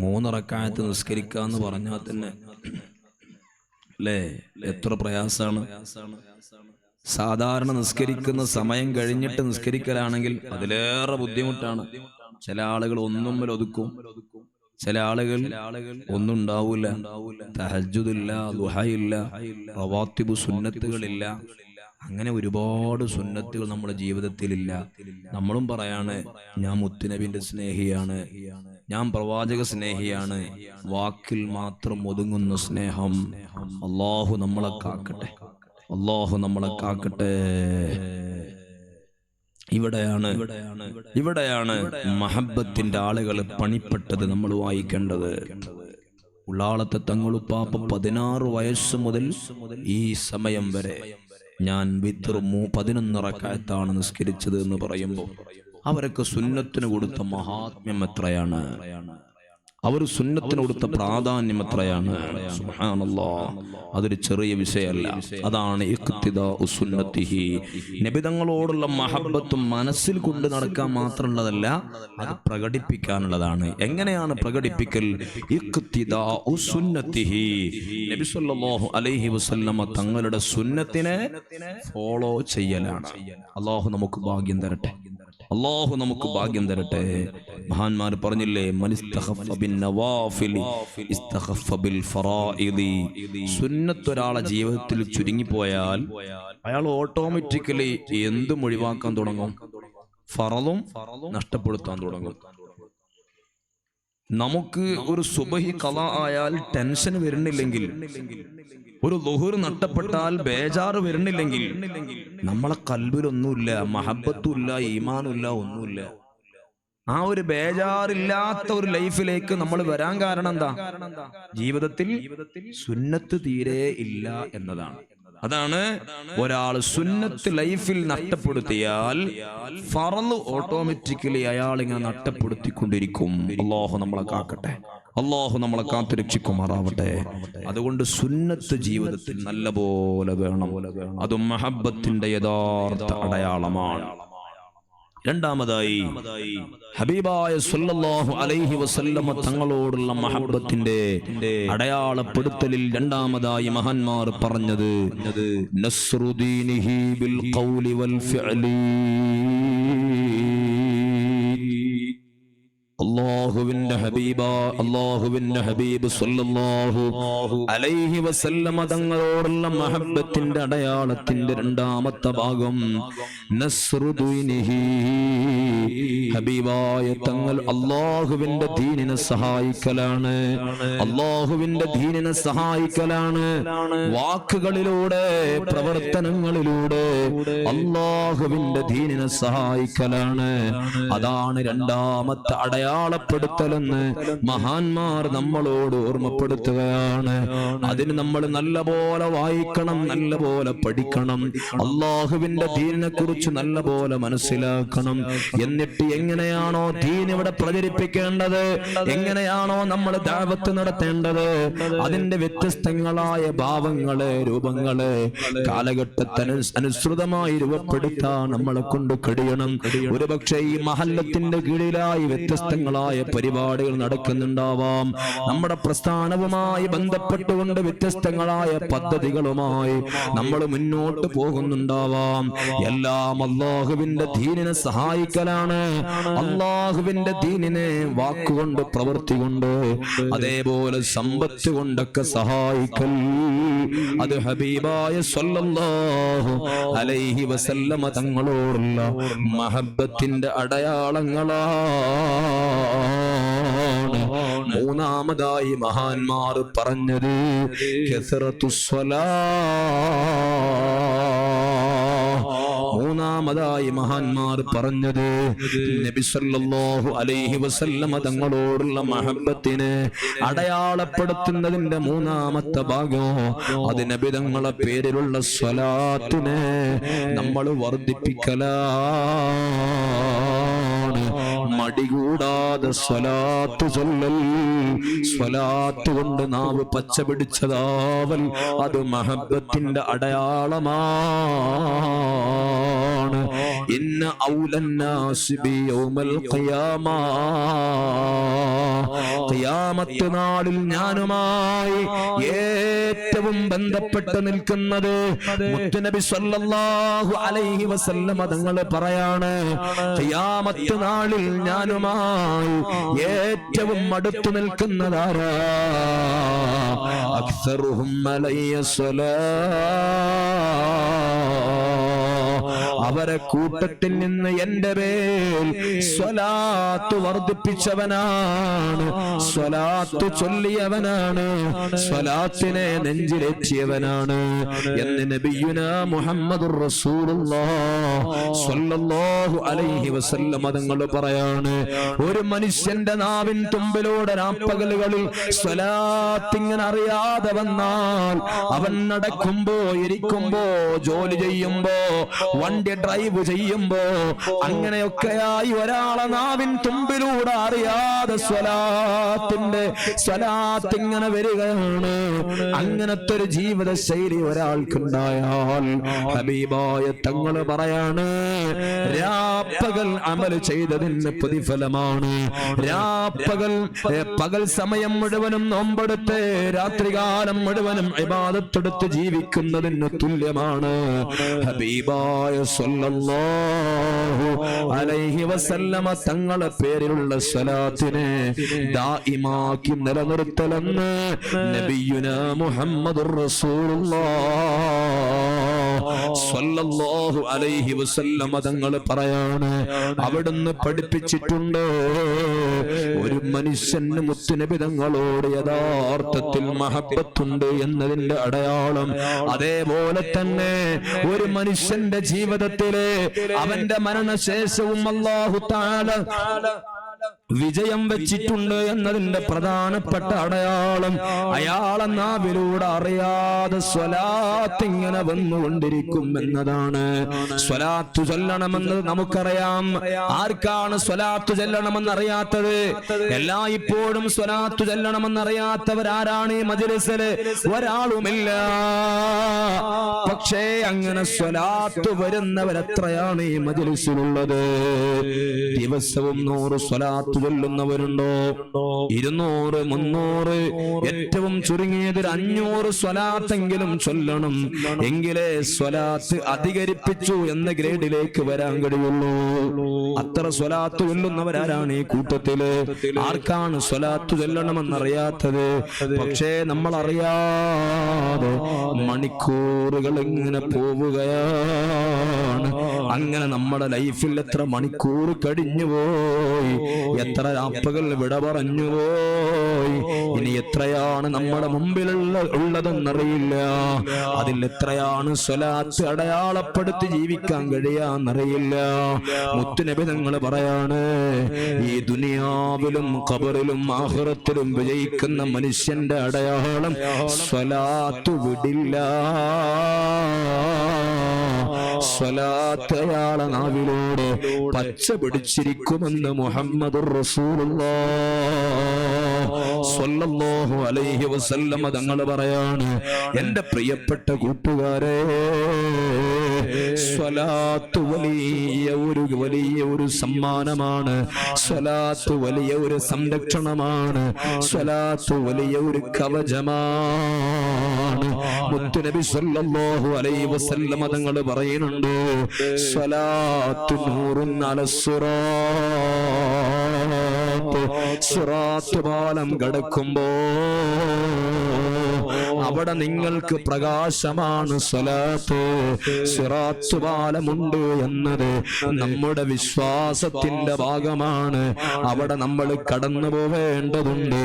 3 റക്അത്ത് നിസ്കരിക്കാന്ന് പറഞ്ഞാൽ തന്നെ അല്ലേ എത്ര പ്രയാസാണ്. സാധാരണ നിസ്കരിക്കുന്ന സമയം കഴിഞ്ഞിട്ട് നിസ്കരിക്കലാണെങ്കിൽ അതിലേറെ ബുദ്ധിമുട്ടാണ്. ചില ആളുകൾ ഒന്നുമ്മൽ ഒതുക്കും, ചില ആളുകൾ ഒന്നും ഉണ്ടാവൂല, തഹജ്ജുദില്ല, ദുഹയില്ല, റവാത്തിബ് സുന്നത്തുകളില്ല. അങ്ങനെ ഒരുപാട് സുന്നത്തുകൾ നമ്മുടെ ജീവിതത്തിലില്ല. നമ്മളും പറയാണ്, ഞാൻ മുത്തുനബിന്റെ സ്നേഹിയാണ്, ഞാൻ പ്രവാചക സ്നേഹിയാണ്. വാക്കിൽ മാത്രം ഒതുങ്ങുന്ന സ്നേഹം. അല്ലാഹു നമ്മളെ കാക്കട്ടെ, അല്ലാഹു നമ്മളെ കാക്കട്ടെ. ഇവിടെയാണ് മഹബത്തിന്റെ ആളുകൾ പണിപ്പെട്ടത് നമ്മൾ വായിക്കേണ്ടത്. ഉള്ളാളത്തെ തങ്ങളുപ്പാപ്പ 16 വയസ്സ് മുതൽ ഈ സമയം വരെ ഞാൻ വിത്ർ 11 റക്അത്താണ് നിസ്കരിച്ചത് എന്ന് പറയുമ്പോൾ അവരൊക്കെ സുന്നത്തിന് കൊടുത്ത മഹാത്മ്യം എത്രയാണ്, അവർ സുന്നത്തിന് കൊടുത്ത പ്രാധാന്യം എത്രയാണ്. സുബ്ഹാനല്ലാഹ്. അതൊരു ചെറിയ വിഷയമല്ല. അതാണ് ഇഖ്തിദാഉ സുന്നത്തിഹി. നബി തങ്ങളോടുള്ള മഹബ്ബത്തും മനസ്സിൽ കൊണ്ട് നടക്കാൻ മാത്രമുള്ളതല്ല, അത് പ്രകടിപ്പിക്കാനുള്ളതാണ്. എങ്ങനെയാണ് പ്രകടിപ്പിക്കൽ? ഇഖ്തിദാഉ സുന്നത്തിഹി. നബി സല്ലല്ലാഹു അലൈഹി വസല്ലമ തങ്ങളുടെ സുന്നത്തിനെ ഫോളോ ചെയ്യലാണ്. അല്ലാഹു നമുക്ക് ഭാഗ്യം തരട്ടെ. അല്ലാഹു നമുക്ക് ഭാഗ്യം തരട്ടെ. മഹാന്മാർ പറഞ്ഞില്ലേ, സുന്നത്ത് ഒരാളെ ജീവിതത്തിൽ ചുരുങ്ങിപ്പോയാൽ അയാൾ ഓട്ടോമാറ്റിക്കലി എന്തും ഒഴിവാക്കാൻ തുടങ്ങും, ഫറളും നഷ്ടപ്പെടുത്താൻ തുടങ്ങും. നമുക്ക് ഒരു സുബഹി ഖളാ ആയാൽ ടെൻഷൻ വരുന്നില്ലെങ്കിൽ, ഒരു ളുഹർ നഷ്ടപ്പെട്ടാൽ ബേജാറ് വരുന്നില്ലെങ്കിൽ, നമ്മളെ കൽബിലൊന്നുമില്ല, മഹബത്തുമില്ല, ഈമാനുമില്ല, ഒന്നുമില്ല. ആ ഒരു ബേജാറില്ലാത്ത ഒരു ലൈഫിലേക്ക് നമ്മൾ വരാൻ കാരണം എന്താ? ജീവിതത്തിൽ സുന്നത്ത് തീരെ ഇല്ല എന്നതാണ്. അതാണ് ഒരാൾ സുന്നത്ത് ലൈഫിൽ നഷ്ടപ്പെടുത്തിയാൽ ഫറള് ഓട്ടോമാറ്റിക്കലി അയാൾ ഇങ്ങനെ നഷ്ടപ്പെടുത്തിക്കൊണ്ടിരിക്കും. അല്ലാഹു നമ്മളെ കാക്കട്ടെ, അല്ലാഹു നമ്മളെ കാത്തുരക്ഷിക്കുമാറാവട്ടെ. അതുകൊണ്ട് സുന്നത്ത് ജീവിതത്തിൽ നല്ല പോലെ വേണം. അതും മഹബത്തിന്റെ യഥാർത്ഥ അടയാളമാണ്. രണ്ടാമതായി ഹബീബായ സല്ലല്ലാഹു അലൈഹി വസല്ലമ തങ്ങളോടുള്ള മഹബത്തിന്റെ അടയാളപ്പെടുത്തലിൽ രണ്ടാമതായി മഹാന്മാർ പറഞ്ഞത് നസ്റുദീനിഹി ബിൽ ഖൗലി വൽ ഫിഅലി. അല്ലാഹുവിന്റെ ഹബീബ് സല്ലല്ലാഹു അലൈഹി വസല്ലമ തങ്ങളോടുള്ള മഹബത്തിന്റെ അടയാളത്തിന്റെ രണ്ടാമത്തെ ഭാഗം നസ്റുദീനിഹി. ഹബീബായ തങ്ങൾ അല്ലാഹുവിന്റെ ദീനിനെ സഹായിക്കലാണ്, അല്ലാഹുവിന്റെ ദീനിനെ സഹായിക്കലാണ്. വാക്കുകളിലൂടെ, പ്രവർത്തനങ്ങളിലൂടെ അല്ലാഹുവിന്റെ ദീനിനെ സഹായിക്കലാണ്. അതാണ് രണ്ടാമത്തെ അടയാളപ്പെടുത്തലെന്ന് മഹാന്മാർ നമ്മളോട് ഓർമ്മപ്പെടുത്തുകയാണ്. അതിന് നമ്മൾ നല്ലപോലെ വായിക്കണം, നല്ലപോലെ പഠിക്കണം, അല്ലാഹുവിന്റെ ദീനിനെ കുറിച്ച് നല്ലപോലെ മനസ്സിലാക്കണം. എന്നിട്ട് എങ്ങനെയാണോ ദീൻ ഇവിടെ പ്രചരിപ്പിക്കേണ്ടത്, എങ്ങനെയാണോ നമ്മൾ ദഅവത്ത് നടത്തേണ്ടത്, അതിന്റെ വ്യത്യസ്തങ്ങളായ ഭാവങ്ങളെ, രൂപങ്ങളെ കാലഘട്ടത്തിന് അനുസൃതമായി രൂപപ്പെടുത്താൻ നമ്മളെ കൊണ്ട് കഴിയണം. ഒരുപക്ഷെ ഈ മഹല്ലത്തിന്റെ കീഴിലായി വ്യത്യസ്തങ്ങളായ പരിപാടികൾ നടക്കുന്നുണ്ടാവാം. നമ്മുടെ പ്രസ്ഥാനവുമായി ബന്ധപ്പെട്ടുകൊണ്ട് വ്യത്യസ്തങ്ങളായ പദ്ധതികളുമായി നമ്മൾ മുന്നോട്ട് പോകുന്നുണ്ടാവാം. എല്ലാം അല്ലാഹുവിന്റെ ദീനിനെ സഹായിക്കലാണ്, അല്ലാഹുവിന്റെ ദീനിനെ വാക്കുകൊണ്ട്, പ്രവൃത്തി കൊണ്ട്, അതേപോലെ സമ്പത്ത് കൊണ്ടൊക്കെ സഹായിക്കൽ. അത് ഹബീബായ സല്ലല്ലാഹു അലൈഹി വസല്ലമ തങ്ങളോടുള്ള മഹബത്തിന്റെ അടയാളങ്ങളാണ്. മൂന്നാമതായി മഹാന്മാർ പറഞ്ഞത് കസറത്തുസ് സ്വലാത്ത്. മൂന്നാമതായി മഹാന്മാർ പറഞ്ഞത് നബി സല്ലല്ലാഹു അലൈഹി വസല്ലമ തങ്ങളോടുള്ള മഹബത്തിനെ അടയാളപ്പെടുത്തുന്നതിന്റെ മൂന്നാമത്തെ ഭാഗം അത് നബി തങ്ങളെ പേരിലുള്ള സ്വലാത്തിനെ നമ്മൾ വർദ്ധിപ്പിക്കലാണ്. മടികൂടാതെ സ്വലാത്ത് ചൊല്ലൽ, സ്വലാത്ത് കൊണ്ട് നാവ് പച്ച പിടിച്ചതാവൽ, അത് മഹബത്തിന്റെ അടയാളമാണ്. ഇന്ന ഔലന്നാസി ബി യൗമൽ ഖിയാമ, ഖിയാമത്ത് നാളിൽ ഞാനുമായി ഏറ്റവും ബന്ധപ്പെട്ട് നിൽക്കുന്നത് മുത്തുനബി സല്ലല്ലാഹു അലൈഹി വസല്ലമ തങ്ങൾ പറയാണ്, ഖിയാമത്ത് നാളിൽ ഞാനുമായി ഏറ്റവും അടുത്തു നിൽക്കുന്നതാരാ? അക്സറുഹും അലയ്യ അവരെ കൂട്ടത്തിൽ നിന്ന് എന്റെ പേൽ സ്വലാത്ത് വർദ്ധിപ്പിച്ചവനാണ്, സ്വലാത്ത് ചൊല്ലിയവനാണ്, സ്വലാത്തിനെ നെഞ്ചിലേറ്റിയവനാണ് എന്ന് നബിയുനാ മുഹമ്മദുർ റസൂലുള്ളാഹി സ്വല്ലല്ലാഹു അലൈഹി വസല്ലം തങ്ങൾ പറയാണ്. ഒരു മനുഷ്യന്റെ നാവിൻ തുമ്പിലൂടെ രാപ്പകലുകളിൽ സ്വലാത്ത് ഇങ്ങനെ അറിയാതെ വന്നാൽ, അവൻ നടക്കുമ്പോ, ഇരിക്കുമ്പോ, ജോലി ചെയ്യുമ്പോ, വണ്ടി ഡ്രൈവ് ചെയ്യുമ്പോ, അങ്ങനെയൊക്കെയായി ഒരാളെ നാവിൻ തുമ്പിലൂടെ അറിയാതെ സ്വലാത്ത് ഇങ്ങനെ വരികയാണ്. അങ്ങനത്തെ ഒരു ജീവിത ശൈലി ഒരാൾക്കുണ്ടായാൽ ഹബീബായ തങ്ങള് പറയാണ്, രാപ്പകൽ അമൽ ചെയ്തതിന് പ്രതിഫലമാണ്. പകൽ സമയം മുഴുവനും നോമ്പെടുത്ത് രാത്രികാലം മുഴുവനും ഇബാദത്തെടുത്ത് ജീവിക്കുന്നതിന് തുല്യമാണ്. ഹബീബായ സ്വല്ലല്ലാഹു അലൈഹി വസല്ലമ തങ്ങളെ പേരിലുള്ള സ്വലാത്തിനെ ദായിമാക്കി നിലനിർത്തലെന്ന് നബിയുനാ മുഹമ്മദുർ റസൂലുള്ളാഹ് സ്വല്ലല്ലാഹു അലൈഹി വസല്ലമ തങ്ങൾ പറയാണ്, അവിടുന്ന് പഠിപ്പിച്ചിട്ടുണ്ട്, ഒരു മനുഷ്യന് മുത്തുനബി തങ്ങളോട് യഥാർത്ഥത്തിൽ മഹബ്ബത്തുണ്ട് എന്നതിന്റെ അടയാളം, അതേപോലെ തന്നെ ഒരു മനുഷ്യന്റെ ജീവിതത്തിലെ അവന്റെ മരണശേഷവും അല്ലാഹു തആല വിജയം വെച്ചിട്ടുണ്ട് എന്നതിന്റെ പ്രധാനപ്പെട്ട അടയാളം അയാളെ നാവിലൂടെ അറിയാതെ സ്വലാത്ത് ഇങ്ങനെ വന്നുകൊണ്ടിരിക്കും എന്നതാണ്. സ്വലാത്ത് ചൊല്ലണമെന്ന് നമുക്കറിയാം. ആർക്കാണ് സ്വലാത്ത് ചൊല്ലണമെന്ന് അറിയാത്തത്? എല്ലായ്പ്പോഴും സ്വലാത്ത് ചൊല്ലണമെന്നറിയാത്തവരാരാണ് ഈ മജ്‌ലിസില്? ഒരാളുമില്ല. പക്ഷേ അങ്ങനെ സ്വലാത്ത് വരുന്നവരെത്രയാണ് ഈ മജ്‌ലിസിലുള്ളത്? ദിവസവും 100 സ്വലാത്ത് ചൊല്ലുന്നവരുണ്ടോ? 200, 300, ഏറ്റവും ചുരുങ്ങിയത് 500 സ്വലാത്തെങ്കിലും ചൊല്ലണം. എങ്കിലേ സ്വലാത്ത് അധികരിപ്പിച്ചു എന്ന ഗ്രേഡിലേക്ക് വരാൻ കഴിയുള്ളൂ. അത്ര സ്വലാത്ത് ചൊല്ലുന്നവരാരാണ് ഈ കൂട്ടത്തില്? ആർക്കാണ് സ്വലാത്ത് ചൊല്ലണമെന്നറിയാത്തത്? പക്ഷേ നമ്മൾ അറിയാതെ മണിക്കൂറുകൾ ഇങ്ങനെ പോവുകയാണ്. അങ്ങനെ നമ്മുടെ ലൈഫിൽ എത്ര മണിക്കൂർ കഴിഞ്ഞുപോയി, എത്ര രാപ്പകൽ വിട പറഞ്ഞുപോയി. ഇനി എത്രയാണ് നമ്മുടെ മുമ്പിലുള്ളതെന്നറിയില്ല. അതിൽ എത്രയാണ് സ്വലാത്ത് അടയാളപ്പെടുത്തി ജീവിക്കാൻ കഴിയാന്നറിയില്ല. മുത്തുനബി തങ്ങൾ പറയാണ്, ഈ ദുനിയാവിലും ഖബറിലും ആഖിറത്തിലും വിജയിക്കുന്ന മനുഷ്യന്റെ അടയാളം സ്വലാത്ത് വിടില്ല. സ്വലാത്ത് അയാളെ നാവിലൂടെ പച്ച പിടിച്ചിരിക്കുമെന്ന് മുഹമ്മദുർ റസൂലുള്ളാഹ് സ്വല്ലല്ലാഹു അലൈഹി വസല്ലമ തങ്ങൾ പറയാണ്, എന്റെ പ്രിയപ്പെട്ട കൂട്ടുകാരെ, സ്വലാത്ത് വലിയ ഒരു സമ്മാനമാണ്. സ്വലാത്ത് വലിയ ഒരു സംരക്ഷണമാണ്. സ്വലാത്ത് വലിയ ഒരു കവചമാണ്. മുത്തുനബി സ്വല്ലല്ലാഹു അലൈഹി വസല്ലമ തങ്ങൾ പറയുന്നുണ്ട്, സ്വലാത്ത് നൂറുൻ അലസ്സിറാത്ത്. സിറാത്ത് പാലം കടക്കുമ്പോ അവിടെ നിങ്ങൾക്ക് പ്രകാശമാണ് സ്വലാത്ത്. സിറാത്ത് പാലമുണ്ട് എന്നത് നമ്മുടെ വിശ്വാസത്തിന്റെ ഭാഗമാണ്. അവിടെ നമ്മൾ കടന്നു പോവേണ്ടതുണ്ട്.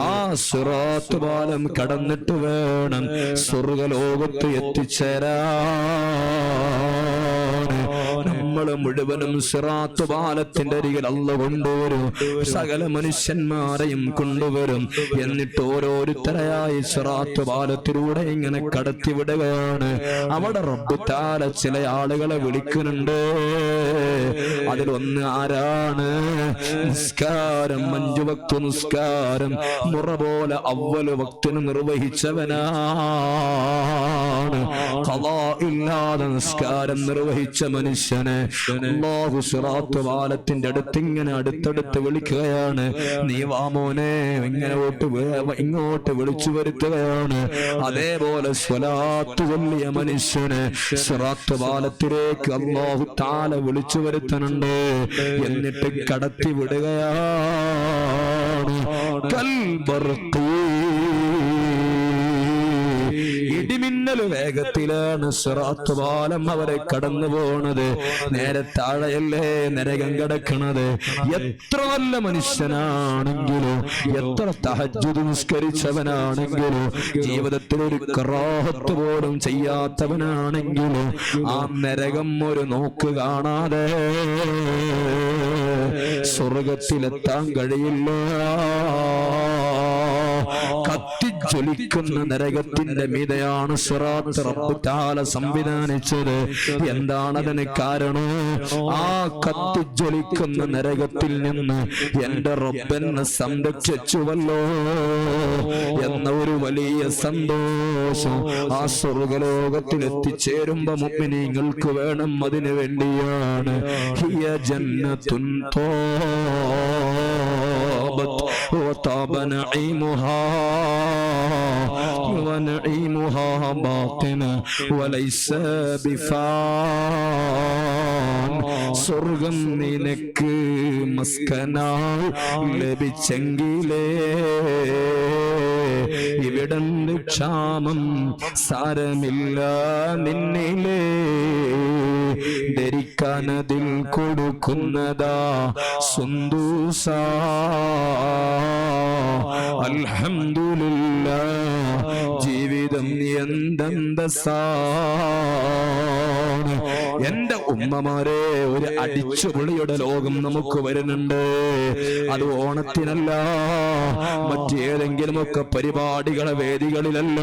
ആ സിറാത്ത് പാലം കടന്നിട്ട് വേണം സ്വർഗ്ഗലോകത്ത് എത്തിച്ചേരാൻ. നമ്മൾ മുഴുവനും സിറാത്ത് പാലത്തിന്റെ അരികിൽ അല്ലാഹു കൊണ്ടുവരും. സകല മനുഷ്യന്മാരെയും കൊണ്ടുവരും. എന്നിട്ട് ഓരോരുത്തരായി സിറാത്ത് പാലത്തിലൂടെ ഇങ്ങനെ കടത്തിവിടുകയാണ്. അവിടെ റബ്ബ് തആല ചില ആളുകളെ വിളിക്കുന്നുണ്ട്. അതിലൊന്ന് ആരാണ്? നിസ്കാരം, 5 വക്ത് നിസ്കാരം മുറ പോലെ അവ്വല് വക്തിന് നിർവഹിച്ചവനാണ്. ഖളാ ഇല്ലാതെ നിസ്കാരം നിർവഹിച്ച മനുഷ്യനെ അല്ലാഹു സിറാത്ത് പാലത്തിന്റെ അടുത്തിങ്ങനെ അടുത്തടുത്ത് വിളിക്കുകയാണ്. നീ വാ മോനെ, ഇങ്ങോട്ട് വിളിച്ചു വരുത്തുകയാണ്. അതേപോലെ സ്വലാത്ത് ചൊല്ലിയ മനുഷ്യനെ സിറാത്ത് പാലത്തിലേക്ക് അല്ലാഹു തആല വിളിച്ചു വരുത്തുന്നുണ്ട്. എന്നിട്ട് കടത്തി വിടുകയാണ്. കൽബർഖി, ഇടിമിന്നൽ വേഗത്തിലാണ് സിറാത്ത് പാലം അവരെ കടന്നു പോണത്. നേരെ താഴെയല്ലേ നരകം കിടക്കണത്. എത്ര നല്ല മനുഷ്യനാണെങ്കിലും, എത്ര തഹജ്ജുദ് നിസ്കരിച്ചവനാണെങ്കിലും, ജീവിതത്തിൽ ഒരു ഖറാഹത്ത് പോലും ചെയ്യാത്തവനാണെങ്കിലും ആ നരകം ഒരു നോക്ക് കാണാതെ സ്വർഗത്തിലെത്താൻ കഴിയില്ല. കത്തിജ്വലിക്കുന്ന നരകത്തിന്റെ മീതെയാണ് സിറാത്ത് റബ്ബ് തആല സംവിധാനിച്ചത്. എന്താണ് അതിന് കാരണം? ആ കത്തിജ്വലിക്കുന്ന നരകത്തിൽ നിന്ന് എന്റെ റബ്ബെന്നെ സംരക്ഷിച്ചുവല്ലോ എന്ന ഒരു വലിയ സന്തോഷം ആ സ്വർഗ്ഗലോകത്തിൽ എത്തിച്ചേരുമ്പോ മുഅ്മിനീങ്ങൾക്ക് വേണം. അതിനു വേണ്ടിയാണ് ഹിയ ജന്നത്തുൻ طابت وطاب نعيمها നഈമുഹാ ബാഖിന വലൈസ ബിഫാൻ. സ്വർഗം നിനക്ക് മസ്കനായി ലഭിച്ചെങ്കിലേ ഇവിടന്ന് ക്ഷാമം സാരമില്ല നിന്നിലേ. ധരിക്കാനതിൽ കൊടുക്കുന്നതാ സുന്ദൂസ. അൽഹംദുലില്ലാഹ് ജീവിതം എന്തെന്തസാണ്. എന്റെ ഉമ്മമാരെ, ഒരു അടിച്ചുപൊളിയുടെ ലോകം നമുക്ക് വരുന്നുണ്ട്. അത് ഓണത്തിനല്ല, മറ്റേതെങ്കിലുമൊക്കെ പരിപാടികളെ വേദികളിലല്ല.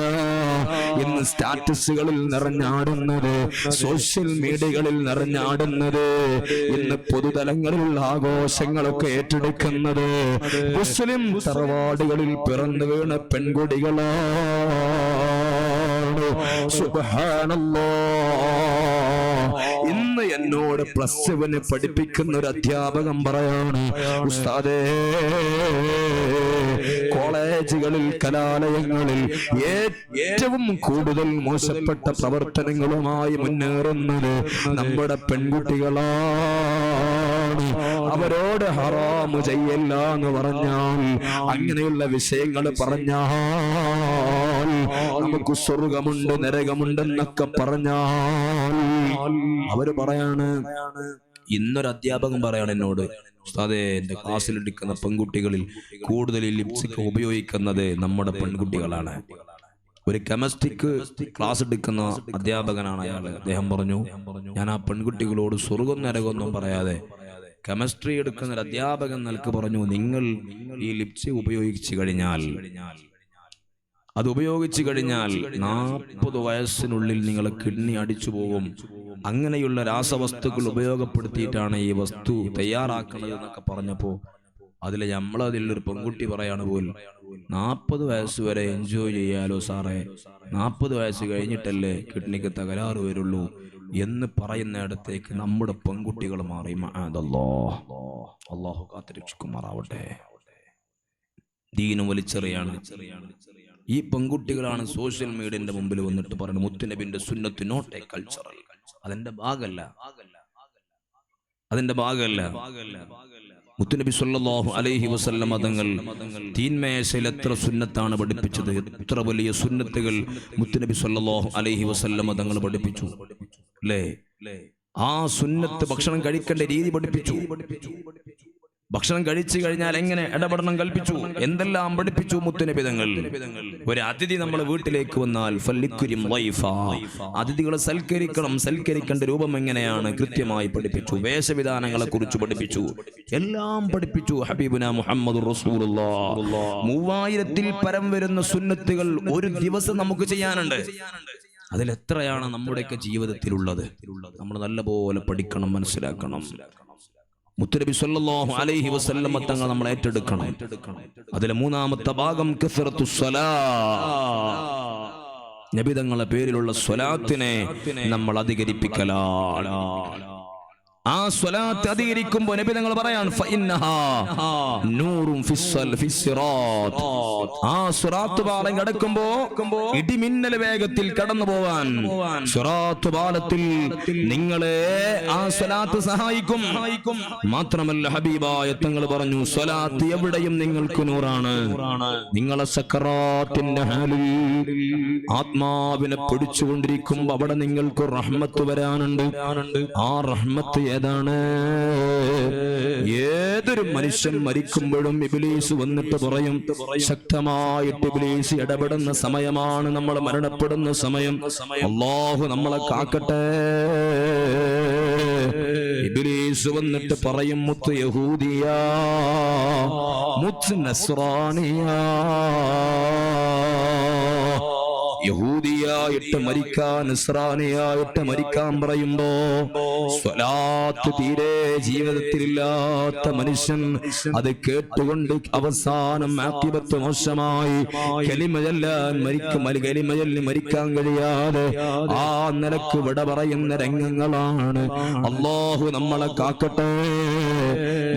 ഇന്ന് സ്റ്റാറ്റസുകളിൽ നിറഞ്ഞാടുന്നത്, സോഷ്യൽ മീഡിയകളിൽ നിറഞ്ഞാടുന്നത്, ഇന്ന് പൊതുതലങ്ങളിലുള്ള ആഘോഷങ്ങളൊക്കെ ഏറ്റെടുക്കുന്നത് മുസ്ലിം തറവാടുകളിൽ പിറന്നു വീണ പെൺകുട്ടികളാണ്. സുബ്ഹാനല്ലാഹ്. ഇന്ന് എന്നോട് +1 പഠിപ്പിക്കുന്ന ഒരു അധ്യാപകൻ പറയാണ്, ഉസ്താദേ, കോളേജുകളിൽ കലാലയങ്ങളിൽ ഏറ്റവും കൂടുതൽ മോശപ്പെട്ട പ്രവർത്തനങ്ങളുമായി മുന്നേറുന്നത് നമ്മുടെ പെൺകുട്ടികളാണ്. അവരോട് ഹറാമു ചെയ്യല്ല എന്ന് പറഞ്ഞാൽ, അങ്ങനെയുള്ള വിഷയങ്ങൾ പറഞ്ഞാൽ, നമുക്ക് സ്വർഗമുണ്ട് നരകമുണ്ടെന്നൊക്കെ പറഞ്ഞാൽ അവര് പറയാണ്. ഇന്നൊരു അധ്യാപകൻ പറയാണ് എന്നോട്, ഉസ്താദേ, എന്റെ ക്ലാസ്സിലെടുക്കുന്ന പെൺകുട്ടികളിൽ കൂടുതൽ ലിപ്സ്റ്റിക് ഉപയോഗിക്കുന്നത് നമ്മുടെ പെൺകുട്ടികളാണ്. ഒരു കെമിസ്ട്രിക്ക് ക്ലാസ് എടുക്കുന്ന അധ്യാപകനാണ് അയാള്. അദ്ദേഹം പറഞ്ഞു, ഞാൻ ആ പെൺകുട്ടികളോട് സ്വർഗം നരകമൊന്നും പറയാതെ കെമിസ്ട്രി എടുക്കുന്ന ഒരു അധ്യാപകൻ നിലക്ക് പറഞ്ഞു, നിങ്ങൾ ഈ ലിപ്സ്റ്റിക് ഉപയോഗിച്ചു കഴിഞ്ഞാൽ 40 വയസ്സിനുള്ളിൽ നിങ്ങളെ കിഡ്നി അടിച്ചു പോകും. അങ്ങനെയുള്ള രാസവസ്തുക്കൾ ഉപയോഗപ്പെടുത്തിയിട്ടാണ് ഈ വസ്തു തയ്യാറാക്കുന്നത് എന്നൊക്കെ പറഞ്ഞപ്പോ നമ്മളതിലൊരു പെൺകുട്ടി പറയാണ് പോലും, 40 വയസ്സ് വരെ എൻജോയ് ചെയ്യാലോ സാറേ, 40 വയസ്സ് കഴിഞ്ഞിട്ടല്ലേ കിഡ്നിക്ക് തകരാറ് വരുള്ളൂ എന്ന് പറയുന്നിടത്തേക്ക് നമ്മുടെ പെൺകുട്ടികൾ മാറി. അല്ലാഹു കാത്തുരക്ഷിക്കുമാറാവട്ടെ. ദീന് വലിച്ചെറിയാണ്. ഈ പെൺകുട്ടികളാണ് സോഷ്യൽ മീഡിയന്റെ മുമ്പിൽ വന്നിട്ട് പറഞ്ഞു, മുത്തുനബിന്റെ സുന്നത്ത് നോട്ട് എ കൾച്ചറൽ. അതിന്റെ ഭാഗമല്ല. മുത്തുനബി സല്ലല്ലാഹു അലൈഹി വസല്ലം തങ്ങൾ തീന്മേശയിൽ എത്ര സുന്നത്താണ് പഠിപ്പിച്ചത്, എത്ര വലിയ സുന്നത്തുകൾ മുത്തുനബി സല്ലല്ലാഹു അലൈഹി വസല്ലം തങ്ങൾ പഠിപ്പിച്ചു അല്ലേ? ആ സുന്നത്ത് ഭക്ഷണം കഴിക്കേണ്ട രീതി പഠിപ്പിച്ചു. ഭക്ഷണം കഴിച്ചു കഴിഞ്ഞാൽ എങ്ങനെ ഇടപെടണം കൽപ്പിച്ചു. എന്തെല്ലാം പഠിപ്പിച്ചു മുത്തുനബി തങ്ങൾ. ഒരു അതിഥി നമ്മളെ വീട്ടിലേക്ക് വന്നാൽ അതിഥികളെ സൽക്കരിക്കേണ്ട രൂപം എങ്ങനെയാണ് കൃത്യമായി പഠിപ്പിച്ചു. വേഷവിധാനങ്ങളെ കുറിച്ച് പഠിപ്പിച്ചു. എല്ലാം പഠിപ്പിച്ചു ഹബീബുന മുഹമ്മദ് റസൂലുള്ളാഹ്. 3000-ൽ പരം വരുന്ന സുന്നത്തുകൾ ഒരു ദിവസം നമുക്ക് ചെയ്യാനുണ്ട്. അതിലെത്രയാണ് നമ്മുടെയൊക്കെ ജീവിതത്തിലുള്ളത്? നമ്മൾ നല്ലപോലെ പഠിക്കണം, മനസ്സിലാക്കണം. മുത്തുനബി സല്ലല്ലാഹു അലൈഹി വസല്ലം തങ്ങൾ നമ്മൾ ഏറ്റെടുക്കണം. അതിലെ 3-ാമത്തെ ഭാഗം കസറത്തുസ് സ്വലാത്ത്. നബി തങ്ങളുടെ പേരിലുള്ള സ്വലാത്തിനെ നമ്മൾ അധികരിപ്പിക്കലാണ്. ആ സ്വലാത്ത് അധികരിക്കുമ്പോൾ നബി തങ്ങൾ പറയാണ്, ഫഇന്നഹാ നൂറുൻ ഫിസ്സിറാത്ത്. ആ സിറാത്ത് പാലം കടക്കുമ്പോ ഇടിമിന്നൽ വേഗത്തിൽ കടന്നു പോവാൻ സിറാത്ത് പാലത്തിൽ നിങ്ങളെ ആ സ്വലാത്ത് സഹായിക്കും. മാത്രമല്ല ഹബീബായ തങ്ങൾ പറഞ്ഞു, സ്വലാത്ത് എവിടെയും നിങ്ങൾക്ക് നൂറാണ്. നിങ്ങളെ സക്കറാത്തിന്റെ ഹാലിൽ ആത്മാവിനെ പിടിച്ചുകൊണ്ടിരിക്കുമ്പോ അവിടെ നിങ്ങൾക്ക് റഹ്മത്ത് വരാനുണ്ട്. ആ റഹ്മത്ത് ഏതാണ്? ഏതൊരു മനുഷ്യൻ മരിക്കുമ്പോഴും ഇബ്ലീസ് വന്നിട്ട് പറയും, ശക്തമായിട്ട് ഇബ്ലീസ് ഇടപെടുന്ന സമയമാണ് നമ്മൾ മരണപ്പെടുന്ന സമയം. അല്ലാഹു നമ്മളെ കാക്കട്ടെ. ഇബ്ലീസ് വന്നിട്ട് പറയും, മുത്ത് യഹൂദിയാ, മുത്ത് നസ്രാനിയാ. യഹൂദിയായിട്ട് മരിക്കാൻ, നസ്രാനിയായിട്ട് മരിക്കാൻ പറയുമ്പോ സ്വലാത്ത് തീരെ ജീവിതത്തിലില്ലാത്ത മനുഷ്യൻ അത് കേട്ടുകൊണ്ട് അവസാനം ആഖിബത്ത് മോശമായി കലിമ ചൊല്ലി മരിക്കാൻ കഴിയാതെ ആ നിലക്ക് വിട പറയുന്ന രംഗങ്ങളാണ്. അല്ലാഹു നമ്മളെ കാക്കട്ടെ.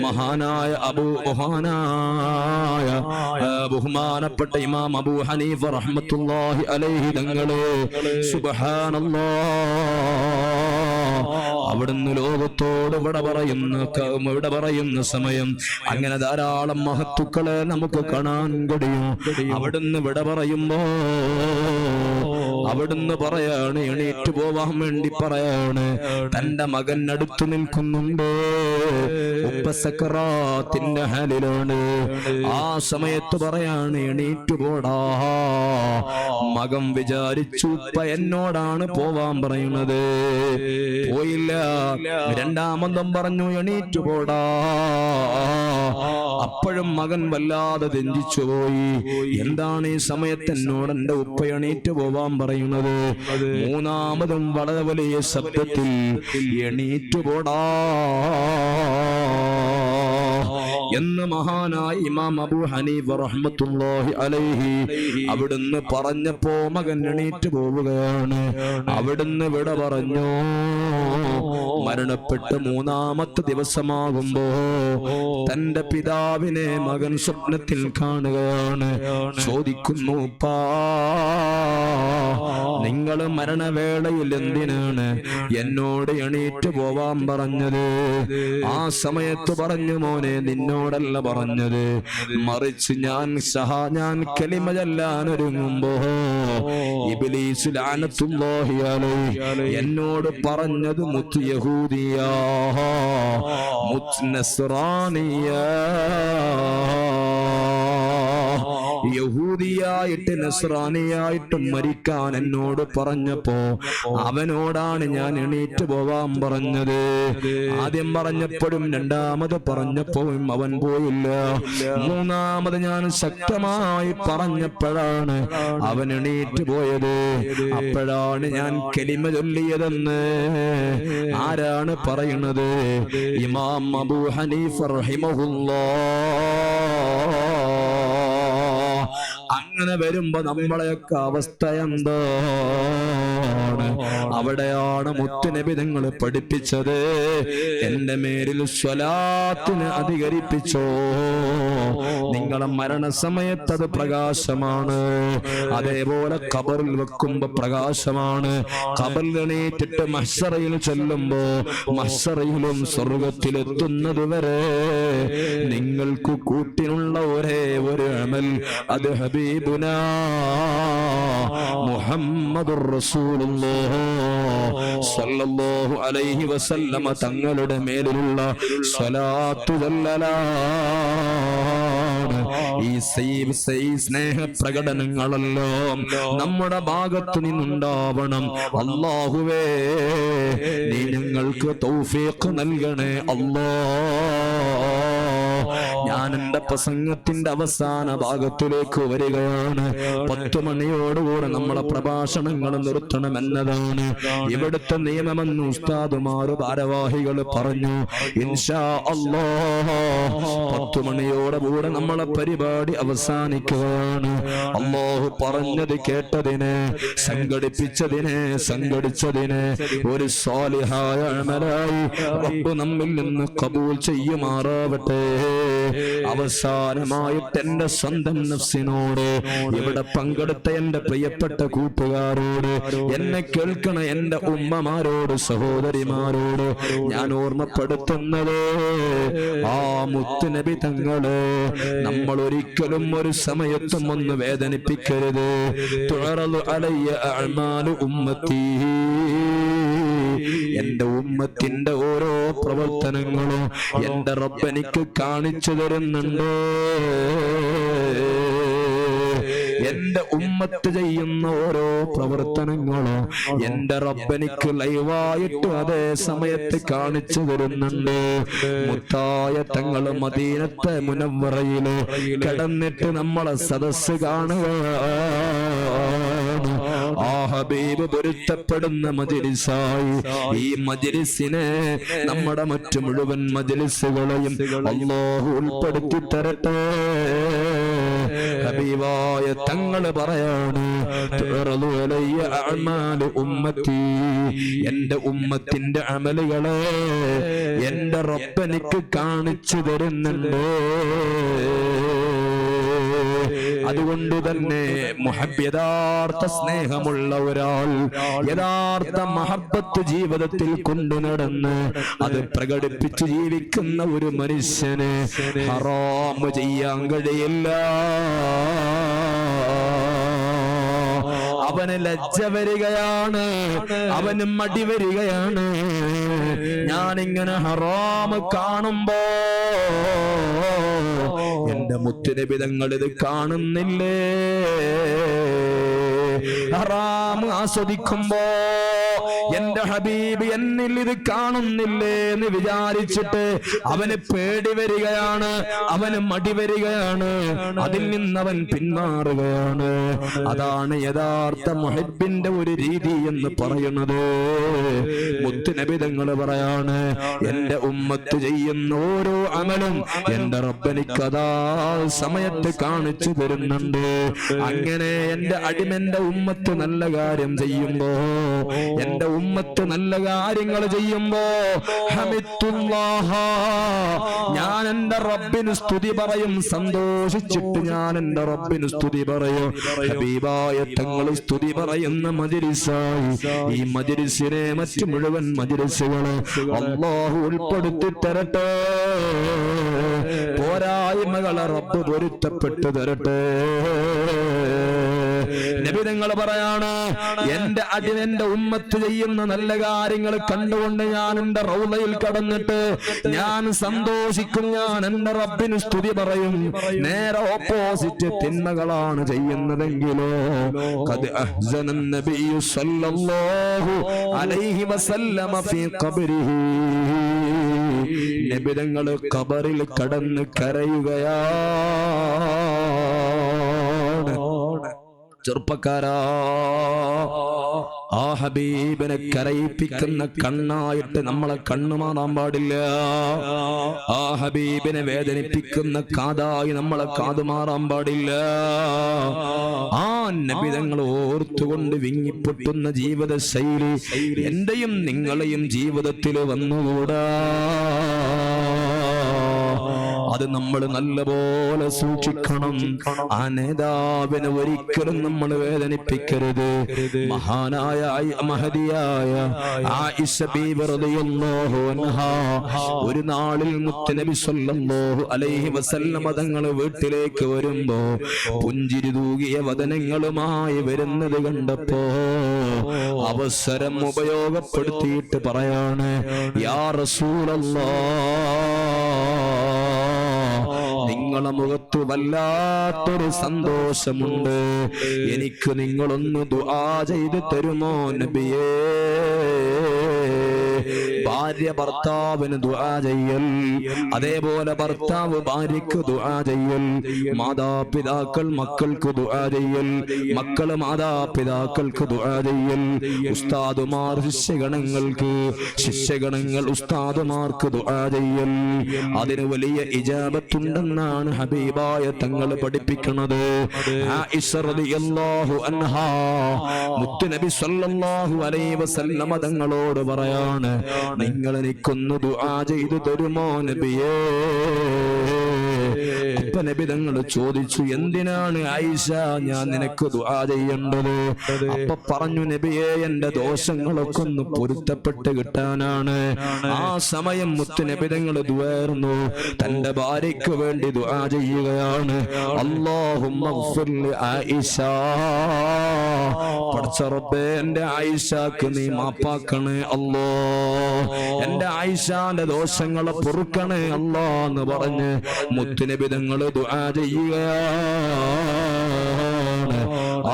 മഹാനായ ബഹുമാനപ്പെട്ട ഇമാം അബൂ ഹനീഫ റഹ്മത്തുള്ളാഹി അലൈഹി തങ്ങളെ സുബ്ഹാനല്ലാഹ് അവിടുന്ന് ലോകത്തോട് ഇവിടെ പറയുന്ന സമയം അങ്ങനെ ധാരാളം മഹത്തുക്കളെ നമുക്ക് കാണാൻ കഴിയും. അവിടുന്ന് ഇവിടെ പറയുമ്പോ അവിടുന്ന് പറയാണ്, എണീറ്റ് പോവാൻ വേണ്ടി പറയാണ്. തന്റെ മകൻ അടുത്തു നിൽക്കുന്നുണ്ട്, സക്കറാത്തിന്റെ ഹാലിലാണ്. ആ സമയത്ത് പറയാണ്, എണീറ്റ് പോടാ. മകൻ വിചാരിച്ചു ഉപ്പ എന്നോടാണ് പോവാൻ പറയുന്നത്, പോയില്ല. രണ്ടാമതും പറഞ്ഞു, എണീറ്റ് പോടാ. അപ്പോഴും മകൻ വല്ലാതെ തെഞ്ചിച്ചു പോയി. എന്താണ് ഈ സമയത്ത് എന്നോട് എന്റെ ഉപ്പ എണീറ്റ് പോവാൻ പറയുന്നത്? മൂന്നാമതും വളരെ വലിയ ശബ്ദത്തിൽ എണീറ്റ് പോടാ എന്ന് മഹാനായ ഇമാം അബൂ ഹനീഫ റഹ്മത്തുള്ളാഹി അലൈഹി അവിടുന്ന് പറഞ്ഞപ്പോ മകൻ എണീറ്റ് പോവുകയാണ്. അവിടുന്ന് വിട പറഞ്ഞു. മരണപ്പെട്ട് മൂന്നാമത്തെ ദിവസമാകുമ്പോ തന്റെ പിതാവിനെ മകൻ സ്വപ്നത്തിൽ കാണുകയാണ്. ചോദിക്കുന്നു, ഉപ്പാ, നിങ്ങൾ മരണവേളയിൽ എന്തിനാണ് എന്നോട് എണീറ്റ് പോവാൻ പറഞ്ഞത്? ആ സമയത്ത് പറഞ്ഞു, മോനെ, നിന്നോടല്ല പറഞ്ഞത്, മറിച്ച് ഞാൻ കലിമ ചൊല്ലാൻ ഒരുങ്ങുമ്പോ ഇബ്ലീസ് ലഅനത്തുല്ലാഹി അലൈഹി എന്നോട് പറഞ്ഞത് മുത്ത് യഹൂദിയാ, മുത്ത് നസ്റാനിയാ, യഹൂദിയായിട്ട് നസ്രാനിയായിട്ട് മരിക്കാൻ എന്നോട് പറഞ്ഞപ്പോ അവനോടാണ് ഞാൻ എണീറ്റ് പോവാൻ പറഞ്ഞത്. ആദ്യം പറഞ്ഞപ്പോഴും രണ്ടാമത് പറഞ്ഞപ്പോഴും അവൻ പോയില്ല. മൂന്നാമത് ഞാൻ ശക്തമായി പറഞ്ഞപ്പോഴാണ് അവൻ എണീറ്റ് പോയത്. അപ്പോഴാണ് ഞാൻ കലിമ ചൊല്ലിയതെന്ന് ആരാണ് പറയുന്നത്? ഇമാം അബൂ ഹനീഫ റഹിമഹുല്ലാഹ്. അങ്ങനെ വരുമ്പോ നമ്മളെയൊക്കെ അവസ്ഥ എന്താണ്? അവിടെയാണ് മുത്തുനബി തങ്ങൾ പഠിപ്പിച്ചത്, എന്റെ മേലിൽ സ്വലാത്തിന് അധികരിപ്പിച്ചോ. നിങ്ങളെ മരണസമയത്ത് അത് പ്രകാശമാണ്. അതേപോലെ ഖബറിൽ വെക്കുമ്പോ പ്രകാശമാണ്. ഖബറിൽ എണീറ്റിട്ട് മഹ്ശറയിൽ ചെല്ലുമ്പോ മഹ്ശറയിലും സ്വർഗത്തിലെത്തുന്നത് വരെ നിങ്ങൾക്ക് കൂട്ടിനുള്ള ഒരേ ഒരു അമൽ, അത് ഹബീബുനാ മുഹമ്മദുർ റസൂലുള്ളാഹി സ്വല്ലല്ലാഹു അലൈഹി വസല്ലമ തങ്ങളുടെ മേലുള്ള സ്വലാത്തു ചൊല്ലലാണ്. ഈ സ്നേഹ പ്രകടനങ്ങളെല്ലാം നമ്മുടെ ഭാഗത്ത് നിന്നുണ്ടാവണം. അല്ലാഹുവേ, നീ ഞങ്ങൾക്ക് തൗഫീഖ് നൽകണേ അല്ലാഹ്. ഞാൻ എന്റെ പ്രസംഗത്തിന്റെ അവസാന ഭാഗത്തിലേക്ക് വരികയാണ്. 10 മണിയോടുകൂടെ നമ്മളെ പ്രഭാഷണങ്ങൾ നിർത്തണമെന്നതാണ് ഇവിടുത്തെ നിയമമെന്ന് ഉസ്താദുമാര് ഭാരവാഹികൾ പറഞ്ഞു. ഇൻഷാ അല്ലാഹ് 10 മണിയോടുകൂടെ നമ്മളെ പരിപാടി അവസാനിക്കുകയാണ്. അല്ലാഹു പറഞ്ഞത് കേട്ടതിന്, സംഘടിച്ചതിന് ഒരു സ്വാലിഹായ അമലായി റബ്ബ് നമ്മിൽ നിന്ന് ഖബൂൽ ചെയ്യുമാറാവട്ടെ. അവസാനമായിട്ട് എന്റെ സ്വന്തം നഫ്സിനോട്, ഇവിടെ പങ്കെടുത്ത എന്റെ പ്രിയപ്പെട്ട കൂട്ടുകാരോട്, എന്നെ കേൾക്കണ എന്റെ ഉമ്മമാരോട്, സഹോദരിമാരോട് ഞാൻ ഓർമ്മപ്പെടുത്തുന്നത്, ആ മുത്തുനബി തങ്ങള് നമ്മൾ ഒരിക്കലും ഒരു സമയത്തും ഒന്ന് വേദനിപ്പിക്കരുത്. തുഅറദു അലയ്യ അഅ്മാലു ഉമ്മത്തി, എന്റെ ഉമ്മത്തിന്റെ ഓരോ പ്രവർത്തനങ്ങളും എന്റെ റബ്ബ് എനിക്ക് കാണിച്ചു തരുന്നുണ്ട്. എന്റെ ഉമ്മത്ത് ചെയ്യുന്ന ഓരോ പ്രവർത്തനങ്ങളും എന്റെ റബ്ബനിക്ക് ലൈവായിട്ട് അതേ സമയത്ത് കാണിച്ചു തരുന്നുണ്ട്. മുത്തായ തങ്ങള് മദീനത്തെ മുനവ്വറയില് കിടന്നിട്ട് നമ്മളെ സദസ്സ് കാണുക. ആ ഹബീബ് പൊരുത്തപ്പെടുന്ന മജ്‌ലിസായി ഈ മജ്‌ലിസിനെ നമ്മുടെ മറ്റു മുഴുവൻ മജ്‌ലിസുകളെയും അല്ലാഹു ഉൾപ്പെടുത്തി തരട്ടെ. ഹബീബായ തങ്ങൾ പറയാണ്, തുറദു അലയ്യ അഅ്മാലു ഉമ്മത്തി, എന്റെ ഉമ്മത്തിന്റെ അമലുകളെ എന്റെ റബ്ബ് എനിക്ക് കാണിച്ചു തരുന്നുണ്ട്. അതുകൊണ്ട് തന്നെ യഥാർത്ഥ സ്നേഹമുള്ള ഒരാൾ യഥാർത്ഥ മഹബ്ബത്ത് ജീവിതത്തിൽ കൊണ്ടു നടന്ന് അത് പ്രകടിപ്പിച്ച് ജീവിക്കുന്ന ഒരു മനുഷ്യന് ഹറാം ചെയ്യാൻ കഴിയില്ല. അവന് ലജ്ജ വരികയാണ്, അവന് മടി വരികയാണ്. ഞാനിങ്ങനെ ഹറാം കാണുമ്പോ എന്റെ മുത്തുനബി തങ്ങൾ ഇത് കാണുന്നില്ലേ? ഹറാം ആസ്വദിക്കുമ്പോ എന്റെ ഹബീബ് എന്നിൽ ഇത് കാണുന്നില്ലേ എന്ന് വിചാരിച്ചിട്ട് അവന് പേടി വരികയാണ്, അവന് മടി വരികയാണ്, അതിൽ നിന്നവൻ പിന്മാറുകയാണ്. അതാണ് യഥാർത്ഥ മുഹബ്ബിന്റെ ഒരു രീതി എന്ന് പറയുന്നത്. മുത്തുനബി തങ്ങൾ പറയാണ്, എന്റെ ഉമ്മത്ത് ചെയ്യുന്ന ഓരോ അമലും എന്റെ റബ്ബനിക്കതാ സമയത്ത് കാണിച്ചു തരുന്നുണ്ട്. അങ്ങനെ എന്റെ അടിമന്റെ ഉമ്മത്ത് നല്ല കാര്യം ചെയ്യുമ്പോ, എന്റെ ഉമ്മത്ത് നല്ല കാര്യങ്ങൾ ചെയ്യുമ്പോ ഹമിദുല്ലാഹ, ഞാൻ എന്റെ റബ്ബിന് സ്തുതി പറയും. സന്തോഷിച്ചിട്ട് ഞാൻ എന്റെ റബ്ബിന് സ്തുതി പറയും. ഹബീബായ തങ്ങൾ സ്തുതി പറയുന്ന മജ്‌ലിസായി ഈ മജ്‌ലിസിനെ മറ്റു മുഴുവൻ മജ്‌ലിസുകളെ അല്ലാഹു ഉൾപ്പെടുത്തി തരട്ടെ. പോരായ്മകളെ റബ്ബ് പൊരുത്തപ്പെട്ടു തരട്ടെ. നബി തങ്ങൾ പറയാണ്, എന്റെ ഉമ്മത്ത് ചെയ്യുന്ന നല്ല കാര്യങ്ങൾ കണ്ടുകൊണ്ട് ഞാൻ എന്റെ റൗളയിൽ കടന്നിട്ട് ഞാൻ സന്തോഷിക്കും, ഞാൻ എന്റെ റബ്ബിന് സ്തുതി പറയും. നേരെ ഓപ്പോസിറ്റ് തിന്മകളാണ് ചെയ്യുന്നതെങ്കിലോ ഖദ് അഹ്സന നബിയു സല്ലല്ലാഹു അലൈഹി വസല്ലമ ഫീ ഖബരിഹി, നബി തങ്ങൾ ഖബറിൽ കടന്ന് കരയുകയാണ്. ചെറുപ്പക്കാരാ, ആ ഹബീബിനെ കരയിപ്പിക്കുന്ന കണ്ണായിട്ട് നമ്മളെ കണ്ണു മാറാൻ പാടില്ല. ആ ഹബീബിനെ വേദനിപ്പിക്കുന്ന കാതായി നമ്മളെ കാതു മാറാൻ പാടില്ല. ആ നബിതങ്ങൾ ഓർത്തുകൊണ്ട് വിങ്ങിപ്പൊട്ടുന്ന ജീവിത ശൈലി എന്റെയും നിങ്ങളെയും ജീവിതത്തിൽ വന്നുകൂടാ. അത് നമ്മൾ നല്ലപോലെ സൂക്ഷിക്കണം. ആ നേതാവിനെ ഒരിക്കലും നമ്മൾ വേദനിപ്പിക്കരുത്. മഹാനായ മഹദിയായ ആയിഷ ബീവി റളിയല്ലാഹു അൻഹാ ഒരു നാളിൽ മുത്തുനബി സല്ലല്ലാഹു അലൈഹി വസല്ലം തങ്ങൾ വീട്ടിലേക്ക് വരുമ്പോ പുഞ്ചിരി തൂകിയ വദനങ്ങളുമായി വരുന്നത് കണ്ടപ്പോ അവസരം ഉപയോഗപ്പെടുത്തിയിട്ട് പറയാണ്, യാ റസൂലല്ലാഹ്, നിങ്ങളെ മുഖത്ത് വല്ലാത്തൊരു സന്തോഷമുണ്ട്, എനിക്ക് നിങ്ങളൊന്ന് ദുആ ചെയ്ത് തരുമോ നബിയേ? ഭാര്യ ഭർത്താവിന് ദുആ ചെയ്യൽ, അതേപോലെ ഭർത്താവ് ഭാര്യക്ക് ദുആ ചെയ്യൽ, മാതാപിതാക്കൾ മക്കൾക്ക് ദുആ ചെയ്യൽ, മക്കള് മാതാപിതാക്കൾക്ക് ദുആ ചെയ്യൽ, ഉസ്താദുമാർ ശിഷ്യഗണങ്ങൾക്ക്, ശിഷ്യഗണങ്ങൾ ഉസ്താദുമാർക്ക് ദുആ ചെയ്യൽ, അതിന് വലിയ ഇജാബത്തുണ്ടെന്നാണ് ഹബീബായ തങ്ങൾ പഠിപ്പിക്കുന്നത്. ആയിഷ റളിയല്ലാഹു അൻഹാ മുത്തുനബി സല്ലല്ലാഹു അലൈഹി വസല്ലം തങ്ങളോട് പറയാണ്, നിങ്ങൾ എനിക്കൊന്ന് ദുആ ചെയ്തു തരുമോ നബിയേ? അപ്പൊ നബി തങ്ങൾ ചോദിച്ചു, എന്തിനാണ് ആയിഷ ഞാൻ നിനക്ക് ദുആ ചെയ്യേണ്ടത്? അപ്പൊ പറഞ്ഞു, നബിയേ, എന്റെ ദോഷങ്ങളൊക്കെ ഒന്ന് പൊരുത്തപ്പെട്ട് കിട്ടാനാണ്. ആ സമയം മുത്ത് നബി തങ്ങൾ ദുആർന്നു തന്റെ ഭാര്യയ്ക്ക് വേണ്ടി ദുആ ചെയ്യുകയാണ്. അല്ലാഹുമ്മ ഗ്ഫിർ ലി ആയിഷ, പടച്ച റബ്ബേ എന്റെ ആയിഷക്ക് നീ മാപ്പാക്കണേ അല്ലാ, എന്റെ ആയിഷാന്റെ ദോഷങ്ങളെ പൊറുക്കണേ അല്ലാ എന്ന് പറഞ്ഞ് മുത്തുനബി തങ്ങൾ ദുആ ചെയ്യുകയാണ്.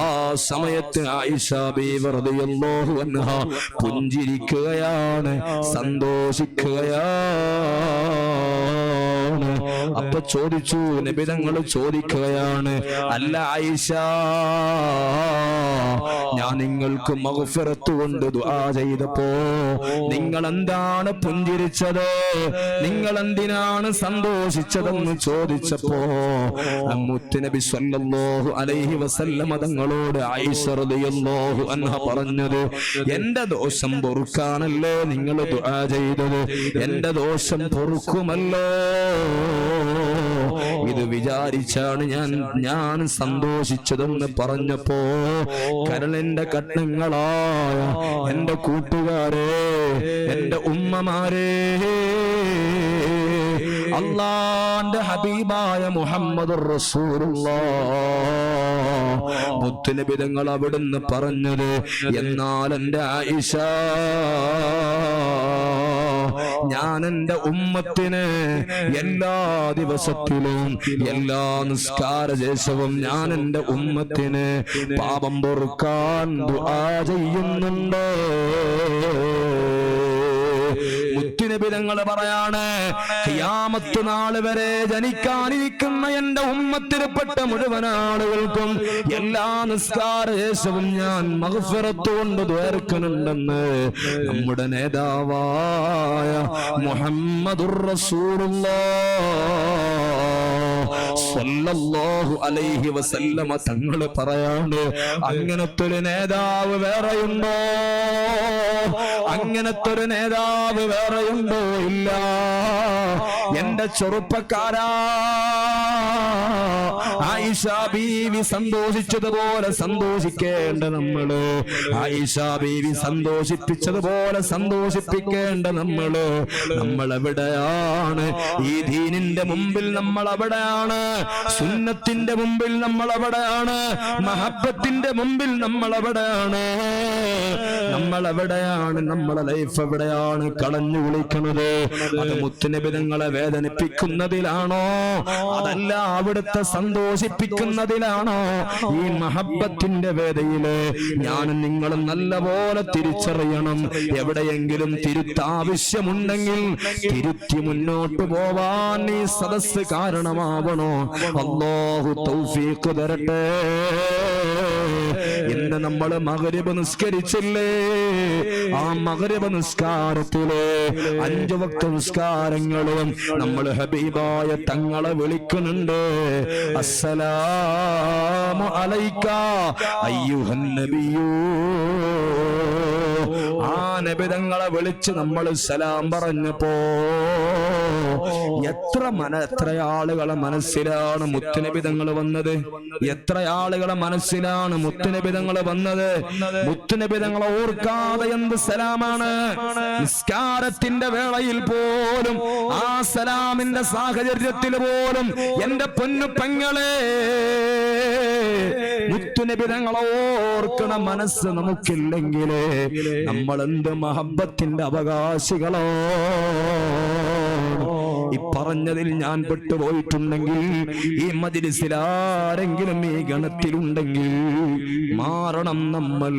ആ സമയത്ത് ആയിഷ ബീവി റളിയല്ലാഹു അൻഹാ പുഞ്ചിരിക്കുകയാണ്, സന്തോഷിക്കുകയാണ്. തങ്ങളോട്. അപ്പൊ ചോദിച്ചു, നബി തങ്ങൾ ചോദിക്കുകയാണ്, അല്ല ആയിഷ, ഞാൻ നിങ്ങൾക്ക് മഗ്ഫിറത്ത് കൊണ്ട് ദുആ ചെയ്തപ്പോ നിങ്ങൾ എന്താണ് പുഞ്ചിരിച്ചത്, നിങ്ങൾ എന്തിനാണ് സന്തോഷിച്ചതെന്ന് ചോദിച്ചപ്പോ മുത്തുനബി സ്വല്ലല്ലാഹു അലൈഹി വസല്ലം തങ്ങളോട് ആയിഷ റളിയല്ലാഹു അൻഹ പറഞ്ഞത്, എന്റെ ദോഷം പൊറുക്കാനല്ലേ നിങ്ങൾ ദുആ ചെയ്തത്, എന്റെ ദോഷം പൊറുക്കുമല്ലോ, ഇത് വിചാരിച്ചാണ് ഞാൻ സന്തോഷിച്ചതെന്ന് പറഞ്ഞപ്പോ കരളിന്റെ കഷ്ണങ്ങളായ എന്റെ കൂട്ടുകാരെ, എന്റെ ഉമ്മമാരെ, അല്ലാഹുവിന്റെ ഹബീബായ മുഹമ്മദുർ റസൂലുള്ളാഹ് മുത്തുനബി തങ്ങൾ അവിടുന്ന് പറഞ്ഞത്, എന്നാൽ എന്റെ ആയിഷ, ഞാൻ എന്റെ ഉമ്മത്തിന് എല്ലാ ദിവസത്തിലും എല്ലാ നിസ്കാര ശേഷവും ഞാൻ എന്റെ ഉമ്മത്തിന് പാപം പൊറുക്കാൻ ദുആ ചെയ്യുന്നുണ്ട്. മുത്തുനബി തങ്ങൾ പറയാണ്, ഖിയാമത്ത് നാൾ വരെ ജനിക്കാനിരിക്കുന്ന എന്റെ ഉമ്മത്തിൽപ്പെട്ട മുഴുവൻ ആളുകൾക്കും എല്ലാ നിസ്കാര ശേഷവും ഞാൻ മഗ്ഫിറത്ത് കൊണ്ട് ദ്വാരക്കുന്നുണ്ടെന്ന് നമ്മുടെ നേതാവായ മുഹമ്മദുർ റസൂലുള്ളാഹ് സ്വല്ലല്ലാഹു അലൈഹി വസല്ലമ തങ്ങൾ പറയാണ്, അങ്ങനത്തെ ഒരു നേതാവ് വേറെയുണ്ടോ? അങ്ങനത്തെ ഒരു നേതാവ് വേറെയുണ്ടോ? ഇല്ല. എന്റെ ചെറുപ്പക്കാരാ, ആയിഷ ബീവി സന്തോഷിച്ചതുപോലെ സന്തോഷിക്കേണ്ട നമ്മള്, ആയിഷ ബീവി സന്തോഷിപ്പിച്ചതുപോലെ സന്തോഷിപ്പിക്കേണ്ട നമ്മൾ എവിടെയാണ്? ഈ ദീനിന്റെ മുമ്പിൽ നമ്മൾ എവിടെയാണ്? സുന്നത്തിന്റെ മുമ്പിൽ നമ്മൾ എവിടെയാണ്? മഹബ്ബത്തിന്റെ മുമ്പിൽ നമ്മൾ എവിടെയാണ്? നമ്മളെ ലൈഫ് എവിടെയാണ് കളഞ്ഞു വിളിക്കുന്നത്? അത് മുത്തുനബി തങ്ങളെ വേദനിപ്പിക്കുന്നതിലാണോ? അതല്ല അവിടുത്തെ സന്തോഷിപ്പിക്കുന്നതിലാണോ? ഈ മഹബ്ബത്തിന്റെ വേദയില് ഞാൻ നിങ്ങളും നല്ലപോലെ തിരിച്ചറിയണം. എവിടെയെങ്കിലും തിരുത്താവശ്യമുണ്ടെങ്കിൽ തിരുത്തി മുന്നോട്ട് പോവാൻ ഈ സദസ്സ് കാരണമാവണോ? അല്ലാഹു തൗഫീഖ് തരട്ടെ. ഇന്ന് നമ്മൾ മഗ്രിബ് നിസ്കരിച്ചില്ലേ? ആ മഗ്രിബ് നിസ്കാരത്തിലെ 5 വക്ത് നിസ്കാരങ്ങളും നമ്മൾ ഹബീബായ തങ്ങളെ വിളിക്കുന്നുണ്ട്. അസ്സലാമു അലൈക അയ്യുഹൻ നബിയൂ. ആ നബി തങ്ങളെ വിളിച്ച് നമ്മൾ സലാം പറഞ്ഞപ്പോ എത്ര ആളുകളെ മനസ്സിലാണ് മുത്തുനബി തങ്ങൾ വന്നത്? എത്ര ആളുകളെ മനസ്സിലാണ് മുത്തുനബി തങ്ങൾ വന്നത്? മുത്തുനബി തങ്ങളെ ഓർക്കാതെ എന്ത് സലാമാണ്? നിസ്കാരത്തിന്റെ വേളയിൽ പോലും, ആ സലാമിന്റെ സാഹചര്യത്തിൽ പോലും എന്റെ പൊന്നു പെങ്ങളെ, മുത്തുനബി തങ്ങളെ ഓർക്കണ മനസ്സ് നമുക്കില്ലെങ്കിലേ നമ്മൾ എന്ത് മഹബ്ബത്തിന്റെ അവകാശികളോ? ഈ പറഞ്ഞതിൽ ഞാൻ പെട്ടുപോയിട്ടുണ്ടെങ്കിൽ, ഈ മജ്‌ലിസിൽ ആരെങ്കിലും ഈ ഗണത്തിലുണ്ടെങ്കിൽ മാറണം നമ്മൾ.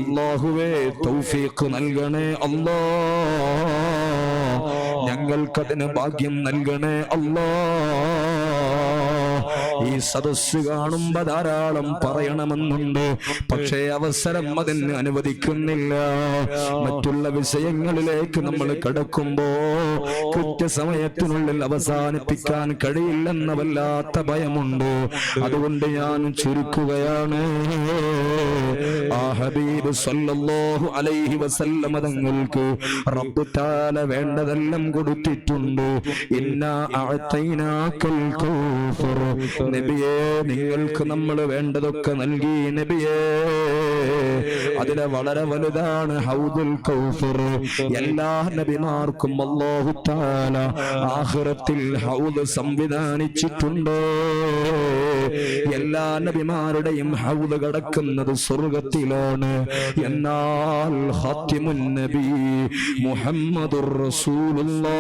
അല്ലാഹുവേ തൗഫീഖ് നൽകണേ അല്ലാഹ്, ഞങ്ങൾക്കതിന് ഭാഗ്യം നൽകണേ അല്ലാഹ്. ഈ സദസ്സ് കാണുമ്പോ ധാരാളം പറയണമെന്നുണ്ട്, പക്ഷേ അവസരം അതിന് അനുവദിക്കുന്നില്ല. മറ്റുള്ള വിഷയങ്ങളിലേക്ക് നമ്മൾ കടക്കുമ്പോ കൃത്യസമയത്തിനുള്ളിൽ അവസാനിപ്പിക്കാൻ കഴിയില്ലെന്ന വല്ലാത്ത ഭയമുണ്ട്. അതുകൊണ്ട് ഞാൻ ചുരുക്കുകയാണ്. ആ ഹബീബ് സല്ലല്ലാഹു അലൈഹി വസല്ലം തങ്ങൾക്ക് റബ്ബ് തആല വേണ്ടതെല്ലാം കൊടുത്തിട്ടുണ്ട്. ഇന്നാ അഅതൈനാകൽ കൗസർ. നബിയേ, നിങ്ങൾക്ക് നമ്മൾ വേണ്ടതൊക്കെ നൽകി നബിയേ. അതിലെ വളരെ വലുതാണ് ഹൗദുൽ കൗസർ. എല്ലാ നബിമാർക്കും അല്ലാഹു തആല ആഖിറത്തിൽ ഹൗദ് സംവിധാനിച്ചിട്ടുണ്ട്. എല്ലാ നബിമാരുടെയും ഹൗദ് കിടക്കുന്നത് സ്വർഗ്ഗത്തിലാണ്. എന്നാൽ ഖാതിമുൻ നബി മുഹമ്മദുർ റസൂലുള്ളാഹ്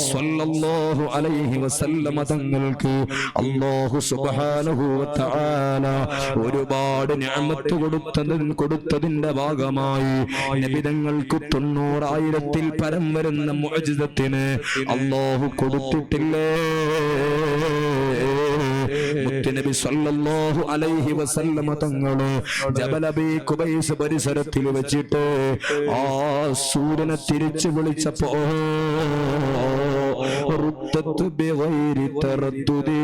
സ്വല്ലല്ലാഹു അലൈഹി വസല്ലമ തങ്ങൾക്ക് അല്ലാഹു സുബ്ഹാനഹു വ തആല ഒരുപാട് നിഅമത്ത് കൊടുത്തതിന്റെ ഭാഗമായി നബി തങ്ങൾക്ക് 90,000-ൽ പരം വരുന്ന മുഅ്ജിസത്തിന് അല്ലാഹു കൊടുത്തിട്ടില്ലേ? മുത്തുനബി സല്ലല്ലാഹു അലൈഹി വസല്ലമ തങ്ങള് ജബൽ അബീ ഖുബൈസ് പരിസരത്തിൽ വെച്ചിട്ട് ആ സൂര്യനെ തിരിച്ചു വിളിച്ചപ്പോ റുദ്ദത്ത് ബിഗൈരി തറദ്ദുദി,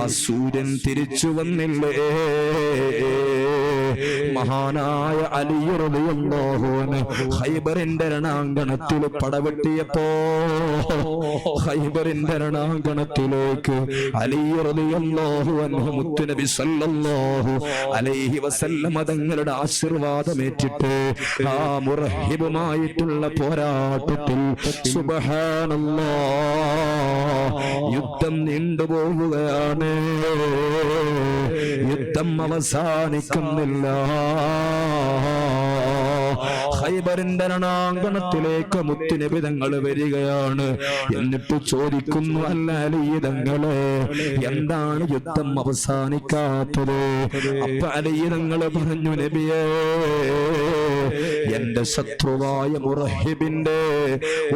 ആ സൂര്യൻ തിരിച്ചു വന്നില്ലേ? മഹാനായ അലി റളിയല്ലാഹു അൻഹു ഖൈബറിന്റെ രണാങ്കണത്തിൽ പടവെട്ടിയപ്പോ ഖൈബറിന്റെ രണാങ്കണത്തിലേക്ക് അലി റളിയല്ലാഹു അൻഹു മുത്തുനബി സല്ലല്ലാഹു അലൈഹി വസല്ലമ തങ്ങളുടെ ആശീർവാദമേറ്റിട്ട് ആ മുറഹിബുമായിട്ടുള്ള പോരാട്ടത്തിൽ സുബ്ഹാനല്ലാഹ് യുദ്ധം നീണ്ടുപോവുകയാണ്. യുദ്ധം അവസാനിക്കുന്നില്ല. ഖൈബറിന്റെ രണാങ്കണത്തിലേക്ക് മുത്തുനബി തങ്ങൾ വരികയാണ്. എന്നിട്ട് ചോദിക്കുന്നു, അല്ല അലി തങ്ങളെ, എന്താണ് യുദ്ധം അവസാനിക്കാത്തത്? അപ്പൊ അലി തങ്ങൾ പറഞ്ഞു, നബിയേ, എന്റെ ശത്രുവായ മുറഹിബിന്റെ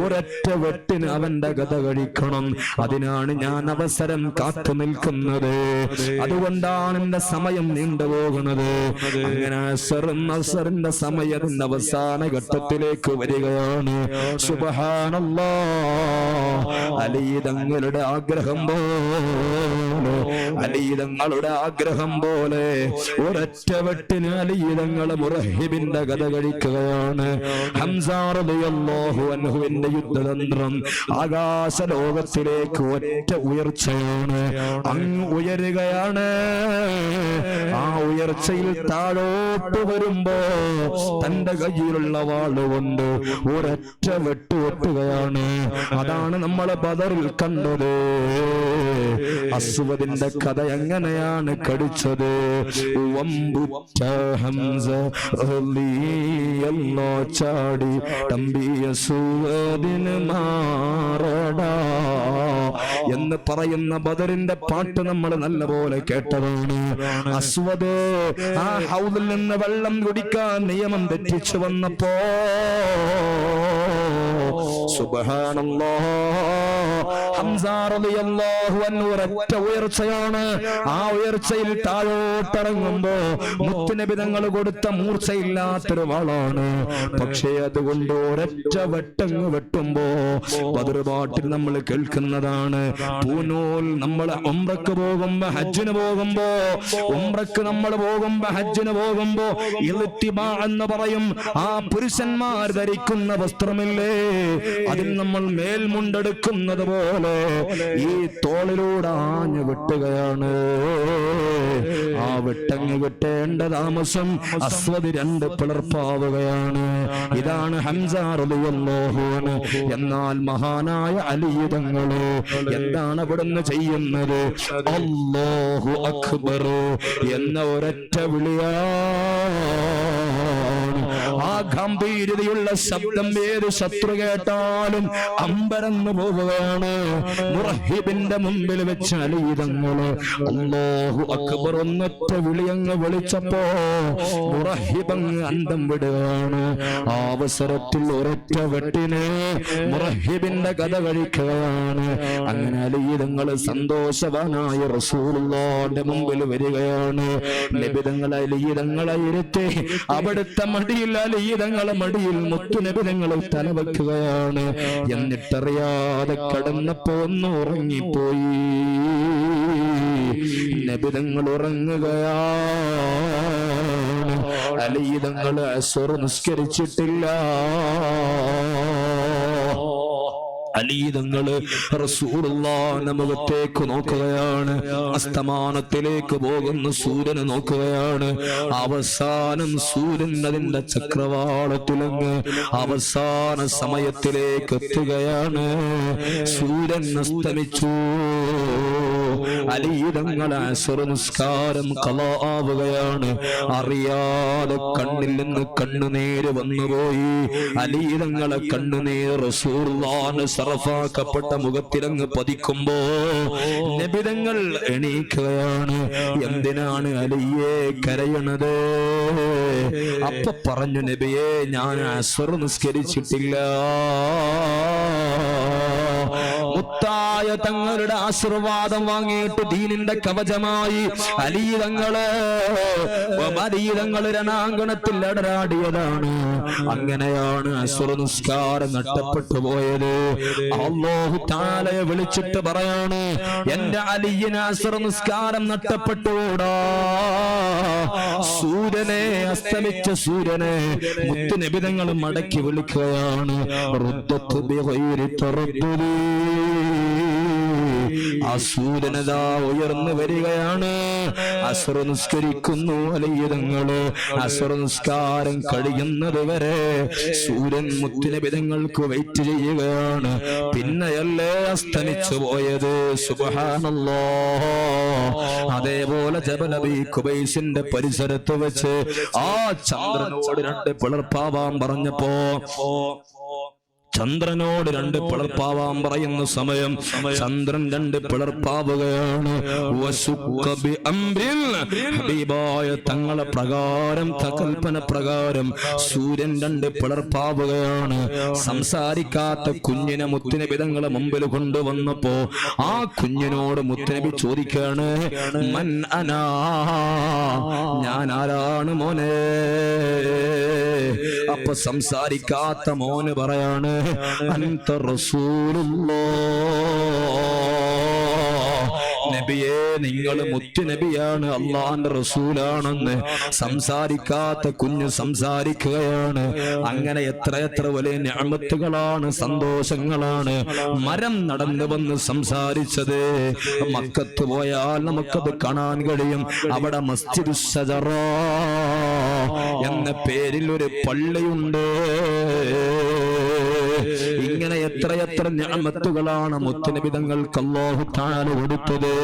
ഒരൊറ്റ വെട്ടിന് അവന്റെ ഗത കഴിക്കണം. അതിനാണ് ഞാൻ അവസരം കാത്തു നിൽക്കുന്നത്. അതുകൊണ്ടാണ് എന്റെ സമയം നീണ്ടുപോകുന്നത്. അങ്ങനെ അസറിന്റെ സമയത്തിന്റെ അവസാന ഘട്ടത്തിലേക്ക് വരികയാണ്. സുബ്ഹാനല്ലാഹ്, അലി തങ്ങളുടെ ആഗ്രഹം പോലെ ഒരൊറ്റ വെട്ടിന് അലി തങ്ങൾ മുറഹിബിന്റെ ഗത കഴിക്കുകയാണ്. ഹംസ റളിയല്ലാഹു അൻഹുവിന്റെ യുദ്ധതന്ത്രം ആകാശ ലോകത്തിലേക്ക് ഒറ്റ ഉയർച്ചയാണ്. അങ്ങ് ഉയരുകയാണ്. ആ ഉയർച്ചയിൽ താഴോട്ട് വരുമ്പോ തന്റെ കയ്യിലുള്ള വാളുകൊണ്ട് ഒരൊറ്റ വെട്ടുകയാണ്. അതാണ് നമ്മൾ ബദറിൽ കണ്ടത്. അസ്വദിന്റെ കഥ എങ്ങനെയാണ് കടിച്ചത്? വമ്പുറ്റ ഹംസ റളിയല്ലാഹു ചാടി തമ്പിയ സുവദിന് മാറടാ എന്ന് പറയുന്ന ബദറിന്റെ പാട്ട് നമ്മൾ നല്ലപോലെ കേട്ടതാണ്. അസ്വദ് ആ ഹൗദിൽ നിന്ന് വെള്ളം കുടിക്കാൻ നിയമം തെറ്റിച്ചു വന്നപ്പോ സുബ്ഹാനല്ലാഹ്, ഹംസ റളിയല്ലാഹു അൻഹു ഒരൊറ്റ ഉയർച്ചയാണ്. ആ ഉയർച്ചയിൽ താഴോട്ടിറങ്ങുമ്പോ മുത്തുനബി തങ്ങൾ കൊടുത്ത മൂർച്ചയില്ലാത്തൊരു വാളാണ്. പക്ഷേ അതുകൊണ്ട് ഒരൊറ്റ വെട്ടങ്ങ് വെട്ടുമ്പോ ബദർ പാട്ടിൽ നമ്മൾ കേൾക്കുന്നതാണ്. പൂനൂൽ നമ്മൾ ഉംറക്ക് പോകുമ്പോ ഹജ്ജിന് പോകുമ്പോ ഹജ്ജിന് പോകുമ്പോ ഇൽത്തിബാ എന്ന് പറയും. ആ പുരുഷന്മാർ ധരിക്കുന്ന വസ്ത്രമില്ലേ, അതിൽ നമ്മൾ മേൽമുണ്ടെടുക്കുന്നത് പോലെ ഈ തോളിലൂടെ ആഞ്ഞു വെട്ടുകയാണ്. ആ വെട്ടങ്ങ് വെട്ടേണ്ട താമസം അസ്വദ് രണ്ട് പിളർപ്പാവുകയാണ്. ഇതാണ് ഹംസ റളിയല്ലാഹു അൻഹു. എന്നാൽ മഹാനായ അലി തങ്ങള് എന്താണ് അവിടുന്ന് ചെയ്യുന്നത്? അല്ലാഹു അക്ബർ എന്ന ഒരൊറ്റ വിളിയാണ്. ആ ഗംഭീരതയുള്ള ശബ്ദം ഏത് ശത്രു കേട്ടാലും അമ്പരന്ന് പോവുകയാണ്. മുറഹിബിന്റെ മുമ്പിൽ വെച്ച് അലി തങ്ങള് അല്ലാഹു അക്ബർ ഒന്നൊറ്റ വിളിയങ്ങ് വിളിച്ചപ്പോ മുറഹിബങ്ങ് അന്തം വിടുകയാണ്. ആ അവസരത്തിൽ ഒരൊറ്റ വെട്ടിന് മുറഹിബിന്റെ കഥ കഴിക്കുകയാണ്. അങ്ങനെ അലി തങ്ങള് സന്തോഷവാനായ റസൂലുള്ളാഹിന്റെ മുമ്പിൽ വരികയാണ്. നബി തങ്ങൾ അലി തങ്ങളെ ഇരുത്തി അവിടുത്തെ മടിയിൽ അലി തങ്ങളെ മടിയിൽ മുത്തുനബി തങ്ങൾ തലവെക്കുകയാണ്. എന്നിട്ടറിയാതെ കടന്നപ്പോ ഒന്ന് ഉറങ്ങിപ്പോയി. നബി തങ്ങൾ ഉറങ്ങുകയാണ്. അലി തങ്ങൾ അസ്ർ നിസ്കരിച്ചിട്ടില്ല. അലി തങ്ങള് റസൂലുള്ളാഹിന്റെ മുഖത്തേക്ക് നോക്കുകയാണ്. അസ്തമാനത്തിലേക്ക് പോകുന്ന സൂര്യനെ നോക്കുകയാണ്. അവസാനം സൂര്യൻ അതിന്റെ ചക്രവാളത്തിലങ്ങ് അവസാന സമയത്തിലേക്ക് എത്തുകയാണ്. സൂര്യൻ അസ്തമിച്ചു. അലി തങ്ങളെ അസ്ർ നിസ്കാരം ഖളാ ആവുകയാണ്. അറിയാതെ കണ്ണിൽ നിന്ന് കണ്ണുനീര് വന്നുപോയി. അലി തങ്ങളെ കണ്ണുനീർ റസൂലുള്ളാഹിന്റെ സർഫാക്കപ്പെട്ട മുഖത്തിലങ്ങ് പതിക്കുമ്പോ നബി തങ്ങൾ എണീക്കുകയാണ്. എന്തിനാണ് അലിയെ കരയണത്? അപ്പൊ പറഞ്ഞു, നബിയെ ഞാൻ അസ്ർ നിസ്കരിച്ചിട്ടില്ല. മുത്തായ തങ്ങളുടെ ആശീർവാദം വാങ്ങിയിട്ട് ദീനിന്റെ കവചമായി അലി തങ്ങള് രണാങ്കണത്തിൽ അടരാടിയതാണ്. അങ്ങനെയാണ് അസ്ർ നിസ്കാരം നഷ്ടപ്പെട്ടു പോയത്. അല്ലാഹു തആലയെ വിളിച്ചിട്ട് പറയാണ്, എന്റെ അലിയിന് അസ്ർ നിസ്കാരം നഷ്ടപ്പെട്ടുകൂടാ. സൂര്യനെ, അസ്തമിച്ച സൂര്യനെ മുത്ത് നബി തങ്ങൾ മടക്കി വിളിക്കുകയാണ്. റുദ്ദത്തു ബിഗൈരി തറദ്ദുദി. ആ സൂര്യനതാ ഉയർന്നു വരികയാണ്. അസ്ർ നിസ്കരിക്കുന്നു അലി തങ്ങള്. അസ്ർ നിസ്കാരം കഴിയുന്നത് വരെ സൂര്യൻ മുത്തുനബി തങ്ങൾക്ക് വെയിറ്റ് ചെയ്യുകയാണ്. പിന്നെയല്ലേ അസ്തമിച്ചു പോയത്. സുബ്ഹാനല്ലാഹ്. അതേപോലെ ജബൽ അബീ ഖുബൈസിന്റെ പരിസരത്ത് വെച്ച് ആ ചന്ദ്രനോട് രണ്ട് പിളർപ്പാവാൻ പറഞ്ഞപ്പോ, ചന്ദ്രനോട് രണ്ട് പിളർപ്പാവാൻ പറയുന്ന സമയം ചന്ദ്രൻ രണ്ട് പിളർപ്പാവുകയാണ്. ഹബീബായ തങ്ങളെ പ്രകാരം, കൽപ്പന പ്രകാരം സൂര്യൻ രണ്ട് പിളർപ്പാവുകയാണ്. സംസാരിക്കാത്ത കുഞ്ഞിനെ മുത്തുനബി തങ്ങളെ മുമ്പിൽ കൊണ്ടുവന്നപ്പോ ആ കുഞ്ഞിനോട് മുത്തുനബി ചോദിക്കാണ്, മൻ അനാ, ഞാൻ ആരാണ് മോനെ? അപ്പൊ സംസാരിക്കാത്ത മോന് പറയാണ്, അൻത റസൂലുള്ളാഹ്. നബിയെ, നിങ്ങൾ മുത്തുനബിയാണ്, അള്ളാന്റെ റസൂലാണെന്ന് സംസാരിക്കാത്ത കുഞ്ഞ് സംസാരിക്കുകയാണ്. അങ്ങനെ എത്ര വലിയ നിഅമത്തുകളാണ്, സന്തോഷങ്ങളാണ്. മരം നടന്നു വന്ന് സംസാരിച്ചത്. മക്കത്ത് പോയാൽ നമുക്കത് കാണാൻ കഴിയും. അവിടെ മസ്ജിദുൽ ശജറ എന്ന പേരിൽ ഒരു പള്ളിയുണ്ട്. ഇങ്ങനെ എത്ര നിഅമത്തുകളാണ് മുത്തുനബി തങ്ങൾക്ക് അല്ലാഹു തആല കൊടുത്തത്.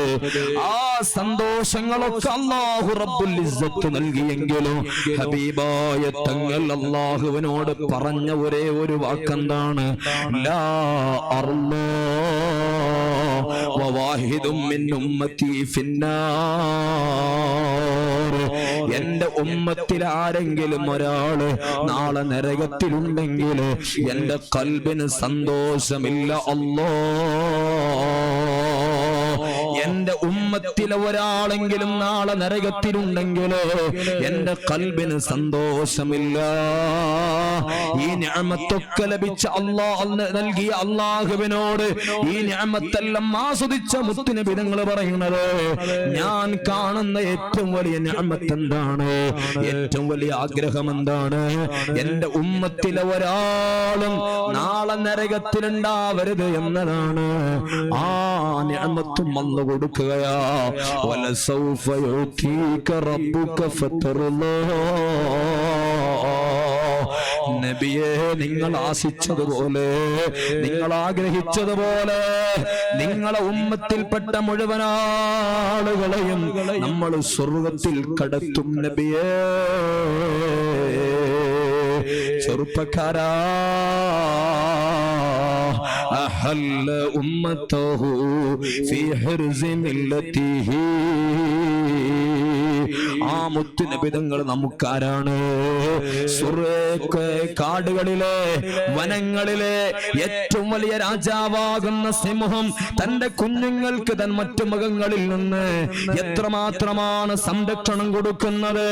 ആ സന്തോഷങ്ങളൊക്കെ അല്ലാഹു റബ്ബുൽ ഇസ്സത്ത് നൽകിയെങ്കിലും ഹബീബായ തങ്ങൾ അല്ലാഹുവിനോട് പറഞ്ഞ ഒരേ ഒരു വാക്കെന്താണ്? ലാ അർലാ വവാഹിദും മിൻ ഉമ്മത്തി ഫിന്നാർ. എന്റെ ഉമ്മത്തിൽ ആരെങ്കിലും ഒരാള് നാളെ നരകത്തിലുണ്ടെങ്കിൽ എന്റെ ഖൽബിന് സന്തോഷമില്ല അല്ലാഹ്. എന്റെ ഉമ്മത്തിലെ ഒരാളെങ്കിലും നാളെ നരകത്തിലുണ്ടെങ്കിലോ എന്റെ ഖൽബിന് സന്തോഷമില്ല. ഈ നിഅമത്തൊക്കെ ലഭിച്ച അല്ലാഹ് നൽകിയ അല്ലാഹുവിനോട് ഈ നിഅമത്തെല്ലാം ആസ്വദിച്ച മുത്തുനബി തങ്ങൾ പറയുന്നത്, ഞാൻ കാണുന്ന ഏറ്റവും വലിയ നിഅമത്ത് എന്താണ്? ഏറ്റവും വലിയ ആഗ്രഹം എന്താണ്? എന്റെ ഉമ്മത്തിലെ ഒരാളും നാളെ നരകത്തിലുണ്ടാവരുത് എന്നതാണ്. ആ നിഅമത്തും അല്ലാഹു കൊടുക്കുകയാ. വലസൗഫ യുതീക റബ്ബുക ഫതർലാ. നബിയെ, നിങ്ങൾ ആശിച്ചതുപോലെ, നിങ്ങൾ ആഗ്രഹിച്ചതുപോലെ നിങ്ങളെ ഉമ്മത്തിൽപ്പെട്ട മുഴുവൻ ആളുകളെയും നമ്മൾ സ്വർഗ്ഗത്തിൽ കടത്തും നബിയേ. ചെറുപ്പക്കാരാ, أحل أمته في حرز ملته. ആ മുത്തുനബി തങ്ങൾ നമുക്കാരാണ്? കാടുകളിലെ, വനങ്ങളിലെ ഏറ്റവും വലിയ രാജാവാകുന്ന സിംഹം തന്റെ കുഞ്ഞുങ്ങൾക്ക് തൻ മറ്റു മൃഗങ്ങളിൽ നിന്ന് എത്രമാത്രമാണ് സംരക്ഷണം കൊടുക്കുന്നത്.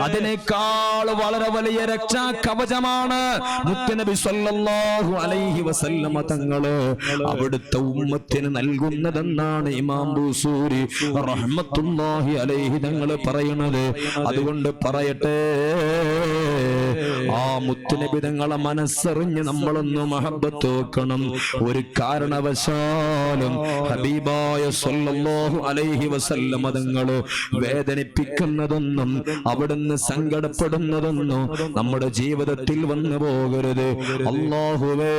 അതിനേക്കാൾ വളരെ വലിയ രക്ഷാ കവചമാണ് മുത്തുനബി സ്വല്ലല്ലാഹു അലൈഹി വസല്ലമ തങ്ങള് അവിടുത്തെ ഉമ്മത്തിന് നൽകുന്നതെന്നാണ് ഇമാം ബൂസൂരി റഹ്മത്തുള്ളാഹി അലൈഹി തങ്ങള് പറയുന്നത്. അതുകൊണ്ട് പറയട്ടെ, ആ മുത്തുനബി തങ്ങളെ മനസ്സറിഞ്ഞ് നമ്മളൊന്ന് മഹബ്ബത്ത് വെക്കണം. ഒരു കാരണവശാലും ഹബീബായ സ്വല്ലല്ലാഹു അലൈഹി വസല്ലമ തങ്ങള് വേദനിപ്പിക്കുന്നതൊന്നും അവിടുന്ന് സങ്കടപ്പെടുന്നതൊന്നും നമ്മുടെ ജീവിതത്തിൽ വന്നു പോകരുത്. അല്ലാഹുവേ,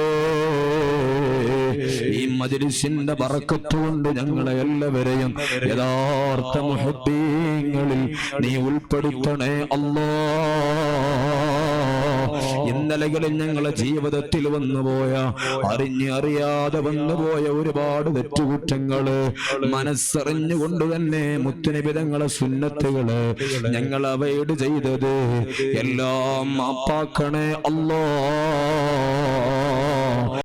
ഈ മജ്ലിസിന്റെ ബറക്കത്ത് കൊണ്ട് ഞങ്ങളെ എല്ലാവരെയും യഥാർത്ഥ മുഹബ്ബീങ്ങളിൽ നീ ഉൾപ്പെടുത്തണേ അല്ലാഹ്. ഇന്നലകളിൽ ഞങ്ങളെ ജീവിതത്തിൽ വന്നുപോയ അറിയാതെ വന്നുപോയ ഒരുപാട് തെറ്റുകുറ്റങ്ങള് മനസ്സറിഞ്ഞുകൊണ്ട് തന്നെ മുത്തുനബി തങ്ങളെ സുന്നത്തുകള് ഞങ്ങൾ അവോയ്ഡ് ചെയ്തത് എല്ലാം മാപ്പാക്കണേ അല്ലാഹ്.